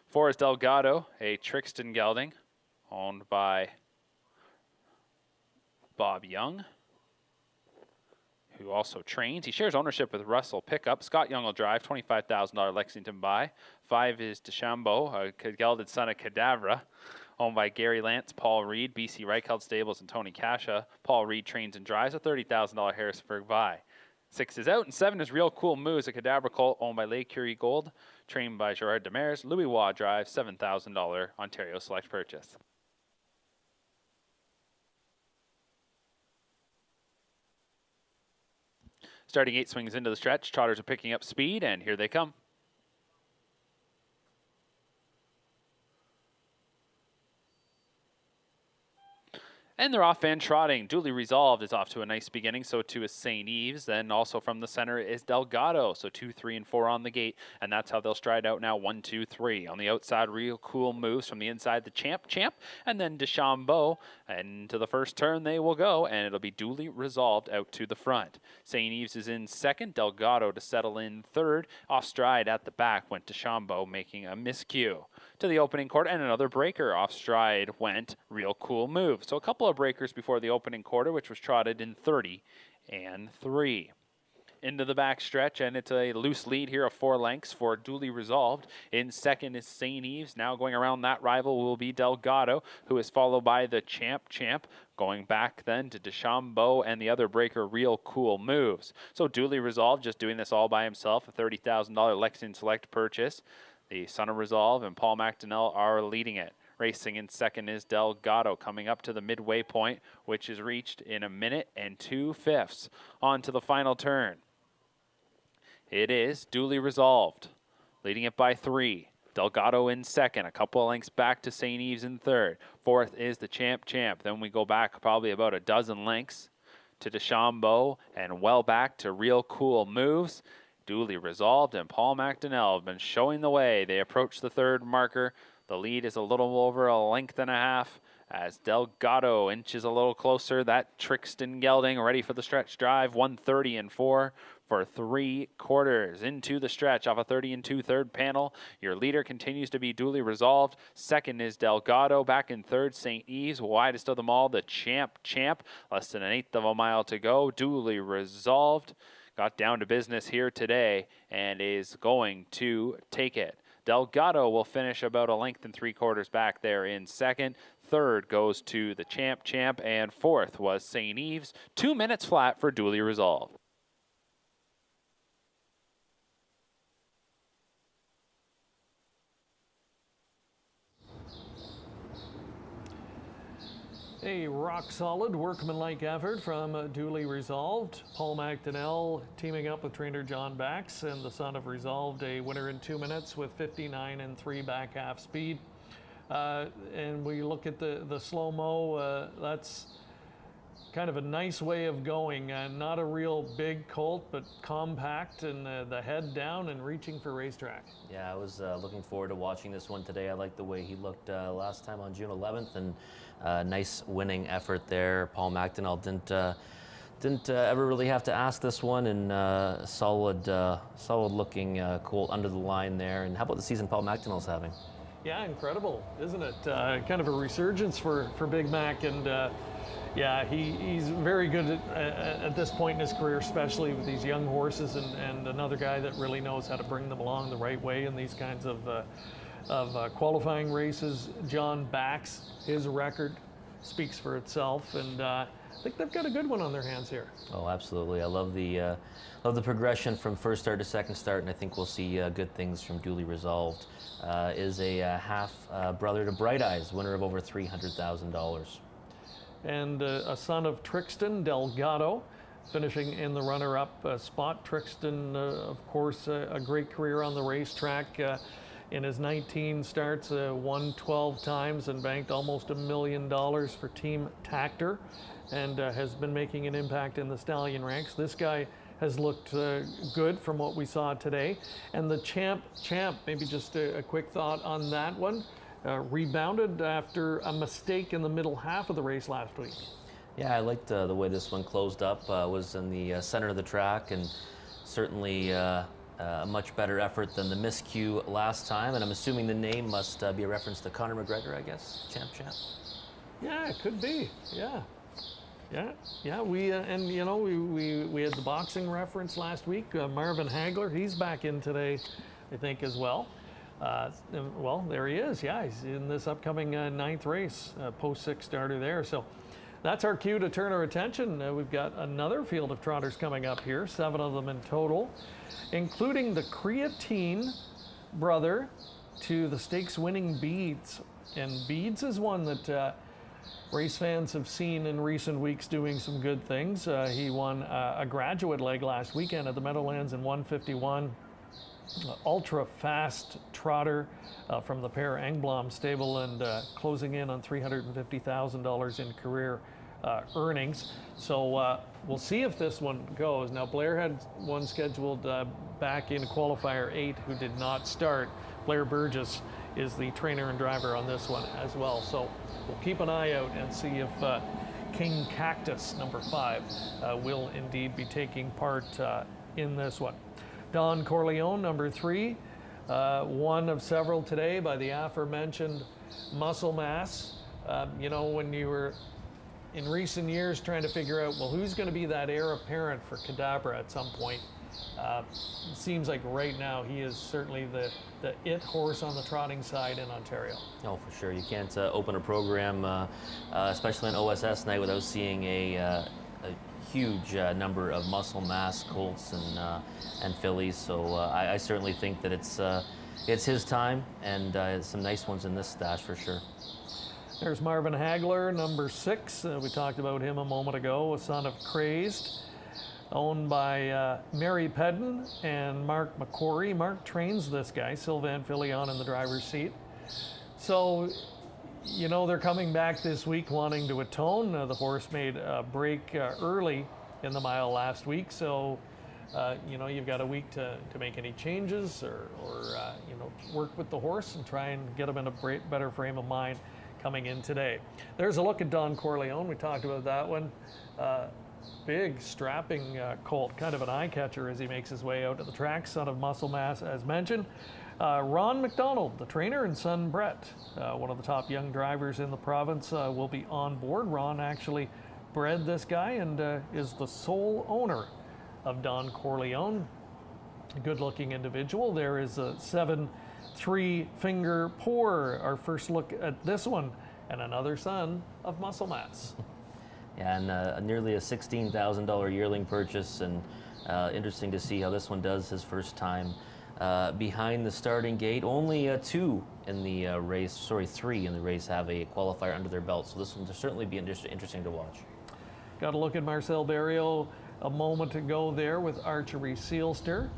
4 is Delgado, a Trixton Gelding, owned by Bob Young, who also trains. He shares ownership with Russell Pickup. Scott Young will drive, $25,000 Lexington buy. 5 is DeChambeau, a gelded son of Cadavra, owned by Gary Lance, Paul Reed, BC Reichelt Stables, and Tony Casha. Paul Reed trains and drives, a $30,000 Harrisburg buy. 6 is out, and 7 is Real Cool Moves, a Cadavra colt owned by Lake Curie Gold, trained by Gerard Demers. Louis Waugh drives, $7,000 Ontario Select purchase. Starting 8 swings into the stretch. Trotters are picking up speed, and here they come. And they're off and trotting. Duly Resolved is off to a nice beginning. So too is St. Eves. Then also from the center is Delgado. So 2, 3, and 4 on the gate. And that's how they'll stride out now. 1, 2, 3. On the outside, Real Cool Moves. From the inside, the Champ. And then DeChambeau. And to the first turn they will go. And it'll be Duly Resolved out to the front. St. Eves is in second. Delgado to settle in third. Off stride at the back went DeChambeau, making a miscue. To the opening quarter, and another breaker. Off stride went Real Cool Move. So a couple of breakers before the opening quarter, which was trotted in 30 and 3. Into the back stretch, and it's a loose lead here of 4 lengths for Duly Resolved. In second is St. Eves. Now going around that rival will be Delgado, who is followed by the Champ. Going back then to DeChambeau and the other breaker, Real Cool Moves. So Duly Resolved just doing this all by himself, a $30,000 Lexington Select purchase. The Son of Resolve and Paul McDonnell are leading it. Racing in second is Delgado, coming up to the midway point, which is reached in 1 minute and 2/5. On to the final turn. It is Duly Resolved, leading it by 3. Delgado in second, a couple of lengths back to St. Eves in third. Fourth is the Champ. Then we go back probably about a dozen lengths to DeChambeau and well back to Real Cool Moves. Duly Resolved and Paul McDonnell have been showing the way. They approach the third marker. The lead is a little over a length and a half as Delgado inches a little closer. That Trixton Gelding ready for the stretch drive. 1:30 and 4 for 3 quarters. Into the stretch off a 30 and 2/3 panel. Your leader continues to be Duly Resolved. Second is Delgado. Back in third, St. Eves. Widest of them all, the Champ. Less than 1/8 of a mile to go. Duly Resolved got down to business here today and is going to take it. Delgado will finish about a length and 3/4 back there in second. Third goes to the Champ, and fourth was St. Eves. 2 minutes flat for Duly Resolved. A rock-solid, workmanlike effort from Duly Resolved. Paul McDonnell teaming up with trainer John Bax, and the son of Resolved, a winner in 2 minutes with 59 and 3 back half speed. And we look at the slow-mo, that's kind of a nice way of going. Not a real big colt, but compact, and the head down and reaching for racetrack. Yeah, I was looking forward to watching this one today. I liked the way he looked last time on June 11th, and nice winning effort there. Paul McDonnell didn't ever really have to ask this one, and solid looking colt under the line there. And how about the season Paul McDonnell's having? Yeah, incredible, isn't it? Kind of a resurgence for Big Mac, and yeah, he's very good at this point in his career, especially with these young horses, and another guy that really knows how to bring them along the right way in these kinds of qualifying races. John Bax, his record speaks for itself, and I think they've got a good one on their hands here. Oh, absolutely. I love the progression from first start to second start, and I think we'll see good things from Duly Resolved. Is a half brother to Bright Eyes, winner of over $300,000. And a son of Trixton Delgado, finishing in the runner-up spot. Trixton, of course, a great career on the racetrack. In his 19 starts, won 12 times and banked almost $1 million for Team Tactor, and has been making an impact in the stallion ranks. This guy has looked good from what we saw today. And the Champ, maybe just a quick thought on that one. Rebounded after a mistake in the middle half of the race last week. Yeah, I liked the way this one closed up. Was in the center of the track, and certainly a much better effort than the miscue last time. And I'm assuming the name must be a reference to Conor McGregor, I guess. Champ. Yeah, it could be. Yeah. We and you know we had the boxing reference last week. Marvin Hagler, he's back in today, I think, as well. Well, there he is. Yeah, he's in this upcoming 9th race, post-6 starter there. So that's our cue to turn our attention. We've got another field of trotters coming up here, 7 of them in total, including the Creatine brother to the stakes-winning Beads. And Beads is one that race fans have seen in recent weeks doing some good things. He won a graduate leg last weekend at the Meadowlands in 151. Ultra fast trotter from the Per Engblom stable, and closing in on $350,000 in career earnings. So we'll see if this one goes. Now, Blair had one scheduled back in Qualifier 8 who did not start. Blair Burgess is the trainer and driver on this one as well. So we'll keep an eye out and see if King Cactus, number 5, will indeed be taking part in this one. Don Corleone, number 3, one of several today by the aforementioned Muscle Mass. You know, when you were in recent years trying to figure out, well, who's going to be that heir apparent for Cadabra at some point, it seems like right now he is certainly the it horse on the trotting side in Ontario. Oh, for sure. You can't open a program, especially on OSS night, without seeing a huge number of Muscle Mass colts and fillies. So I certainly think that it's his time, and some nice ones in this stash for sure. There's Marvin Hagler, number 6. We talked about him a moment ago, a son of Crazed, owned by Mary Pedden and Mark McCory. Mark trains this guy, Sylvain Filion, in the driver's seat. So, you know, they're coming back this week wanting to atone. The horse made a break early in the mile last week, so you know, you've got a week to make any changes or you know, work with the horse and try and get him in a better frame of mind coming in today. There's a look at Don Corleone. We talked about that one. Big strapping colt, kind of an eye catcher as he makes his way out to the track. Son of Muscle Mass, as mentioned. Ron McDonald, the trainer, and son Brett, one of the top young drivers in the province, will be on board. Ron actually bred this guy and is the sole owner of Don Corleone. A good-looking individual. There is a 7-3 Finger Pour, our first look at this one, and another son of Muscle Mass. Yeah, and nearly a $16,000 yearling purchase, and interesting to see how this one does his first time behind the starting gate. Only 2 in the race, sorry, 3 in the race have a qualifier under their belt. So this will certainly be interesting to watch. Got to look at Marcel Barrio a moment ago there with Archery Sealster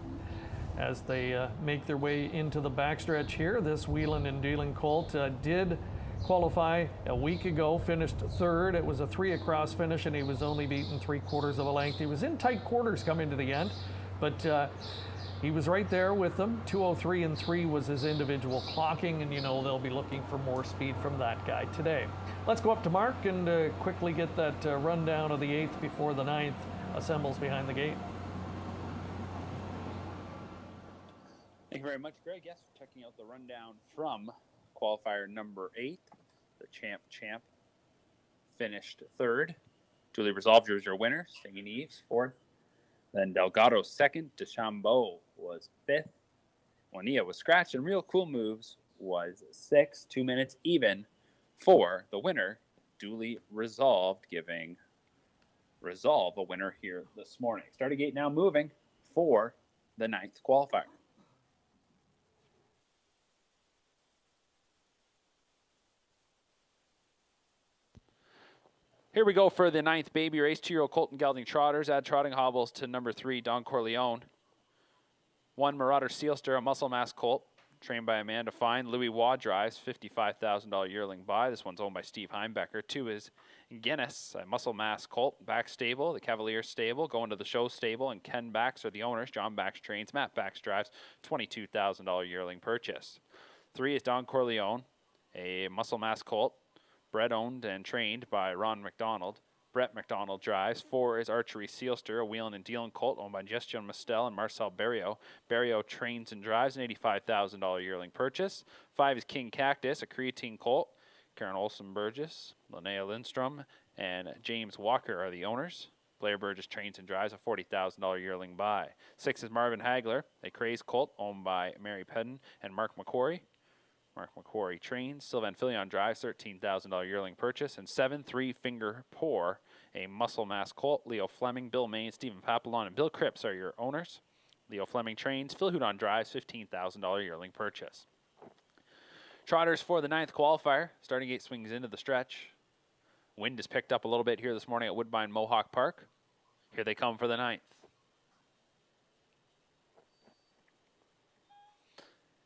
as they make their way into the backstretch here. This wheeling and dealing colt did qualify a week ago, finished 3rd. It was a 3 across finish, and he was only beaten 3/4 of a length. He was in tight quarters coming to the end, but he was right there with them. 2:03 and 3 was his individual clocking, and you know they'll be looking for more speed from that guy today. Let's go up to Mark and quickly get that rundown of the 8th before the 9th assembles behind the gate. Thank you very much, Greg. Yes, checking out the rundown from qualifier number 8. The champ finished 3rd. Duly Resolved was your winner. Singing Eves 4th. Then Delgado 2nd. DeChambeau was 5th. Juanilla was scratched, and Real Cool Moves was 6th. 2 minutes even for the winner. Duly Resolved, giving Resolve a winner here this morning. Starting gate now moving for the 9th qualifier. Here we go for the 9th baby race. 2-year-old Colton Gelding Trotters. Add trotting hobbles to number 3, Don Corleone. 1, Marauder Sealster, a muscle mass colt, trained by Amanda Fine. Louis Waugh drives, $55,000 yearling buy. This one's owned by Steve Heimbecker. 2 is Guinness, a muscle mass colt, back stable, the Cavalier stable, going to the show stable, and Ken Bax are the owners. John Bax trains, Matt Bax drives, $22,000 yearling purchase. 3 is Don Corleone, a muscle mass colt, bred, owned, and trained by Ron McDonald. Brett McDonald drives. 4 is Archery Sealster, a wheeling and dealing colt owned by Gestion Mastel and Marcel Barrio. Barrio trains and drives, an $85,000 yearling purchase. 5 is King Cactus, a creatine colt. Karen Olsen Burgess, Linnea Lindstrom, and James Walker are the owners. Blair Burgess trains and drives, a $40,000 yearling buy. 6 is Marvin Hagler, a crazed colt owned by Mary Pedden and Mark McQuarrie. Mark McQuarrie trains. Sylvan Filion drives, $13,000 yearling purchase. And 7, 3 Finger Pour, a muscle mass colt. Leo Fleming, Bill Main, Stephen Papillon, and Bill Cripps are your owners. Leo Fleming trains. Phil Houdon drives, $15,000 yearling purchase. Trotters for the 9th qualifier. Starting gate swings into the stretch. Wind has picked up a little bit here this morning at Woodbine Mohawk Park. Here they come for the 9th.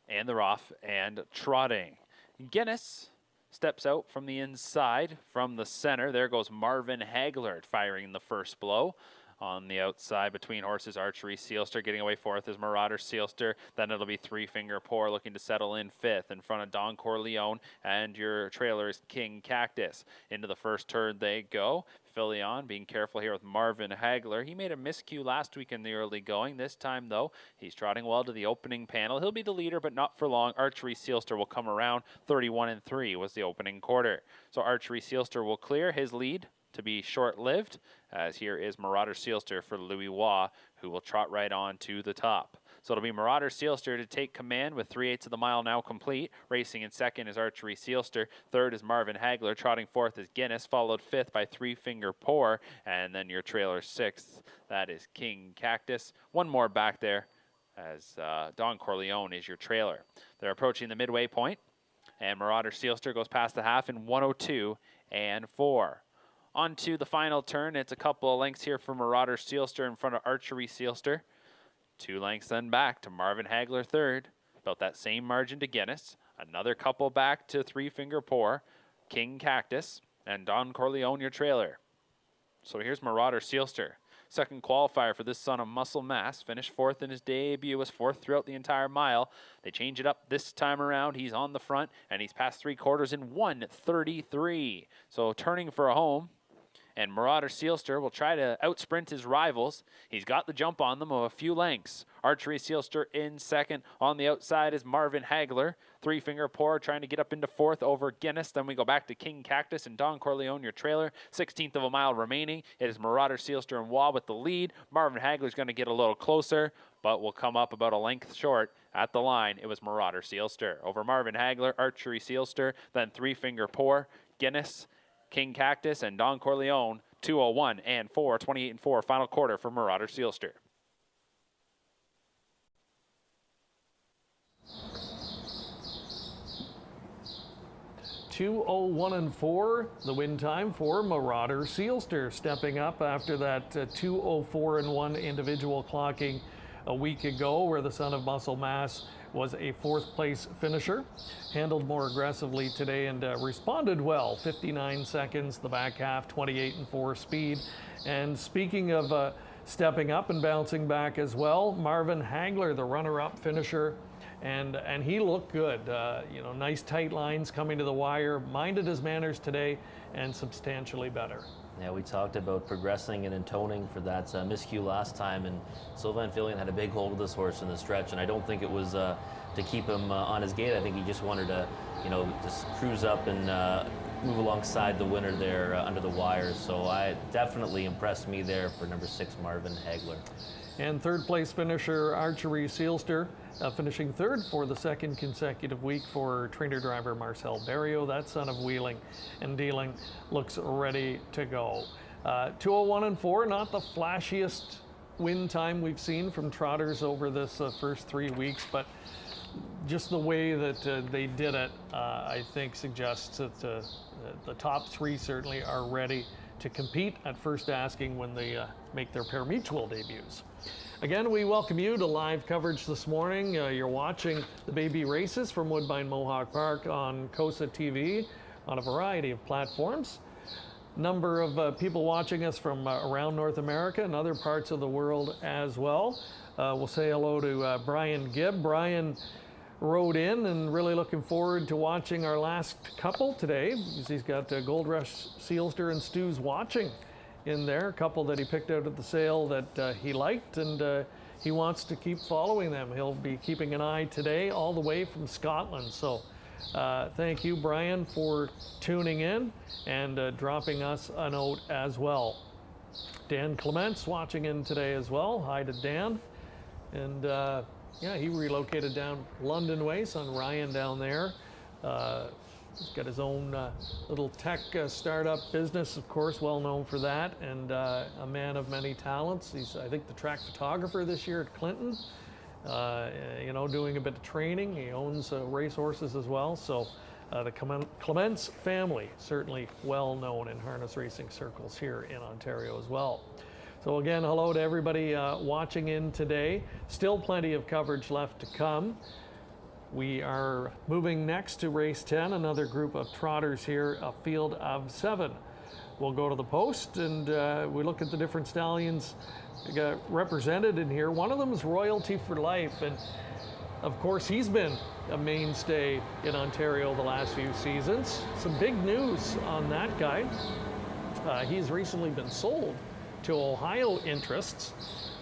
And they're off and trotting. Guinness steps out from the inside, from the center. There goes Marvin Hagler firing the first blow. On the outside between horses, Archery Sealster getting away 4th is Marauder Sealster. Then it'll be 3 Finger Pour looking to settle in 5th in front of Don Corleone. And your trailer is King Cactus. Into the first turn they go. Filion being careful here with Marvin Hagler. He made a miscue last week in the early going. This time, though, he's trotting well to the opening panel. He'll be the leader, but not for long. Archery Sealster will come around. 31 and 3 was the opening quarter. So Archery Sealster will clear his lead to be short-lived, as here is Marauder Sealster for Louis Waugh, who will trot right on to the top. So it'll be Marauder Sealster to take command with 3/8 of the mile now complete. Racing in 2nd is Archery Sealster. 3rd is Marvin Hagler. Trotting 4th is Guinness, followed 5th by 3 Finger Pour. And then your trailer 6th, that is King Cactus. One more back there, as Don Corleone is your trailer. They're approaching the midway point, and Marauder Sealster goes past the half in 1:02 and 4. On to the final turn. It's a couple of lengths here for Marauder Sealster in front of Archery Sealster. 2 lengths then back to Marvin Hagler 3rd. About that same margin to Guinness. Another couple back to 3 Finger Pour, King Cactus, and Don Corleone your trailer. So here's Marauder Sealster. 2nd qualifier for this son of Muscle Mass. Finished 4th in his debut, was 4th throughout the entire mile. They change it up this time around. He's on the front, and he's passed 3/4 in 1:33. So turning for a home. And Marauder Sealster will try to outsprint his rivals. He's got the jump on them of a few lengths. Archery Sealster in 2nd. On the outside is Marvin Hagler. 3 Finger Pour trying to get up into 4th over Guinness. Then we go back to King Cactus and Don Corleone, your trailer. 16th of a mile remaining. It is Marauder Sealster and Waugh with the lead. Marvin Hagler's going to get a little closer, but will come up about a length short. At the line, it was Marauder Sealster. Over Marvin Hagler, Archery Sealster, then 3 Finger Pour, Guinness, King Cactus, and Don Corleone. 2:01 and 4, 28 and 4, final quarter for Marauder Sealster. 2:01 and 4, the win time for Marauder Sealster, stepping up after that 2:04 and 1 individual clocking a week ago, where the son of Muscle Mass was a 4th place finisher. Handled more aggressively today and responded well. 59 seconds, the back half, 28 and 4 speed. And speaking of stepping up and bouncing back as well, Marvin Hagler, the runner-up finisher, and he looked good. Nice tight lines coming to the wire, minded his manners today, and substantially better. Yeah, we talked about progressing and intoning for that miscue last time, and Sylvain Fillion had a big hold of this horse in the stretch, and I don't think it was to keep him on his gate. I think he just wanted to, just cruise up and move alongside the winner there under the wires. So I definitely impressed me there for number 6, Marvin Hagler. And 3rd place finisher Archery Sealster, finishing 3rd for the 2nd consecutive week for trainer driver Marcel Berriot. That son of wheeling and dealing looks ready to go. 2:01 and 4, not the flashiest win time we've seen from trotters over this first 3 weeks, but just the way that they did it, I think suggests that the top 3 certainly are ready to compete at first asking when they make their pari-mutuel debuts. Again, we welcome you to live coverage this morning. You're watching the baby races from Woodbine Mohawk Park on COSA TV on a variety of platforms. Number of people watching us from around North America and other parts of the world as well. We'll say hello to Brian Gibb. Brian rode in and really looking forward to watching our last couple today, because he's got Gold Rush Sealster and Stu's Watching in there, a couple that he picked out at the sale that he liked, and he wants to keep following them. He'll be keeping an eye today all the way from Scotland. So thank you, Brian, for tuning in and dropping us a note as well. Dan Clements watching in today as well. Hi to Dan. And yeah, he relocated down London way, son Ryan down there. He's got his own little tech startup business, of course, well known for that, and a man of many talents. He's, I think, the track photographer this year at Clinton, doing a bit of training. He owns racehorses as well. So the Clements family, certainly well known in harness racing circles here in Ontario as well. So again, hello to everybody watching in today. Still plenty of coverage left to come. We are moving next to race 10, another group of trotters here, a field of 7. We'll go to the post and we look at the different stallions represented in here. One of them is Royalty for Life, and of course he's been a mainstay in Ontario the last few seasons. Some big news on that guy. He's recently been sold to Ohio interests.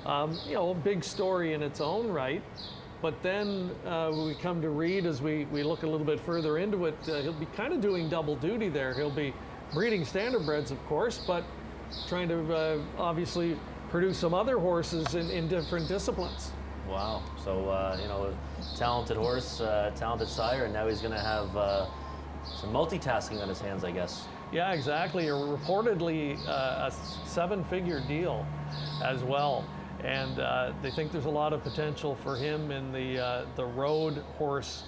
A big story in its own right. But then we come to read, as we look a little bit further into it, he'll be kind of doing double duty there. He'll be breeding standardbreds, of course, but trying to obviously produce some other horses in different disciplines. Wow. So, talented horse, talented sire, and now he's going to have some multitasking on his hands, I guess. Yeah, exactly. Reportedly a 7-figure deal as well. And they think there's a lot of potential for him in the road horse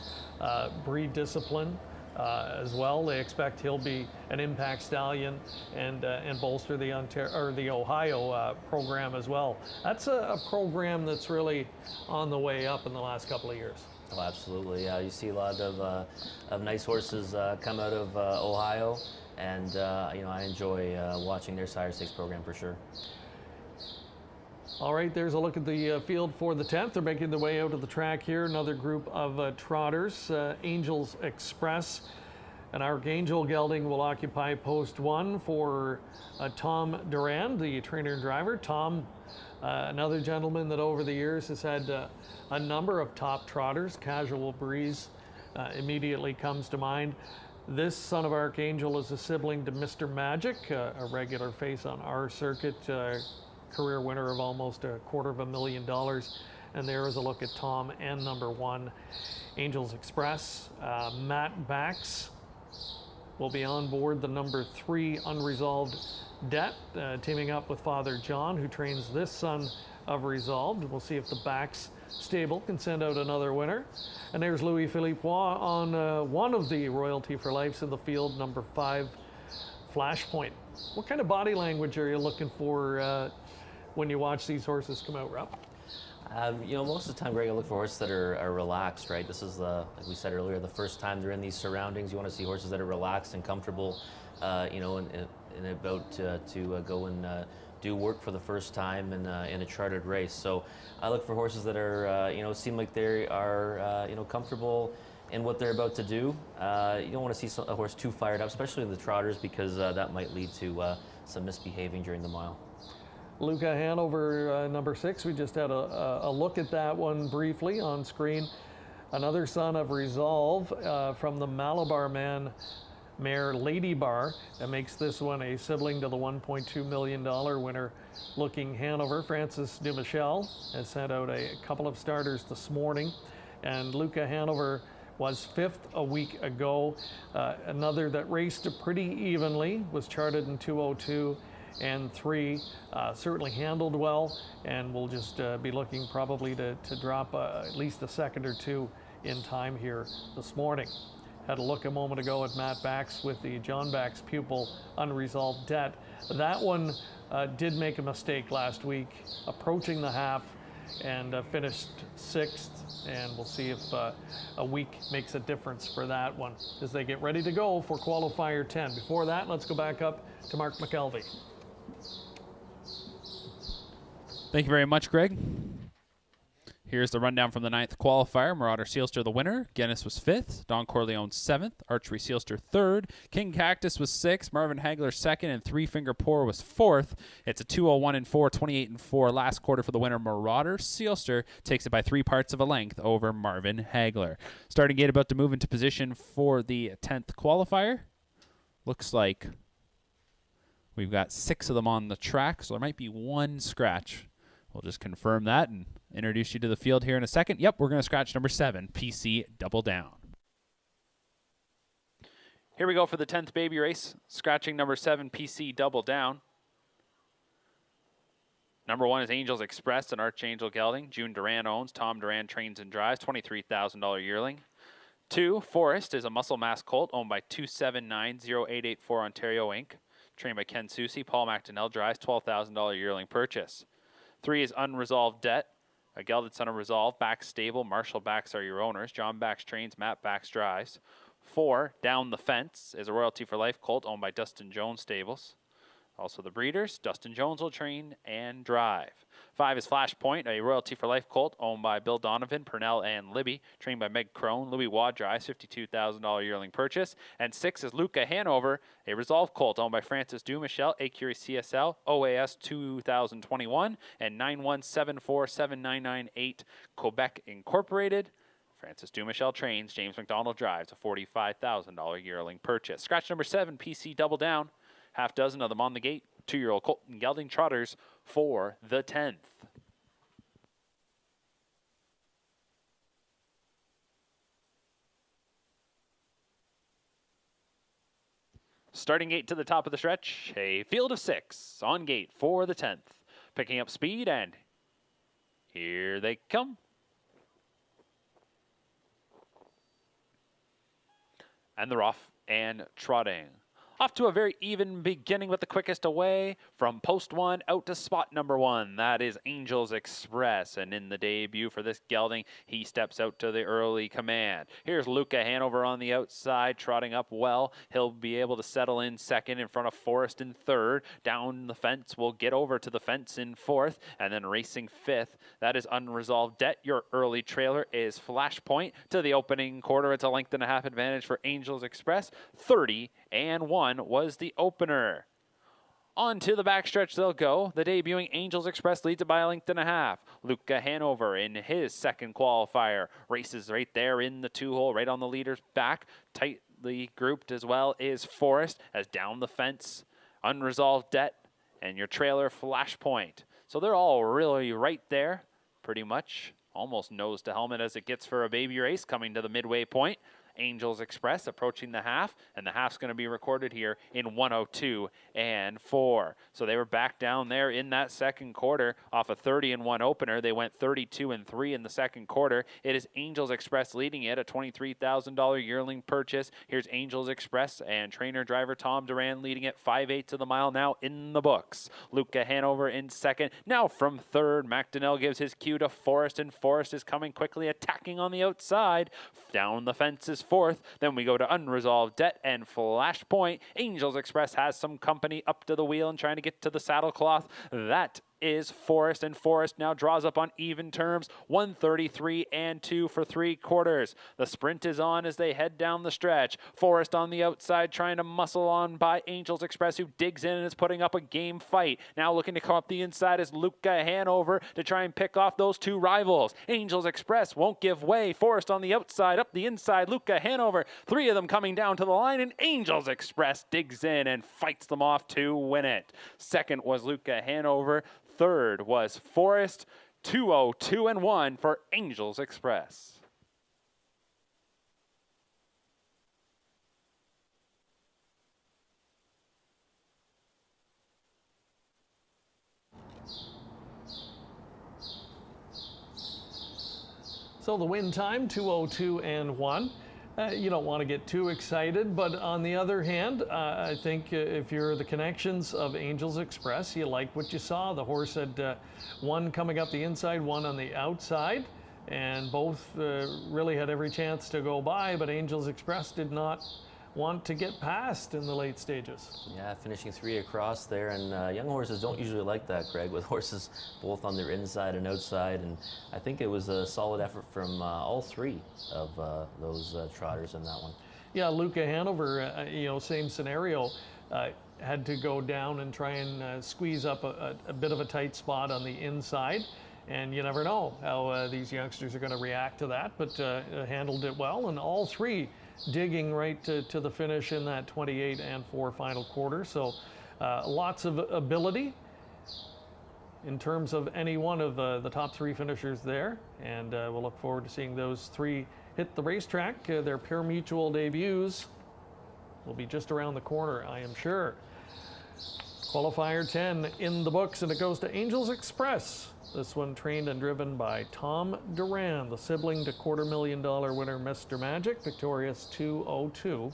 breed discipline as well. They expect he'll be an impact stallion and bolster the Ohio program as well. That's a program that's really on the way up in the last couple of years. Oh, absolutely. Yeah, you see a lot of nice horses come out of Ohio, and I enjoy watching their Sire Stakes program for sure. All right, there's a look at the field for the 10th. They're making their way out of the track here. Another group of trotters, Angels Express. And Archangel gelding will occupy post 1 for Tom Durand, the trainer and driver. Tom, another gentleman that over the years has had a number of top trotters. Casual Breeze immediately comes to mind. This son of Archangel is a sibling to Mr. Magic, a regular face on our circuit. Career winner of almost $250,000. And there is a look at Tom and number 1, Angels Express. Matt Bax will be on board the number 3 Unresolved Debt, teaming up with Father John, who trains this son of Resolve. We'll see if the Backs stable can send out another winner. And there's Louis Philippe on one of the Royalty for Lifes in the field, number 5, Flashpoint. What kind of body language are you looking for when you watch these horses come out, Rob? Most of the time, Greg, I look for horses that are relaxed, right? This is, like we said earlier, the first time they're in these surroundings. You want to see horses that are relaxed and comfortable, and about to go and do work for the first time in a chartered race. So I look for horses that are, seem like they are, comfortable in what they're about to do. You don't want to see a horse too fired up, especially in the trotters, because that might lead to some misbehaving during the mile. Luca Hanover, number 6. We just had a look at that one briefly on screen. Another son of Resolve from the Malabar Man mare Lady Bar, that makes this one a sibling to the $1.2 million winner Looking Hanover. Francis Dumichel has sent out a couple of starters this morning, and Luca Hanover was 5th a week ago. Another that raced pretty evenly, was charted in 2:02 and 3, certainly handled well, and we'll just be looking probably to drop at least a second or two in time here this morning. Had a look a moment ago at Matt Bax with the John Bax pupil Unresolved Debt. That one did make a mistake last week, approaching the half, and finished 6th, and we'll see if a week makes a difference for that one as they get ready to go for Qualifier 10. Before that, let's go back up to Mark McKelvey. Thank you very much, Greg. Here's the rundown from the 9th qualifier. Marauder Sealster the winner. Guinness was 5th. Don Corleone 7th. Archery Sealster 3rd. King Cactus was 6th. Marvin Hagler 2nd. And Three Finger Pour was 4th. It's a 2:01 and 4, 28 and 4 last quarter for the winner. Marauder Sealster takes it by 3 parts of a length over Marvin Hagler. Starting gate about to move into position for the 10th qualifier. Looks like we've got 6 of them on the track, so there might be 1 scratch. We'll just confirm that and introduce you to the field here in a second. Yep, we're going to scratch number 7, PC Double Down. Here we go for the 10th baby race. Scratching number 7, PC Double Down. Number 1 is Angels Express, an Archangel gelding. June Duran owns. Tom Duran trains and drives. $23,000 yearling. 2, Forest, is a muscle mass colt owned by 2790884 Ontario Inc. Trained by Ken Susi. Paul McDonnell drives. $12,000 yearling purchase. 3 is Unresolved Debt, a gelded son of Resolve. Bax stable. Marshall Bax are your owners. John Bax trains. Matt Bax drives. 4, Down the Fence, is a Royalty for Life colt owned by Dustin Jones Stables. Also the breeders, Dustin Jones will train and drive. 5 is Flashpoint, a Royalty for Life colt owned by Bill Donovan, Purnell, and Libby, trained by Meg Crone. Louis Waugh drives, $52,000 yearling purchase. And 6 is Luca Hanover, a Resolve colt owned by Francis Dumichel, Acurie CSL, OAS 2021, and 917479998 Quebec Incorporated. Francis Dumichel trains, James McDonald drives, a $45,000 yearling purchase. Scratch number 7, PC Double Down. Half dozen of them on the gate. 2-year-old colt and gelding trotters for the 10th. Starting gate to the top of the stretch. A field of 6 on gate for the 10th. Picking up speed, and here they come. And they're off and trotting. Off to a very even beginning with the quickest away from post 1 out to spot number 1. That is Angels Express. And in the debut for this gelding, he steps out to the early command. Here's Luca Hanover on the outside, trotting up well. He'll be able to settle in second in front of Forrest in third. Down the fence, will get over to the fence in fourth. And then racing fifth, that is Unresolved Debt. Your early trailer is Flashpoint. To the opening quarter, it's a length and a half advantage for Angels Express. 30-1 was the opener. On to the backstretch they'll go. The debuting Angels Express leads it by a length and a half. Luca Hanover in his second qualifier races right there in the 2-hole, right on the leader's back. Tightly grouped as well is Forrest, as down the fence, Unresolved Debt, and your trailer Flashpoint. So they're all really right there, pretty much almost nose to helmet as it gets for a baby race coming to the midway point. Angels Express approaching the half, and the half's going to be recorded here in 102 and 4. So they were back down there in that second quarter off a 30-1 opener. They went 32-3 in the second quarter. It is Angels Express leading it, a $23,000 yearling purchase. Here's Angels Express and trainer driver Tom Duran leading it 5/8 to the mile now in the books. Luca Hanover in second. Now from third, McDonnell gives his cue to Forrest, and Forrest is coming quickly, attacking on the outside. Down the fence is fourth. Then we go to Unresolved Debt and Flashpoint. Angels Express has some company up to the wheel and trying to get to the saddle cloth. That is Forrest, and Forrest now draws up on even terms, 133-2 for 3/4. The sprint is on as they head down the stretch. Forrest on the outside trying to muscle on by Angels Express, who digs in and is putting up a game fight. Now looking to come up the inside is Luca Hanover to try and pick off those two rivals. Angels Express won't give way. Forrest on the outside, up the inside, Luca Hanover. Three of them coming down to the line, and Angels Express digs in and fights them off to win it. Second was Luca Hanover. Third was Forrest. 202-1 for Angels Express. So the win time, 202-1. You don't want to get too excited, but on the other hand, I think if you're the connections of Angels Express, you like what you saw. The horse had one coming up the inside, one on the outside, and both really had every chance to go by, but Angels Express did not want to get past in the late stages. Yeah, finishing 3 across there, and young horses don't usually like that, Greg, with horses both on their inside and outside, and I think it was a solid effort from all three of those trotters in that one. Yeah, Luca Hanover, same scenario, had to go down and try and squeeze up a bit of a tight spot on the inside, and you never know how these youngsters are going to react to that, but handled it well, and all three digging right to the finish in that 28-4 final quarter. So lots of ability in terms of any one of the top three finishers there. And we'll look forward to seeing those three hit the racetrack. Their pure mutual debuts will be just around the corner, I am sure. Qualifier 10 in the books, and it goes to Angels Express. This one trained and driven by Tom Duran, the sibling to $250,000 winner Mr. Magic, victorious 202-1.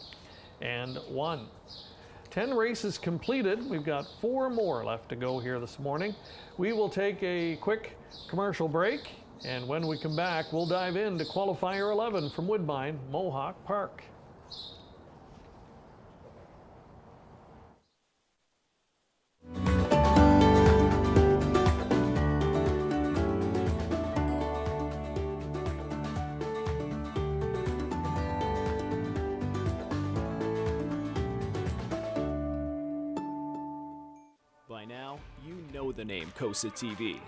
10 races completed. We've got 4 more left to go here this morning. We will take a quick commercial break, and when we come back, we'll dive into Qualifier 11 from Woodbine Mohawk Park. By now, you know the name COSA TV,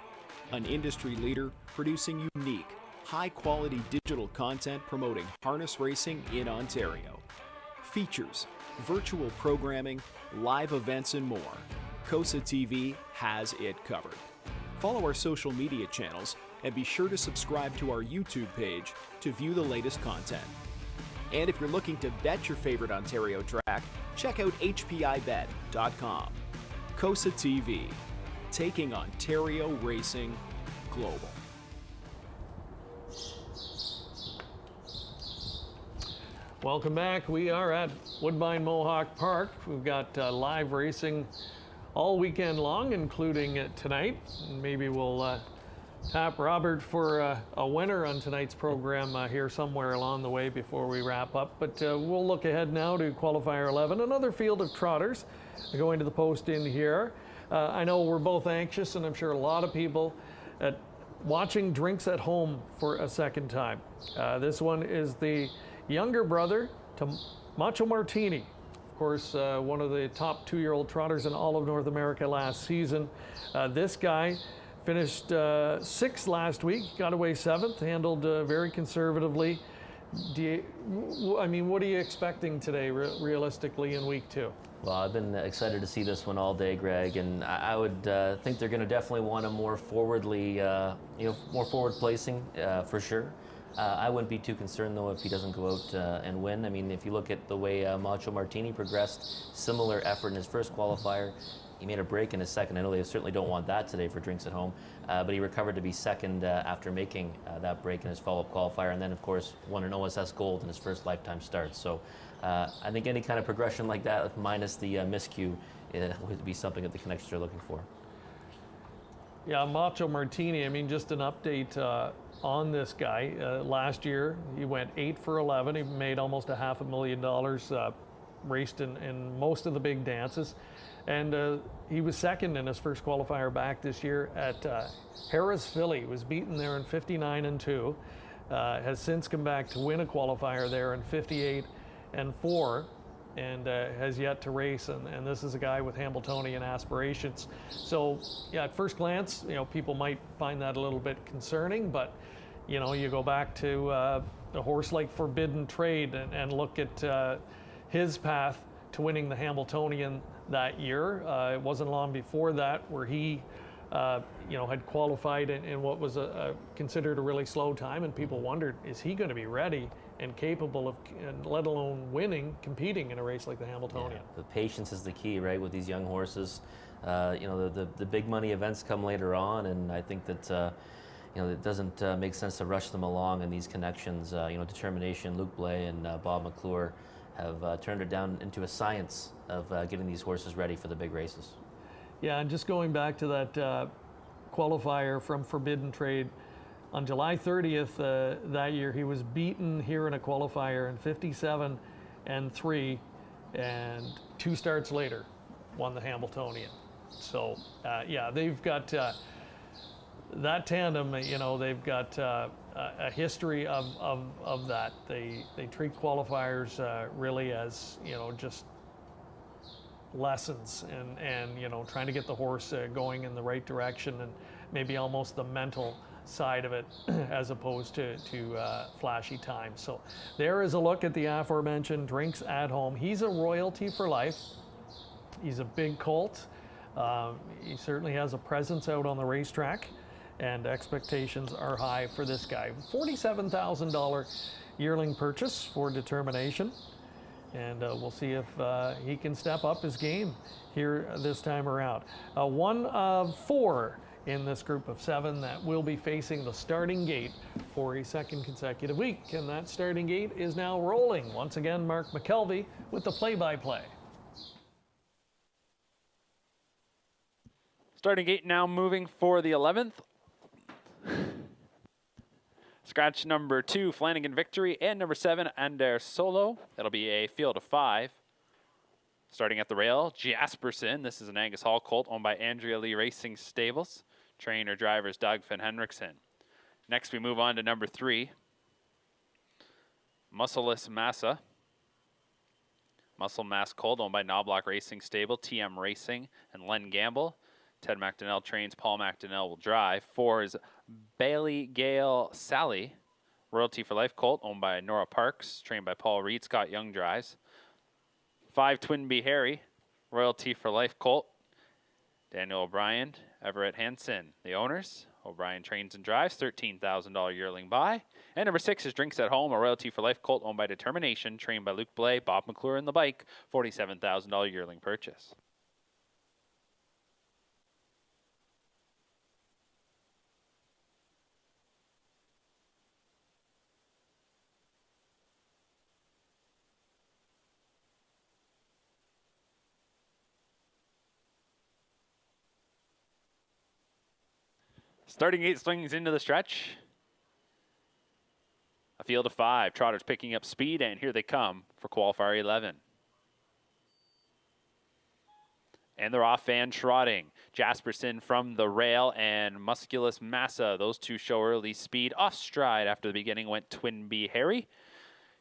an industry leader producing unique, high-quality digital content promoting harness racing in Ontario. Features, virtual programming, live events, and more. COSA TV has it covered. Follow our social media channels and be sure to subscribe to our YouTube page to view the latest content. And if you're looking to bet your favorite Ontario track, check out hpibet.com. COSA TV, taking Ontario racing global. Welcome back. We are at Woodbine Mohawk Park. We've got live racing all weekend long, including tonight. Maybe we'll tap Robert for a winner on tonight's program here somewhere along the way before we wrap up. But we'll look ahead now to Qualifier 11, another field of trotters going to the post in here. I know we're both anxious, and I'm sure a lot of people at watching Drinks at Home for a second time. This one is the younger brother to Macho Martini. Of course, one of the top 2-year-old trotters in all of North America last season. This guy finished 6th last week, got away 7th, handled very conservatively. What are you expecting today, realistically, in week 2? Well, I've been excited to see this one all day, Greg, and I would think they're going to definitely want a more forward placing for sure. I wouldn't be too concerned, though, if he doesn't go out and win. I mean, if you look at the way Macho Martini progressed, similar effort in his first qualifier. He made a break in his second. I know they certainly don't want that today for Drinks at Home, but he recovered to be second after making that break in his follow-up qualifier, and then, of course, won an OSS Gold in his first lifetime start. So I think any kind of progression like that, minus the miscue, would be something that the connections are looking for. Yeah, Macho Martini, I mean, just an update on this guy. Last year, he went 8 for 11. He made almost $500,000, raced in most of the big dances. And he was second in his first qualifier back this year at Harris Philly. He was beaten there in 59-2. Has since come back to win a qualifier there in 58-4. And has yet to race, and this is a guy with Hambletonian aspirations. So, yeah, at first glance, people might find that a little bit concerning, but, you go back to a horse like Forbidden Trade and look at his path to winning the Hambletonian that year. It wasn't long before that where he, had qualified in what was considered a really slow time, and people wondered, is he going to be ready and capable of, let alone winning, competing in a race like the Hambletonian? Yeah, the patience is the key, right, with these young horses. The big money events come later on, and I think that it doesn't make sense to rush them along in these connections. Determination, Luke Blais and Bob McClure have turned it down into a science of getting these horses ready for the big races. Yeah, and just going back to that qualifier from Forbidden Trade, on July 30th that year, he was beaten here in a qualifier in 57-3, and 2 starts later, won the Hambletonian. So, they've got that tandem. They've got a history of that. They treat qualifiers really as just lessons and trying to get the horse going in the right direction, and maybe almost the mental side of it as opposed to flashy time. So there is a look at the aforementioned Drinks at Home. He's a royalty for life. He's a big colt. He certainly has a presence out on the racetrack, and expectations are high for this guy. $47,000 yearling purchase for Determination, and we'll see if he can step up his game here this time around. One of 4 in this group of 7 that will be facing the starting gate for a second consecutive week. And that starting gate is now rolling. Once again, Mark McKelvey with the play-by-play. Starting gate now moving for the 11th. Scratch number 2, Flanagan Victory, and number 7, Ander Solo. That'll be a field of 5. Starting at the rail, Jasperson. This is an Angus Hall colt owned by Andrea Lee Racing Stables. Trainer drivers Doug Finn Henriksen. Next we move on to number 3, Muscleless Massa. Muscle Mass colt owned by Knobloch Racing Stable, TM Racing, and Len Gamble. Ted McDonnell trains, Paul McDonnell will drive. 4 is Bailey Gale Sally, royalty for life colt owned by Nora Parks, trained by Paul Reed. Scott Young drives. 5 Twinbee Harry, royalty for life colt, Daniel O'Brien, Everett Hansen. The owners, O'Brien trains and drives, $13,000 yearling buy. And number 6 is Drinks at Home, a royalty for life colt owned by Determination, trained by Luke Blais, Bob McClure in the bike, $47,000 yearling purchase. Starting gate swings into the stretch. A field of 5. Trotters picking up speed, and here they come for qualifier 11. And they're off and trotting. Jasperson from the rail and Musculus Massa. Those 2 show early speed. Off stride after the beginning went Twinbee Harry.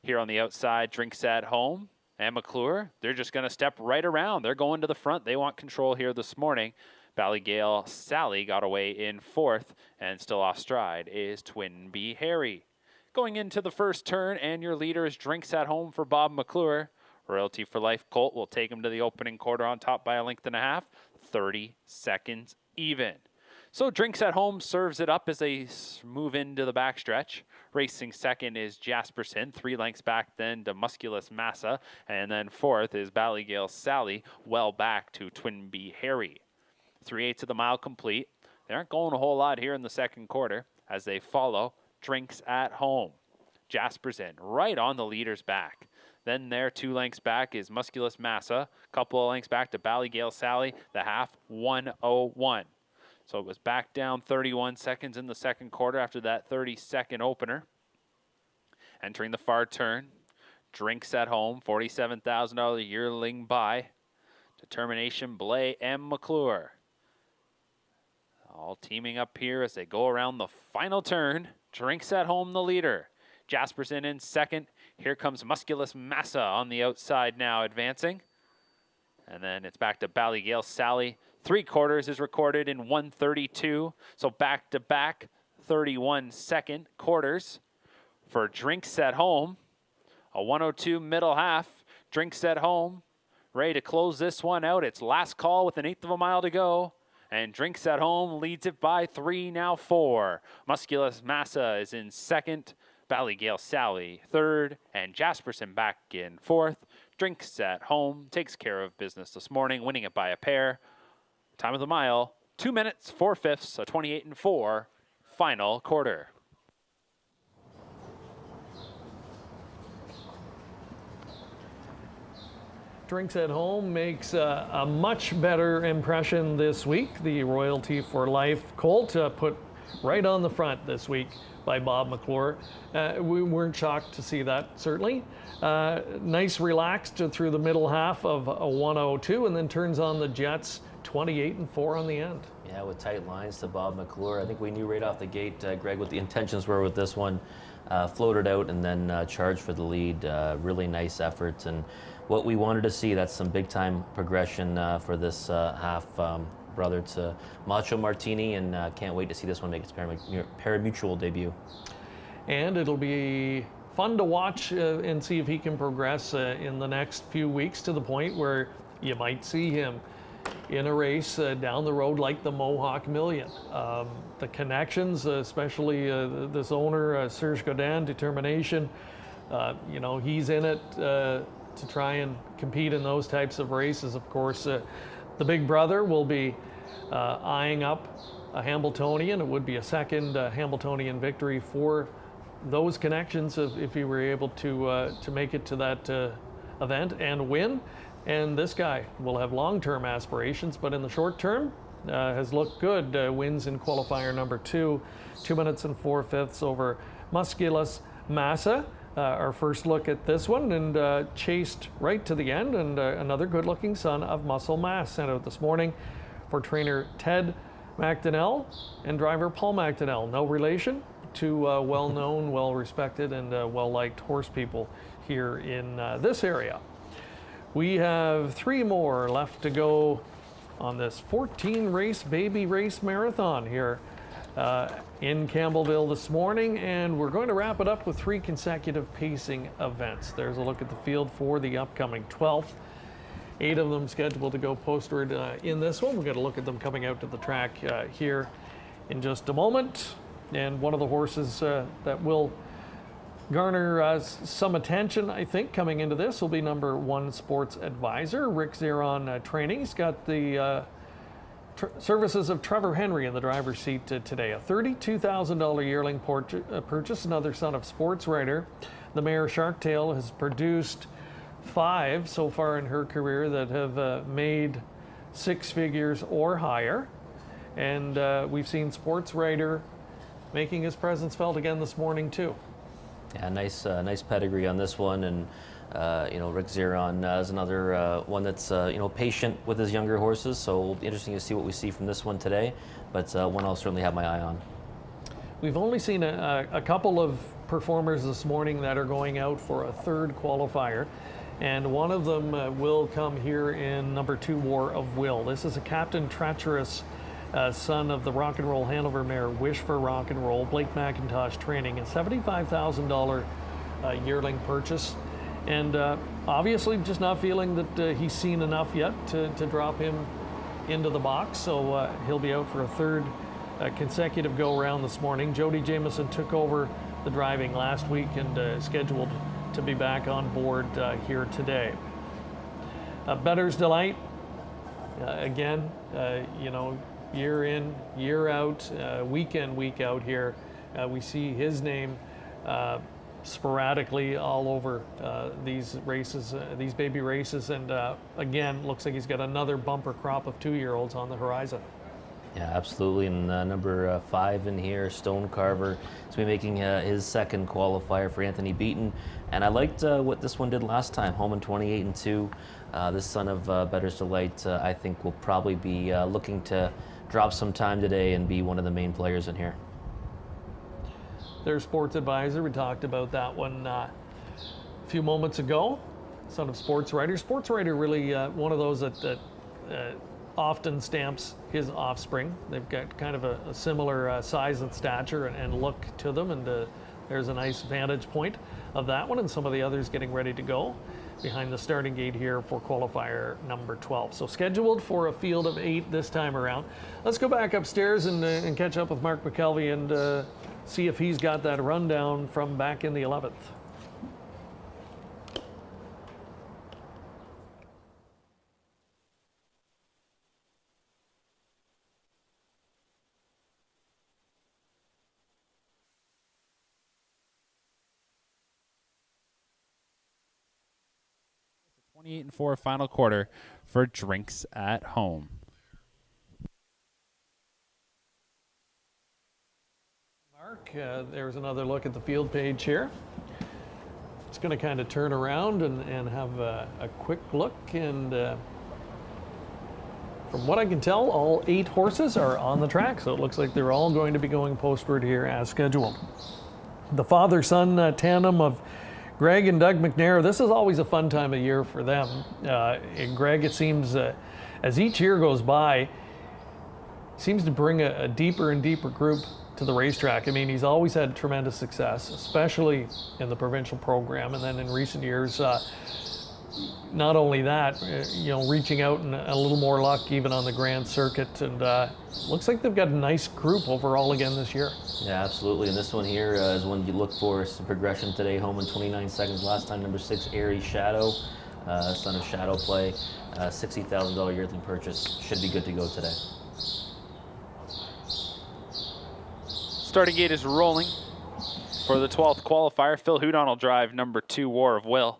Here on the outside, Drinks at Home and McClure. They're just going to step right around. They're going to the front. They want control here this morning. Ballygale Sally got away in 4th, and still off stride is Twinbee Harry. Going into the first turn, and your leader is Drinks at Home for Bob McClure. Royalty for life colt will take him to the opening quarter on top by a length and a half, 30 seconds even. So Drinks at Home serves it up as they move into the backstretch. Racing second is Jasperson, 3 lengths back then to Musculus Massa, and then fourth is Ballygale Sally, well back to Twinbee Harry. 3/8 of the mile complete. They aren't going a whole lot here in the second quarter as they follow Drinks at Home. Jasperson right on the leader's back. Then there, 2 lengths back is Musculus Massa. Couple of lengths back to Ballygale Sally, the half 1:01. So it was back down 31 seconds in the second quarter after that 30-second opener. Entering the far turn, Drinks at Home, $47,000 yearling buy. Determination, Blay, and McClure. All teaming up here as they go around the final turn. Drinks at Home, the leader. Jasperson in second. Here comes Musculus Massa on the outside now, advancing. And then it's back to Ballygale Sally. 3/4 is recorded in 1:32. So back-to-back 31-second quarters for Drinks at Home. A 1:02 middle half. Drinks at Home ready to close this one out. It's last call with 1/8 of a mile to go. And Drinks at Home leads it by 3, now 4. Musculus Massa is in second. Ballygale Sally third. And Jasperson back in fourth. Drinks at Home takes care of business this morning, winning it by a pair. Time of the mile, 2 minutes, 4/5, a 28-4 final quarter. Drinks at Home makes a much better impression this week. The Royalty for Life colt put right on the front this week by Bob McClure. We weren't shocked to see that, certainly. Nice relaxed through the middle half of a 1:02 and then turns on the jets, 28-4 on the end. Yeah, with tight lines to Bob McClure. I think we knew right off the gate, Greg, what the intentions were with this one. Floated out and then charged for the lead. Really nice efforts. And what we wanted to see, that's some big-time progression for this half brother to Macho Martini, and can't wait to see this one make its parimutuel debut. And it'll be fun to watch and see if he can progress in the next few weeks to the point where you might see him in a race down the road like the Mohawk Million. The connections, especially this owner, Serge Godin, Determination, you know, he's in it to try and compete in those types of races. Of course, the big brother will be eyeing up a Hambletonian. It would be a second Hambletonian victory for those connections if he were able to make it to that event and win. And this guy will have long-term aspirations, but in the short term, has looked good. Wins in qualifier number 2, 2 minutes and 4/5 over Musculus Massa. Our first look at this one, and chased right to the end, and another good-looking son of Muscle Mass sent out this morning for trainer Ted McDonnell and driver Paul McDonnell. No relation to well-known, well-respected, and well-liked horse people here in this area. We have 3 more left to go on this 14-race baby race marathon here in Campbellville this morning, and we're going to wrap it up with 3 consecutive pacing events. There's a look at the field for the upcoming 12th. 8 of them scheduled to go postward in this one. We're going to look at them coming out to the track here in just a moment. And one of the horses that will garner some attention, I think, coming into this will be number 1 Sports Advisor, Rick Zeron training. He's got the services of Trevor Henry in the driver's seat today. A $32,000 yearling purchase, another son of sports writer. The mare Sharktail has produced 5 so far in her career that have made 6 figures or higher. And we've seen sports writer making his presence felt again this morning too. Yeah, nice pedigree on this one, and you know, Rick Zeron is another one that's you know, patient with his younger horses. So it'll be interesting to see what we see from this one today, but one I'll certainly have my eye on. We've only seen a couple of performers this morning that are going out for a 3rd qualifier, and one of them will come here in number 2 War of Will. This is a Captain Treacherous son of the Rock and Roll Hanover mare Wish for Rock and Roll, Blake McIntosh training, a $75,000 yearling purchase, and obviously just not feeling that he's seen enough yet to drop him into the box, so he'll be out for a 3rd consecutive go around this morning. Jody Jamieson took over the driving last week and scheduled to be back on board here today. Bettor's Delight, again, year in, year out, week in, week out here. We see his name sporadically all over these races, these baby races, and again, looks like he's got another bumper crop of 2-year-olds on the horizon. Yeah, absolutely. And number 5 in here, Stone Carver, is be making his second qualifier for Anthony Beaton. And I liked what this one did last time, home in 28-2. This son of Bettor's Delight, I think, will probably be looking to drop some time today and be one of the main players in here. Their sports advisor, we talked about that one a few moments ago. Son of Sports Writer. Sports Writer really one of those that often stamps his offspring. They've got kind of a similar size and stature and look to them, and there's a nice vantage point of that one, and some of the others getting ready to go behind the starting gate here for qualifier number 12. So scheduled for a field of 8 this time around. Let's go back upstairs and catch up with Mark McKelvey and see if he's got that rundown from back in the 11th. The 28-4 final quarter for Drinks at Home. Mark, there's another look at the field page here. It's going to kind of turn around and have a quick look, and from what I can tell, all 8 horses are on the track, so it looks like they're all going to be going postward here as scheduled. The father-son tandem of Greg and Doug McNair, this is always a fun time of year for them. And Greg, it seems, as each year goes by, seems to bring a deeper and deeper group to the racetrack. I mean, he's always had tremendous success, especially in the provincial program, and then in recent years, not only that, reaching out and a little more luck even on the Grand Circuit, and looks like they've got a nice group overall again this year. Yeah, absolutely. And this one here is one you look for some progression today. Home in 29 seconds last time. Number 6, Airy Shadow, son of Shadow Play, $60,000 yearling purchase. Should be good to go today. Starting gate is rolling for the 12th qualifier. Phil Hudon will drive number 2, War of Will.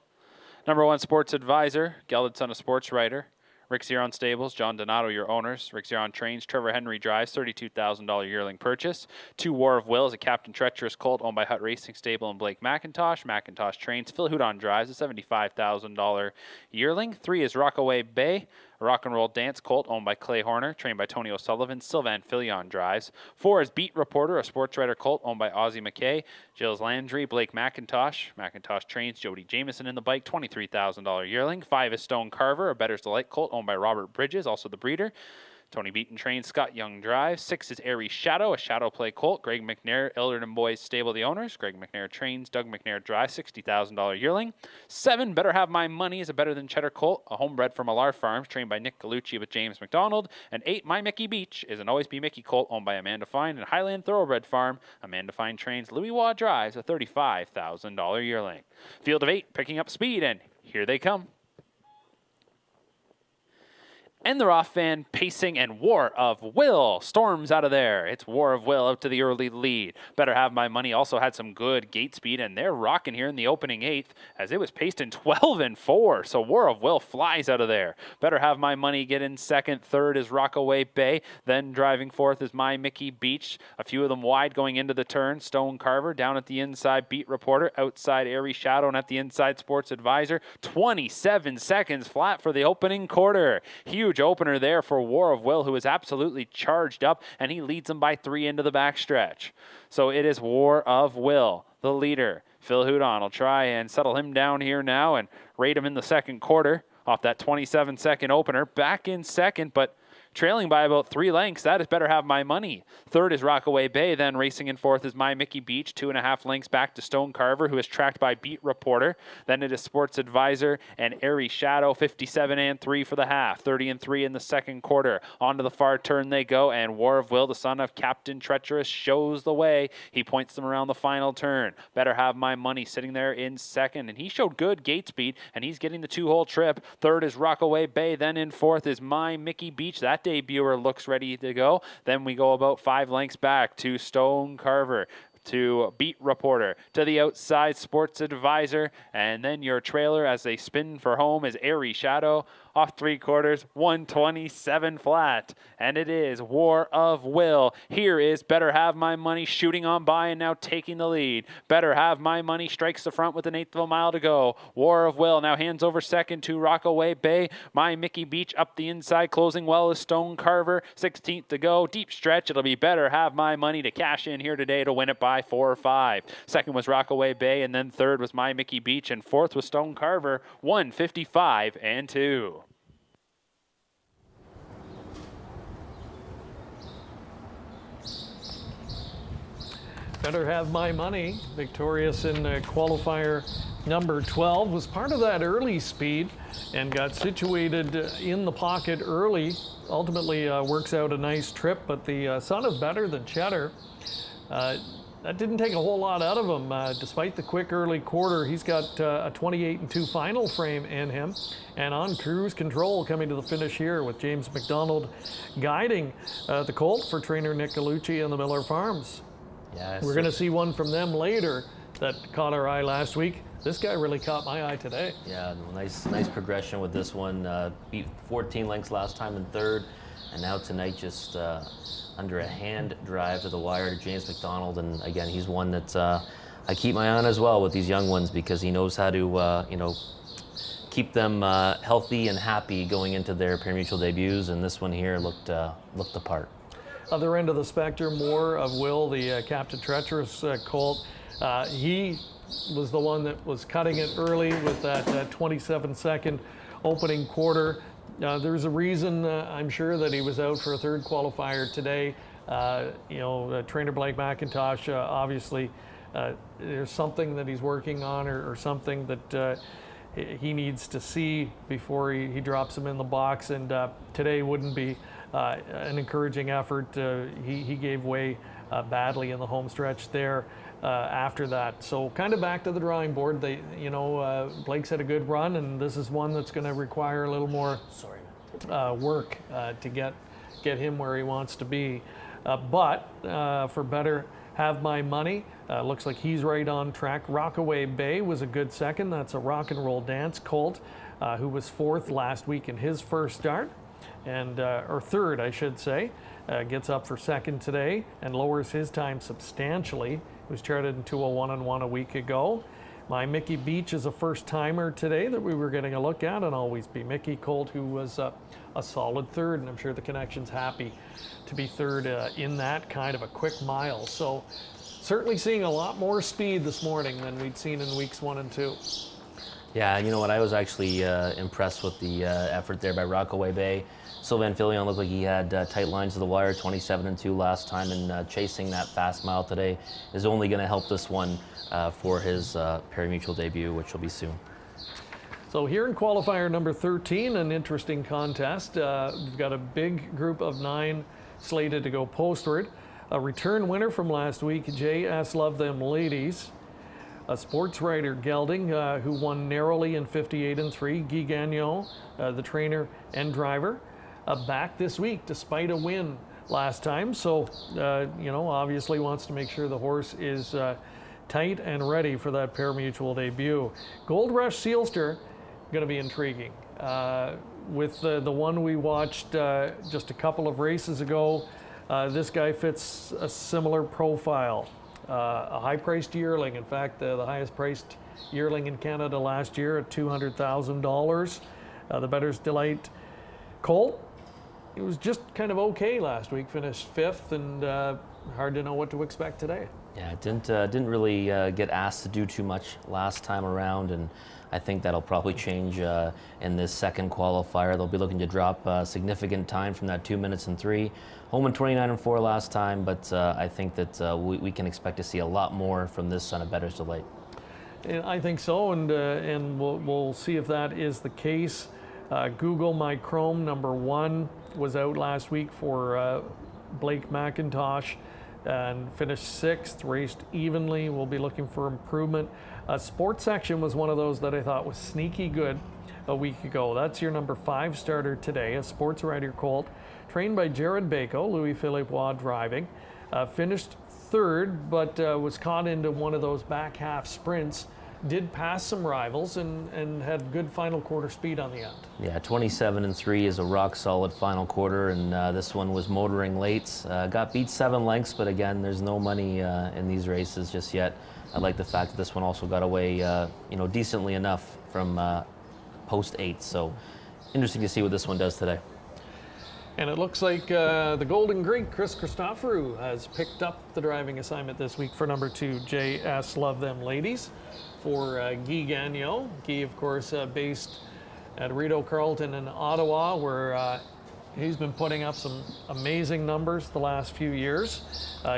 Number 1, Sports Advisor, Gelded son of Sports Writer. Rick Ziron Stables, John Donato, your owners. Rick Ziron Trains, Trevor Henry drives, $32,000 yearling purchase. 2, War of Will is a Captain Treacherous colt owned by Hut Racing Stable and Blake McIntosh. McIntosh Trains, Phil Hudon drives, a $75,000 yearling. 3 is Rockaway Bay, a rock and roll dance colt owned by Clay Horner, trained by Tony O'Sullivan. Sylvan Filion drives. 4 is Beat Reporter, a sports writer colt owned by Ozzie McKay. Gilles Landry, Blake McIntosh. McIntosh trains Jody Jameson in the bike, $23,000 yearling. 5 is Stone Carver, a Bettor's Delight colt owned by Robert Bridges, also the breeder. Tony Beaton trains, Scott Young drives. 6 is Airy Shadow, a Shadow Play colt. Greg McNair, Elderton Boys Stable, the owners. Greg McNair trains, Doug McNair drives, $60,000 yearling. 7, Better Have My Money, is a Better Than Cheddar colt, a homebred from Alar Farms, trained by Nick Gallucci with James McDonald. And 8, My Mickey Beach, is an Always Be Mickey colt owned by Amanda Fine and Highland Thoroughbred Farm. Amanda Fine trains, Louis Waugh drives, a $35,000 yearling. Field of 8 picking up speed, and here they come. And they're off, Van Pacing, and War of Will storms out of there. It's War of Will out to the early lead. Better Have My Money also had some good gate speed, and they're rocking here in the opening 8th as it was paced in 12-4. So War of Will flies out of there. Better Have My Money get in second. 3rd is Rockaway Bay. Then driving 4th is My Mickey Beach. A few of them wide going into the turn. Stone Carver down at the inside. Beat Reporter outside. Airy Shadow, and at the inside Sports Advisor. 27 seconds flat for the opening quarter. Huge opener there for War of Will, who is absolutely charged up, and he leads them by 3 into the backstretch. So it is War of Will, the leader. Phil Hudon will try and settle him down here now and rate him in the second quarter off that 27-second opener. Back in second, but trailing by about 3 lengths. That is Better Have My Money. Third is Rockaway Bay. Then racing in fourth is My Mickey Beach, 2.5 lengths back to Stone Carver, who is tracked by Beat Reporter. Then it is Sports Advisor and Airy Shadow, 57-3 for the half, 30-3 in the second quarter. Onto the far turn they go, and War of Will, the son of Captain Treacherous, shows the way. He points them around the final turn. Better Have My Money sitting there in second, and he showed good gate speed, and he's getting the 2-hole trip. Third is Rockaway Bay. Then in fourth is My Mickey Beach. That debuter looks ready to go. Then we go about 5 lengths back to Stone Carver, to Beat Reporter, to the outside Sports Advisor, and then your trailer as they spin for home is Airy Shadow. Off 3/4, 127 flat, and it is War of Will. Here is Better Have My Money shooting on by and now taking the lead. Better Have My Money strikes the front with 1/8 of a mile to go. War of Will now hands over second to Rockaway Bay. My Mickey Beach up the inside, closing well is Stone Carver. 16th to go, deep stretch. It'll be Better Have My Money to cash in here today to win it by 4 or 5. Second was Rockaway Bay, and then third was My Mickey Beach, and fourth was Stone Carver, 155-2. Better Have My Money, victorious in qualifier number 12, was part of that early speed and got situated in the pocket early. Ultimately works out a nice trip, but the son of Better Than Cheddar, that didn't take a whole lot out of him. Despite the quick early quarter, he's got a 28-2 final frame in him, and on cruise control coming to the finish here with James McDonald guiding the colt for trainer Nick Gallucci and the Miller Farms. Yeah, we're going to see one from them later that caught our eye last week. This guy really caught my eye today. Yeah, nice progression with this one. Beat 14 lengths last time in third, and now tonight just under a hand drive to the wire to James McDonald. And again, he's one that I keep my eye on as well with these young ones, because he knows how to keep them healthy and happy going into their pari-mutuel debuts. And this one here looked the part. Other end of the spectrum, War of Will, the Captain Treacherous colt. He was the one that was cutting it early with that 27-second opening quarter. There's a reason, I'm sure, that he was out for a third qualifier today. Trainer Blake McIntosh, obviously, there's something that he's working on or something that he needs to see before he drops him in the box, and today wouldn't be an encouraging effort. He gave way badly in the home stretch there after that. So kind of back to the drawing board. Blake's had a good run, and this is one that's going to require a little more work to get him where he wants to be. But for Better Have My Money, looks like he's right on track. Rockaway Bay was a good second. That's a rock and roll dance colt who was fourth last week in his first start. Or third, I should say, gets up for second today and lowers his time substantially. He was charted in 2:01.1 a week ago. My Mickey Beach is a first-timer today that we were getting a look at, and Always Be Mickey colt, who was a solid third, and I'm sure the Connection's happy to be third in that kind of a quick mile. So certainly seeing a lot more speed this morning than we'd seen in weeks 1 and 2. Yeah, you know what? I was actually impressed with the effort there by Rockaway Bay. Sylvain Filion looked like he had tight lines to the wire, 27-2 last time, and chasing that fast mile today is only going to help this one for his pari-mutuel debut, which will be soon. So here in qualifier number 13, an interesting contest. We've got a big group of 9 slated to go postward. A return winner from last week, J.S. Love Them Ladies. A sports writer, Gelding, who won narrowly in 58-3. Guy Gagnon, the trainer and driver, back this week despite a win last time. So, obviously wants to make sure the horse is tight and ready for that pari-mutuel debut. Gold Rush Sealster, going to be intriguing. With the one we watched just a couple of races ago, this guy fits a similar profile. A high-priced yearling. In fact, the highest-priced yearling in Canada last year at $200,000. The Bettor's Delight colt. It was just kind of okay last week. Finished 5th, and hard to know what to expect today. Yeah, didn't really get asked to do too much last time around, and I think that'll probably change in this second qualifier. They'll be looking to drop significant time from that 2 minutes and 3. Home in 29 and 4 last time, but I think that we can expect to see a lot more from this on a Bettor's Delight. I think so, and we'll see if that is the case. Google My Chrome #1 was out last week for Blake McIntosh and finished 6th, raced evenly. We'll be looking for improvement. Sports section was one of those that I thought was sneaky good a week ago. That's your #5 starter today, a Sports Rider Colt, trained by Jared Bako, Louis-Philippe Waugh driving. Finished 3rd, but was caught into one of those back half sprints. Did pass some rivals and had good final quarter speed on the end. Yeah, 27 and 3 is a rock solid final quarter, and this one was motoring late. Got beat 7 lengths, but again, there's no money in these races just yet. I like the fact that this one also got away, decently enough from post 8. So interesting to see what this one does today. And it looks like the Golden Greek, Chris Christoforou, has picked up the driving assignment this week for #2, JS Love Them Ladies, for Guy Gagnon. Guy, of course, based at Rideau Carleton in Ottawa, where he's been putting up some amazing numbers the last few years.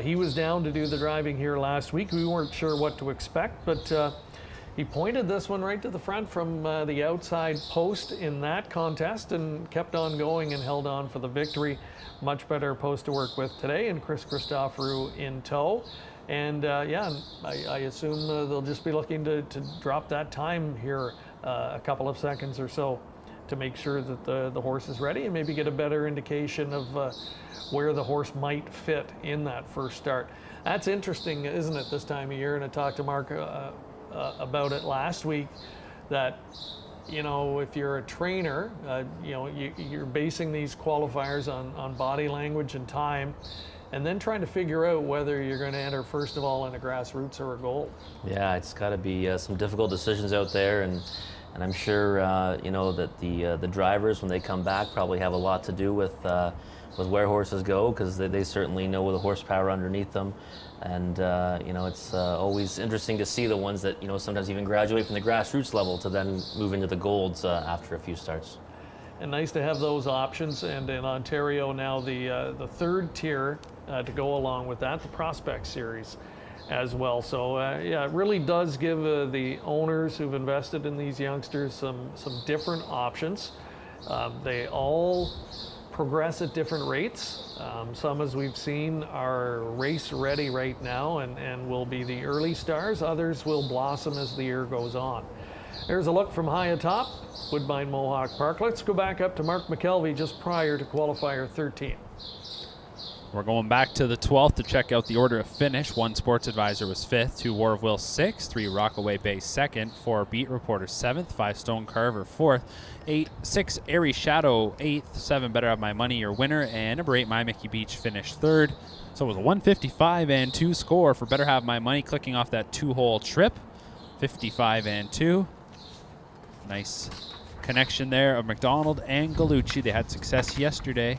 He was down to do the driving here last week. We weren't sure what to expect, but he pointed this one right to the front from the outside post in that contest and kept on going and held on for the victory. Much better post to work with today, and Chris Christoforou in tow. And I assume they'll just be looking to drop that time here a couple of seconds or so to make sure that the horse is ready and maybe get a better indication of where the horse might fit in that first start. That's interesting, isn't it, this time of year? And I talked to Mark about it last week, that if you're a trainer, you're basing these qualifiers on body language and time, and then trying to figure out whether you're going to enter first of all in a grassroots or a gold. Yeah, it's got to be some difficult decisions out there, and I'm sure that the drivers, when they come back, probably have a lot to do with where horses go, because they certainly know the horsepower underneath them. And it's always interesting to see the ones that sometimes even graduate from the grassroots level to then move into the golds after a few starts. And nice to have those options. And in Ontario now, the 3rd tier to go along with that, the Prospect Series as well. So it really does give the owners who've invested in these youngsters some different options. They all progress at different rates. Some, as we've seen, are race ready right now and will be the early stars. Others will blossom as the year goes on. There's a look from high atop Woodbine Mohawk Park. Let's go back up to Mark McKelvey just prior to qualifier 13. We're going back to the 12th to check out the order of finish. 1 Sports Advisor was 5th, 2 War of Will 6th, 3 Rockaway Bay 2nd, 4 Beat Reporter 7th, 5 Stone Carver 4th, 6 Airy Shadow 8th, 7 Better Have My Money your winner, and number 8 My Mickey Beach finished 3rd. So it was a 155 and 2 score for Better Have My Money, clicking off that 2-hole trip. 55 and 2. Nice connection there of McDonald and Gallucci. They had success yesterday,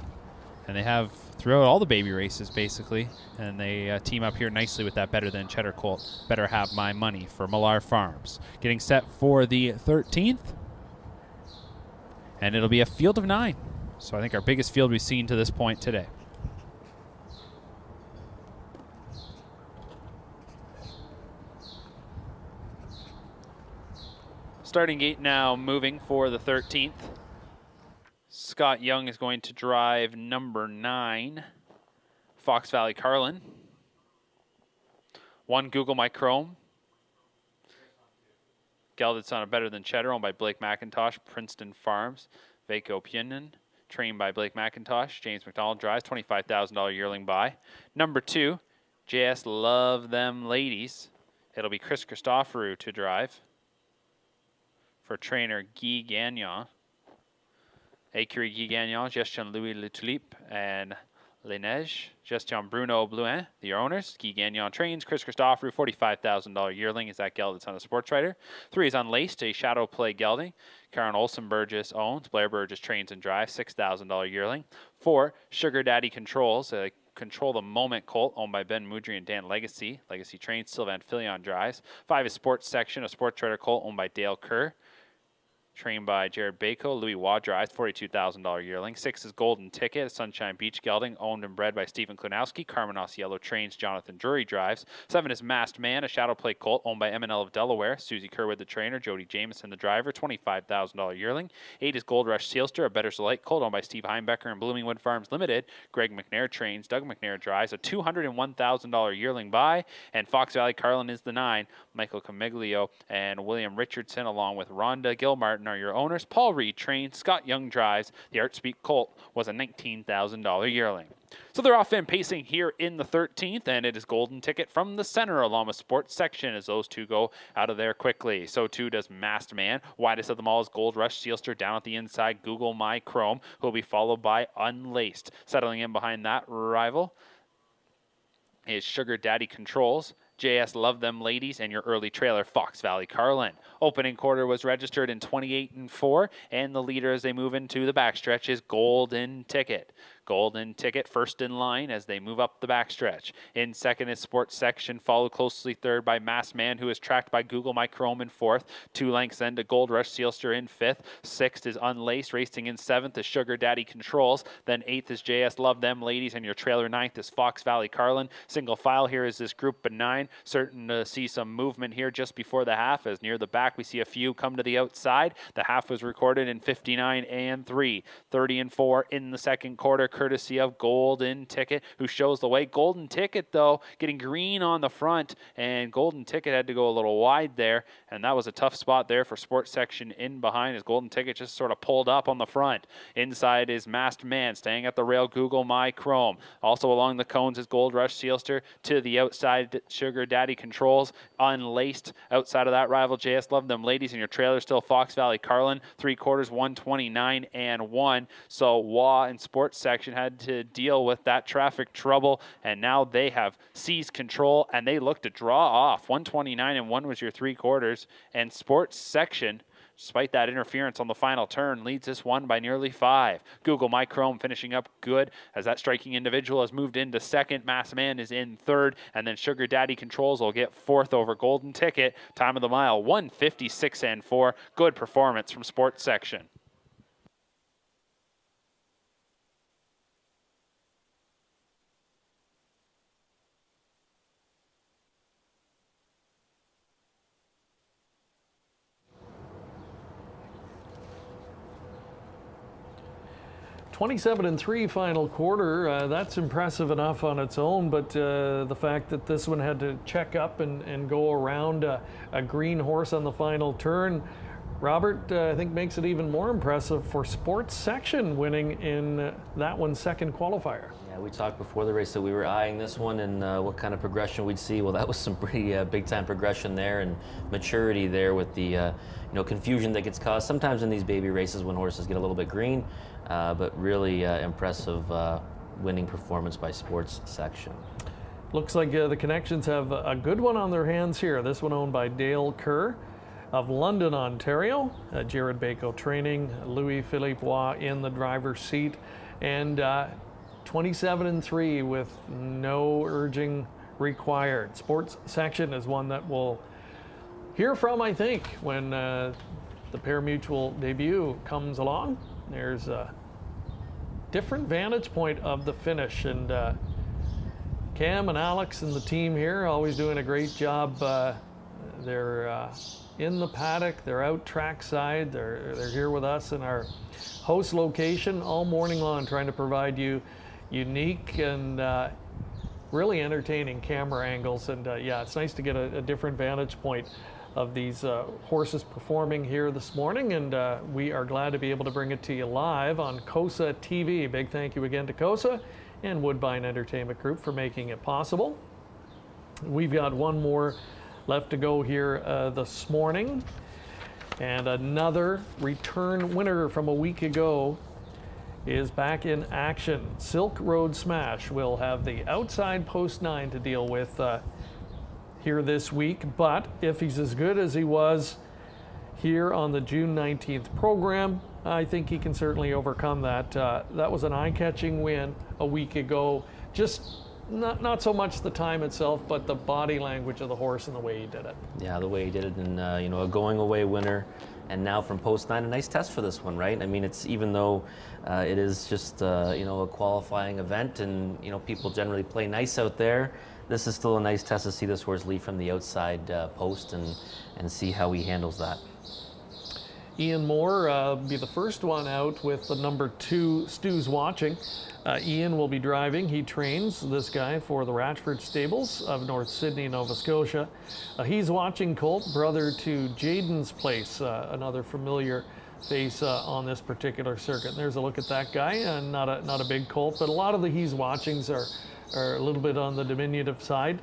and they have throughout all the baby races basically, and they team up here nicely with that Better Than Cheddar Colt, Better Have My Money for Millar Farms. Getting set for the 13th, and it'll be a field of 9. So I think our biggest field we've seen to this point today. Starting gate now moving for the 13th. Scott Young is going to drive number 9, Fox Valley Carlin. 1 Google My Chrome. Gelded Son of Better Than Cheddar, owned by Blake McIntosh, Princeton Farms. Vaco Pianon, trained by Blake McIntosh. James McDonald drives, $25,000 yearling buy. Number 2, JS Love Them Ladies. It'll be Chris Christoforou to drive for trainer Guy Gagnon. Écurie Guy Gagnon, Gestion Louis Le Tulipe, and Les Neiges. Gestion Bruno Blouin, the owners. Guy Gagnon trains. Chris Christoforou, $45,000 yearling, is that gelded son of Sports Rider. 3 is Unlaced, a Shadow Play gelding. Karen Olsen Burgess owns. Blair Burgess trains and drives, $6,000 yearling. 4, Sugar Daddy Controls, a Control the Moment colt, owned by Ben Moudry and Dan Legacy. Legacy trains, Sylvain Filion drives. 5 is Sports Section, a Sports Trader colt owned by Dale Kerr. Trained by Jared Bako. Louis Waugh drives, $42,000 yearling. 6 is Golden Ticket, a Sunshine Beach gelding, owned and bred by Stephen Klonowski. Carmen Osceola trains, Jonathan Drury drives. 7 is Masked Man, a Shadow Play colt, owned by M&L of Delaware. Susie Kerwood the trainer, Jody Jameson the driver, $25,000 yearling. 8 is Gold Rush Sealster, a Better's Light colt, owned by Steve Heimbecker and Bloomingwood Farms Limited. Greg McNair trains, Doug McNair drives, a $201,000 yearling buy. And Fox Valley Carlin is the 9. Michael Camiglio and William Richardson, along with Rhonda Gilmartin, are your owners. Paul Reed trains, Scott Young drives. The Art Speak colt was a $19,000 yearling. So they're off and pacing here in the 13th, and it is Golden Ticket from the center along with Sports Section as those two go out of there quickly. So too does Masked Man. Widest of them all is Gold Rush Sealster down at the inside. Google My Chrome, who will be followed by Unlaced. Settling in behind that rival is Sugar Daddy Controls, JS Love Them Ladies, and your early trailer, Fox Valley Carlin. Opening quarter was registered in 28-4, and the leader as they move into the backstretch is Golden Ticket. Golden Ticket first in line as they move up the backstretch. In second is Sports Section, followed closely third by Masked Man, who is tracked by Google My Chrome in fourth. 2 lengths then to Gold Rush Sealster in fifth. Sixth is Unlaced. Racing in seventh is Sugar Daddy Controls. Then eighth is JS Love Them Ladies, and your trailer ninth is Fox Valley Carlin. Single file here is this group of 9. Certain to see some movement here just before the half, as near the back we see a few come to the outside. The half was recorded in 59-3. 30-4 in the second quarter, courtesy of Golden Ticket, who shows the way. Golden Ticket, though, getting green on the front, and Golden Ticket had to go a little wide there, and that was a tough spot there for Sports Section in behind, as Golden Ticket just sort of pulled up on the front. Inside is Masked Man, staying at the rail, Google My Chrome. Also along the cones is Gold Rush Sealster. To the outside, Sugar Daddy Controls. Unlaced outside of that rival, JS Love Them Ladies, and your trailer still Fox Valley Carlin. 3 quarters, 129-1. So Waugh and Sports Section had to deal with that traffic trouble, and now they have seized control, and they look to draw off. 129-1 was your 3 quarters, and Sports Section, despite that interference on the final turn, leads this one by nearly 5. Google My Chrome finishing up good as that striking individual has moved into second. Masked Man is in third, and then Sugar Daddy Controls will get fourth over Golden Ticket. Time of the mile, 1:56-4. Good performance from Sports Section. (27-3) final quarter. That's impressive enough on its own, but the fact that this one had to check up and go around a green horse on the final turn, Robert, I think makes it even more impressive for Sports Section winning in that one's second qualifier. Yeah, we talked before the race that we were eyeing this one and what kind of progression we'd see. Well, that was some pretty big-time progression there and maturity there with the confusion that gets caused sometimes in these baby races when horses get a little bit green, but really impressive winning performance by Sports Section. Looks like the Connections have a good one on their hands here. This one owned by Dale Kerr of London, Ontario. Jared Bako training, Louis-Philippe Waugh in the driver's seat, and 27-3 with no urging required. Sports Section is one that we'll hear from, I think, when the pari-mutuel debut comes along. There's a different vantage point of the finish, and Cam and Alex and the team here always doing a great job. They're in the paddock, they're out trackside, they're here with us in our host location all morning long, trying to provide you unique and really entertaining camera angles. And yeah, it's nice to get a different vantage point of these horses performing here this morning, and we are glad to be able to bring it to you live on COSA TV. Big thank you again to COSA and Woodbine Entertainment Group for making it possible. We've got one more left to go here this morning, and another return winner from a week ago is back in action. Silk Road Smash will have the outside post 9 to deal with here this week, but if he's as good as he was here on the June 19th program, I think he can certainly overcome that. That was an eye-catching win a week ago, just not so much the time itself, but the body language of the horse and the way he did it. Yeah, the way he did it, and a going away winner, and now from post 9, a nice test for this one, right? I mean, it's even though it is just a qualifying event, and people generally play nice out there. This is still a nice test to see this horse lead from the outside post and see how he handles that. Ian Moore be the first one out with the number 2, Stu's Watching. Ian will be driving. He trains this guy for the Ratchford Stables of North Sydney, Nova Scotia. He's Watching colt, brother to Jaden's Place, another familiar face on this particular circuit. And there's a look at that guy. Not a big colt, but a lot of the He's Watchings are a little bit on the diminutive side.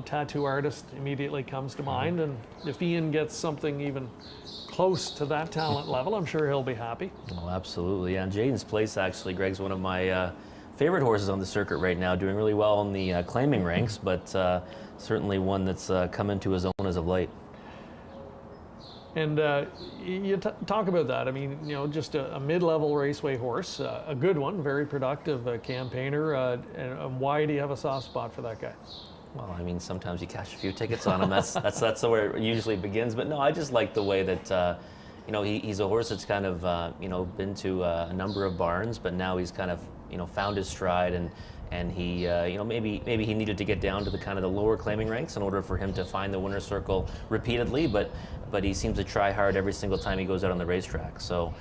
Tattoo artist immediately comes to mind, and if Ian gets something even close to that talent level, I'm sure he'll be happy. Oh, absolutely. Yeah, and Jaden's Place, actually, Greg's one of my favorite horses on the circuit right now, doing really well in the claiming ranks, but certainly one that's come into his own as of late. And you talk about that. I mean, just a mid-level raceway horse, a good one, very productive campaigner. And why do you have a soft spot for that guy? Well, I mean, sometimes you cash a few tickets on him. That's where it usually begins. But no, I just like the way that he's a horse that's kind of been to a number of barns, but now he's kind of found his stride, and he maybe he needed to get down to the kind of the lower claiming ranks in order for him to find the winner's circle repeatedly. But he seems to try hard every single time he goes out on the racetrack. So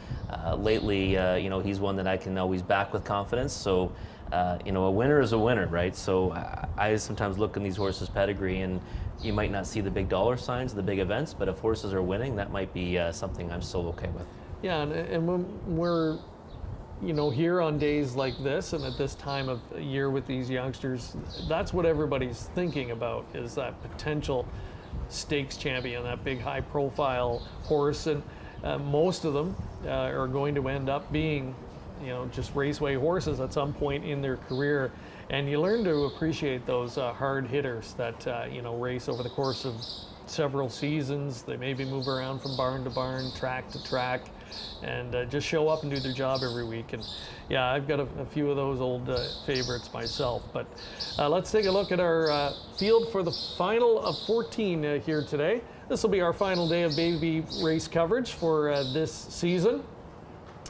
lately, he's one that I can always back with confidence. So. A winner is a winner, right? So I sometimes look in these horses' pedigree, and you might not see the big dollar signs, the big events, but if horses are winning, that might be something I'm still okay with. Yeah, and when we're, here on days like this and at this time of year with these youngsters, that's what everybody's thinking about, is that potential stakes champion, that big high-profile horse, and most of them are going to end up being just raceway horses at some point in their career, and you learn to appreciate those hard hitters that race over the course of several seasons. They maybe move around from barn to barn, track to track, and just show up and do their job every week. And yeah, I've got a few of those old favorites myself. But let's take a look at our field for the final of 14 here today. This will be our final day of baby race coverage for this season,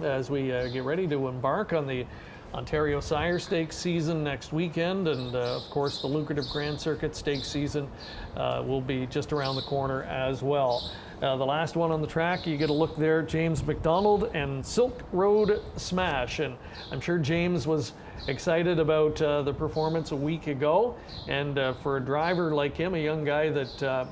as we get ready to embark on the Ontario Sire Stakes season next weekend, and of course the lucrative Grand Circuit Stakes season will be just around the corner as well. The last one on the track, you get a look there, James McDonald and Silk Road Smash, and I'm sure James was excited about the performance a week ago, and for a driver like him, a young guy that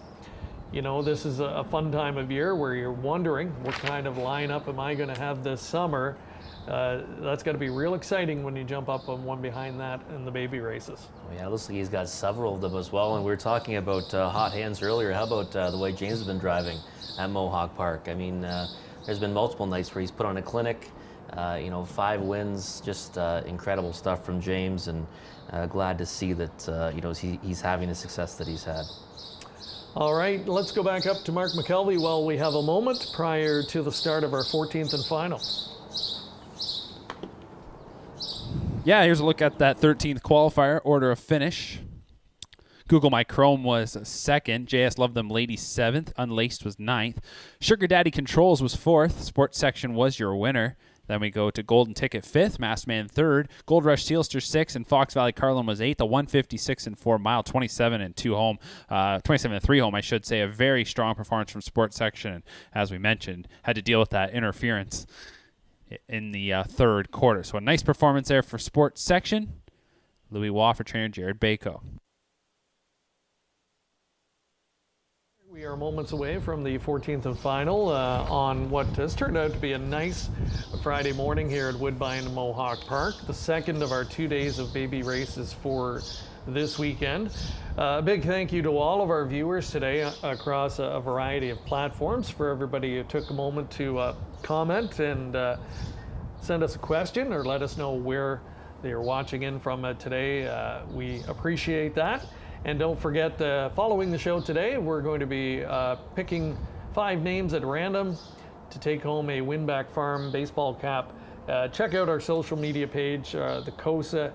this is a fun time of year where you're wondering what kind of lineup am I going to have this summer. That's got to be real exciting when you jump up on one behind that in the baby races. Oh, yeah, looks like he's got several of them as well. And we were talking about hot hands earlier. How about the way James has been driving at Mohawk Park? I mean, there's been multiple nights where he's put on a clinic. 5 wins, just incredible stuff from James, and glad to see that he's having the success that he's had. All right, let's go back up to Mark McKelvey while we have a moment prior to the start of our 14th and final. Yeah, here's a look at that 13th qualifier order of finish. Google My Chrome was 2nd. JS Love Them Ladies 7th. Unlaced was 9th. Sugar Daddy Controls was 4th. Sports Section was your winner. Then we go to Golden Ticket 5th, Masked Man 3rd, Gold Rush Sealster 6th, and Fox Valley Carlin was 8th. A 156 and 4 mile, 27 and 2 home, 27 and 3 home, I should say. A very strong performance from Sports Section, and as we mentioned, had to deal with that interference in the third quarter. So a nice performance there for Sports Section. Louis Waugh for trainer Jared Bako. We are moments away from the 14th and final on what has turned out to be a nice Friday morning here at Woodbine Mohawk Park, the second of our 2 days of baby races for this weekend. A big thank you to all of our viewers today across a variety of platforms, for everybody who took a moment to comment and send us a question or let us know where they are watching in from today. We appreciate that. And don't forget, following the show today, we're going to be picking 5 names at random to take home a Winback Farm baseball cap. Check out our social media page, the COSA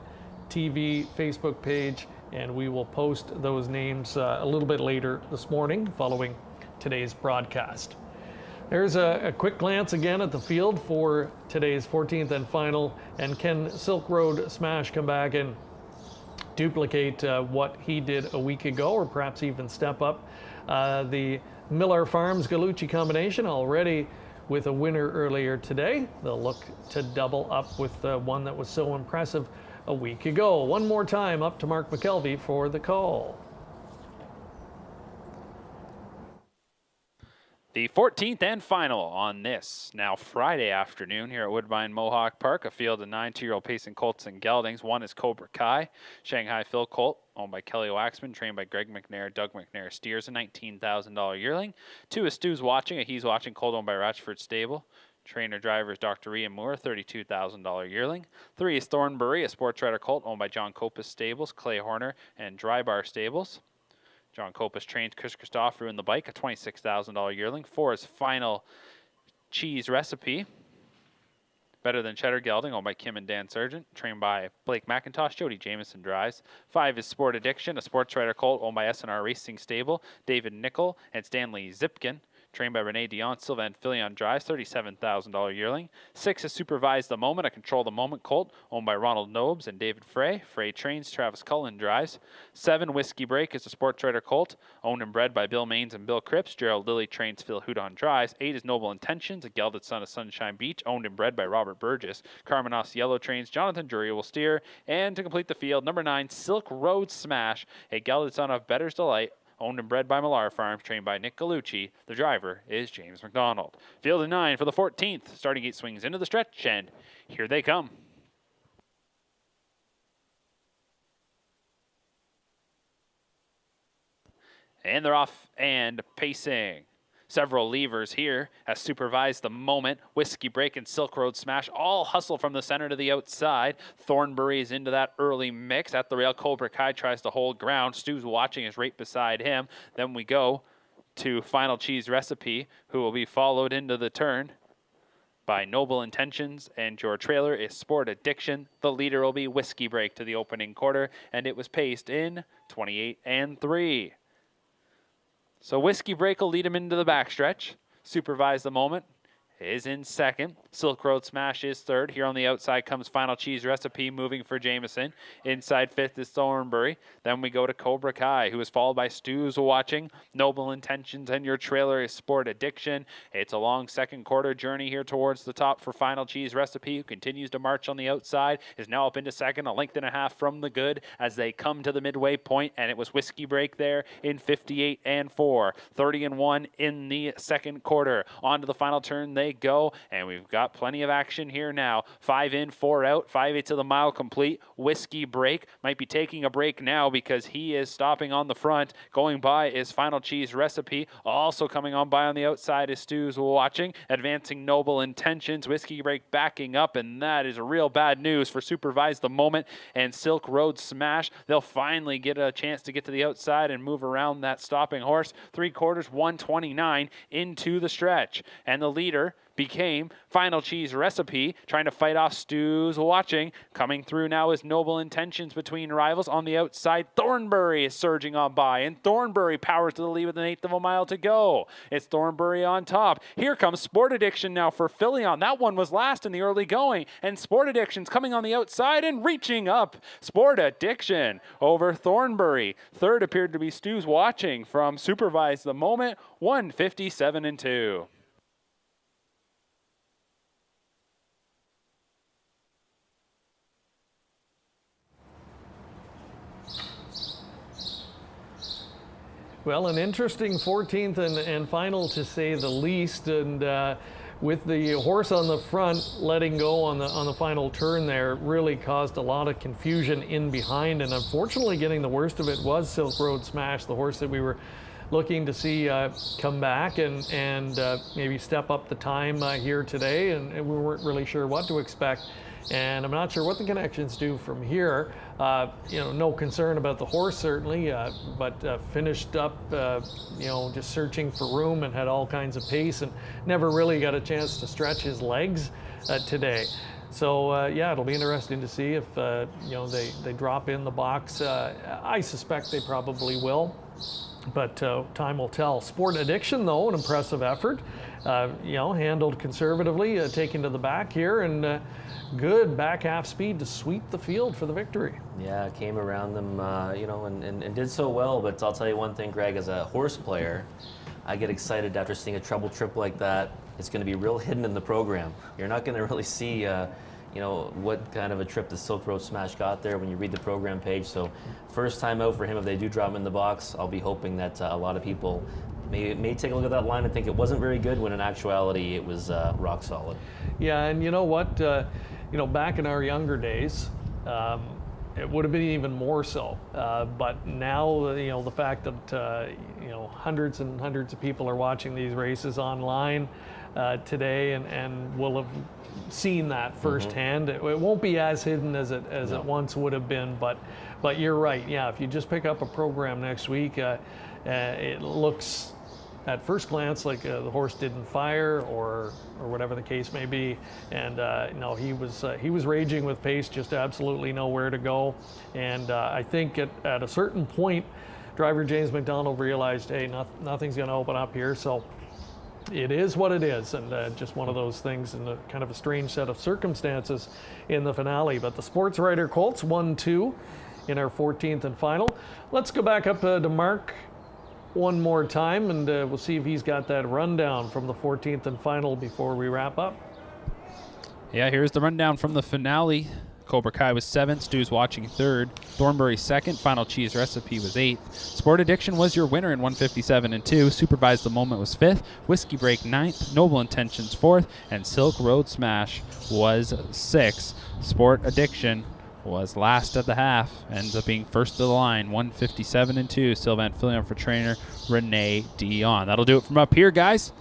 TV Facebook page, and we will post those names a little bit later this morning following today's broadcast. There's a quick glance again at the field for today's 14th and final, and can Silk Road Smash come back and duplicate what he did a week ago, or perhaps even step up? The Miller Farms Gallucci combination already with a winner earlier today. They'll look to double up with the one that was so impressive a week ago. One more time up to Mark McKelvey for the call. The 14th and final on this now Friday afternoon here at Woodbine Mohawk Park. A field of 9 2-year-old pacing colts and geldings. One is Cobra Kai, Shanghai Phil colt, owned by Kelly Waxman, trained by Greg McNair, Doug McNair steers, a $19,000 yearling. 2 is Stu's Watching, a He's Watching colt owned by Ratchford Stable. Trainer driver is Dr. Ian Moore, $32,000 yearling. 3 is Thornbury, a sports rider colt owned by John Copas Stables, Clay Horner, and Dry Bar Stables. John Copas trained Chris Christoffel in the bike, a $26,000 yearling. 4 is Final Cheese Recipe, Better Than Cheddar gelding, owned by Kim and Dan Sargent, trained by Blake McIntosh. Jody Jameson drives. 5 is Sport Addiction, a sports rider colt owned by SNR Racing Stable, David Nickel and Stanley Zipkin, trained by Renee Dion. Sylvain Filion drives, $37,000 yearling. 6 is Supervise the Moment, a Control the Moment colt owned by Ronald Nobes and David Frey. Frey trains, Travis Cullen drives. 7 Whiskey Break is a sports rider colt owned and bred by Bill Maines and Bill Cripps. Gerald Lilly trains, Phil Hudon drives. 8 is Noble Intentions, a gelded son of Sunshine Beach, owned and bred by Robert Burgess. Carmen Osiello trains, Jonathan Drury will steer. And to complete the field, number 9, Silk Road Smash, a gelded son of Better's Delight, owned and bred by Millar Farms, trained by Nick Gallucci. The driver is James McDonald. Field of 9 for the 14th. Starting gate swings into the stretch, and here they come. And they're off and pacing. Several levers here as Supervise the Moment, Whiskey Break, and Silk Road Smash all hustle from the center to the outside. Thornbury is into that early mix. At the rail, Cobra Kai tries to hold ground. Stu's Watching is right beside him. Then we go to Final Cheese Recipe, who will be followed into the turn by Noble Intentions, and your trailer is Sport Addiction. The leader will be Whiskey Break to the opening quarter, and it was paced in 28 and 3. So Whiskey Break will lead him into the backstretch. Supervise the Moment is in second. Silk Road Smash is third. Here on the outside comes Final Cheese Recipe, moving for Jameson. Inside fifth is Thornbury. Then we go to Cobra Kai, who is followed by Stu's Watching, Noble Intentions, and your trailer is Sport Addiction. It's a long second quarter journey here towards the top for Final Cheese Recipe, who continues to march on the outside, is now up into second, a length and a half from the good as they come to the midway point, and it was Whiskey Break there in 58 and 4. 30 and 1 in the second quarter. On to the final turn they go, and we've got plenty of action here now. 5 in, 4 out, 5/8 of the mile complete. Whiskey Break might be taking a break now because he is stopping on the front. Going by is Final Cheese Recipe. Also coming on by on the outside is Stu's Watching. Advancing Noble Intentions. Whiskey Break backing up, and that is real bad news for Supervise the Moment and Silk Road Smash. They'll finally get a chance to get to the outside and move around that stopping horse. 3/4, 129 into the stretch, and the leader became Final Cheese Recipe, trying to fight off Stu's Watching. Coming through now is Noble Intentions between rivals. On the outside, Thornbury is surging on by, and Thornbury powers to the lead with 1/8 of a mile to go. It's Thornbury on top. Here comes Sport Addiction now for Filion. That one was last in the early going, and Sport Addiction's coming on the outside and reaching up. Sport Addiction over Thornbury. Third appeared to be Stu's Watching from Supervise the Moment, 157 and 2. Well, an interesting 14th and final, to say the least, and with the horse on the front letting go on the final turn there, really caused a lot of confusion in behind, and unfortunately getting the worst of it was Silk Road Smash, the horse that we were looking to see come back and maybe step up the time here today, and we weren't really sure what to expect. And I'm not sure what the connections do from here. No concern about the horse, certainly, but finished up, just searching for room and had all kinds of pace and never really got a chance to stretch his legs today. So yeah, it'll be interesting to see if they drop in the box. I suspect they probably will, but time will tell. Sport Addiction, though, an impressive effort. Handled conservatively, taken to the back here, and good back half speed to sweep the field for the victory. Yeah, came around them, and did so well. But I'll tell you one thing, Greg, as a horse player, I get excited after seeing a treble trip like that. It's going to be real hidden in the program. You're not going to really see, what kind of a trip the Silk Road Smash got there when you read the program page. So first time out for him, if they do drop him in the box, I'll be hoping that a lot of people may take a look at that line and think it wasn't very good, when in actuality it was rock solid. Yeah, and you know what? Back in our younger days, it would have been even more so. But now, the fact that hundreds and hundreds of people are watching these races online today, and will have seen that firsthand. It won't be as hidden as it once would have been. But you're right. Yeah, if you just pick up a program next week, it looks at first glance like the horse didn't fire or whatever the case may be, and no, he was raging with pace, just absolutely nowhere to go. And I think at a certain point, driver James McDonald realized, hey, nothing's going to open up here, so it is what it is, and just one of those things, and kind of a strange set of circumstances in the finale. But the Sports Writer Colts 1-2 in our 14th and final. Let's go back up to Mark one more time, and we'll see if he's got that rundown from the 14th and final before we wrap up. Yeah, here's the rundown from the finale. Cobra Kai was 7th, Stu's Watching 3rd, Thornbury 2nd, Final Cheese Recipe was 8th, Sport Addiction was your winner in 157-2, Supervise the Moment was 5th, Whiskey Break 9th, Noble Intentions 4th, and Silk Road Smash was 6th. Sport Addiction was last at the half, ends up being first to the line, 157-2, Sylvain Filion for trainer Renee Dion. That'll do it from up here, guys.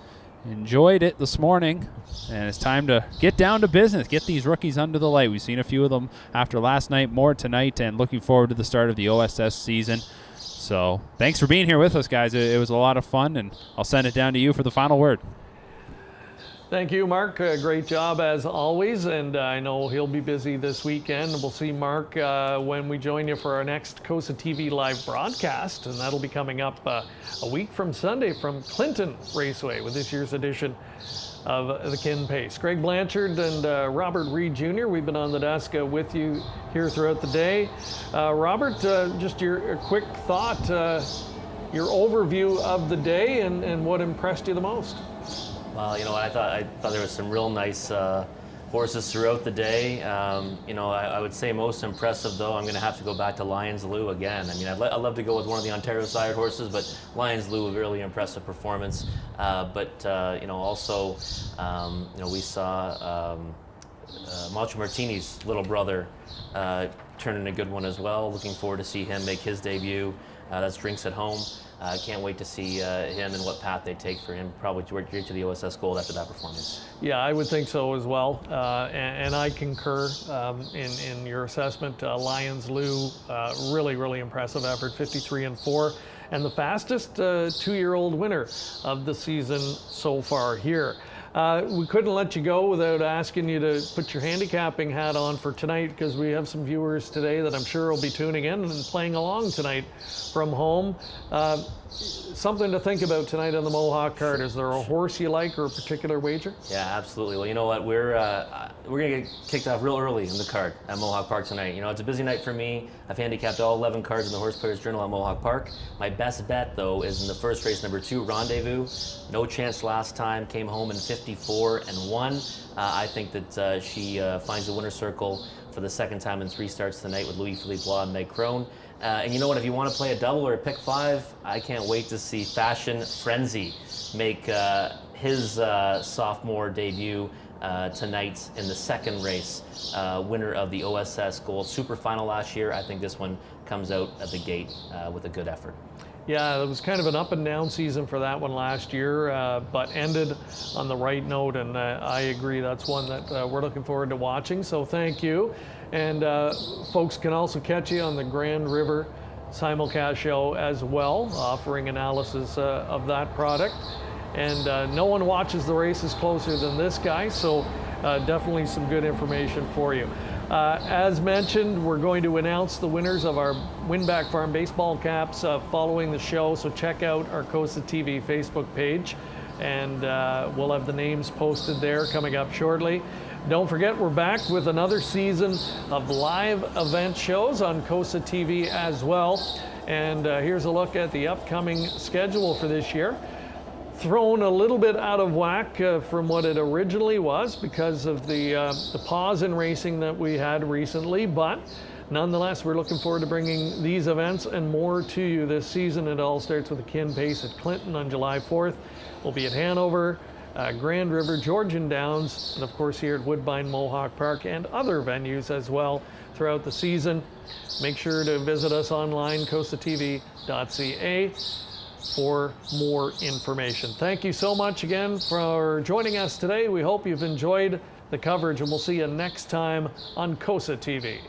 Enjoyed it this morning, and it's time to get down to business, get these rookies under the light. We've seen a few of them after last night, more tonight, and looking forward to the start of the OSS season. So thanks for being here with us, guys. It was a lot of fun, and I'll send it down to you for the final word. Thank you, Mark. Great job as always, and I know he'll be busy this weekend. We'll see Mark when we join you for our next COSA TV live broadcast, and that'll be coming up a week from Sunday from Clinton Raceway with this year's edition of the Kin Pace. Greg Blanchard and Robert Reed Jr., we've been on the desk with you here throughout the day. Robert, just your quick thought, your overview of the day, and what impressed you the most? Well, I thought there was some real nice horses throughout the day. I would say most impressive, though, I'm going to have to go back to Lions Lou again. I mean, I'd love to go with one of the Ontario sired horses, but Lions Lou, a really impressive performance. Also, we saw Macho Martini's little brother turn in a good one as well. Looking forward to see him make his debut. That's Drinks at Home. I can't wait to see him and what path they take for him, probably to the OSS Gold after that performance. Yeah, I would think so as well, and I concur in your assessment. Lions Lou, really impressive effort, 53-4, and the fastest 2-year-old winner of the season so far here. We couldn't let you go without asking you to put your handicapping hat on for tonight, because we have some viewers today that I'm sure will be tuning in and playing along tonight from home. Something to think about tonight on the Mohawk card. Is there a horse you like or a particular wager? Yeah, absolutely. Well, you know what? We're going to get kicked off real early in the card at Mohawk Park tonight. It's a busy night for me. I've handicapped all 11 cards in the Horse Players Journal at Mohawk Park. My best bet, though, is in the first race, number 2, Rendezvous. No chance last time. Came home in 54-1. I think that she finds the winner's circle for the second time in 3 starts tonight with Louis-Philippe Blas and Meg Crone. And you know what? If you want to play a double or a pick 5, I can't wait to see Fashion Frenzy make his sophomore debut tonight in the second race. Winner of the OSS Gold Super Final last year. I think this one comes out at the gate with a good effort. Yeah, it was kind of an up and down season for that one last year, but ended on the right note, and I agree that's one that we're looking forward to watching, so thank you. And folks can also catch you on the Grand River simulcast show as well, offering analysis of that product. And no one watches the races closer than this guy, so definitely some good information for you. As mentioned, we're going to announce the winners of our Winback Farm baseball caps following the show, so check out our Costa TV Facebook page, and we'll have the names posted there coming up shortly. Don't forget, we're back with another season of live event shows on Costa TV as well. And here's a look at the upcoming schedule for this year. Thrown a little bit out of whack from what it originally was because of the pause in racing that we had recently, but nonetheless, we're looking forward to bringing these events and more to you this season. It all starts with a Kin Pace at Clinton on July 4th. We'll be at Hanover, Grand River, Georgian Downs, and of course here at Woodbine Mohawk Park and other venues as well throughout the season. Make sure to visit us online, costatv.ca, for more information. Thank you so much again for joining us today. We hope you've enjoyed the coverage, and we'll see you next time on Costa TV.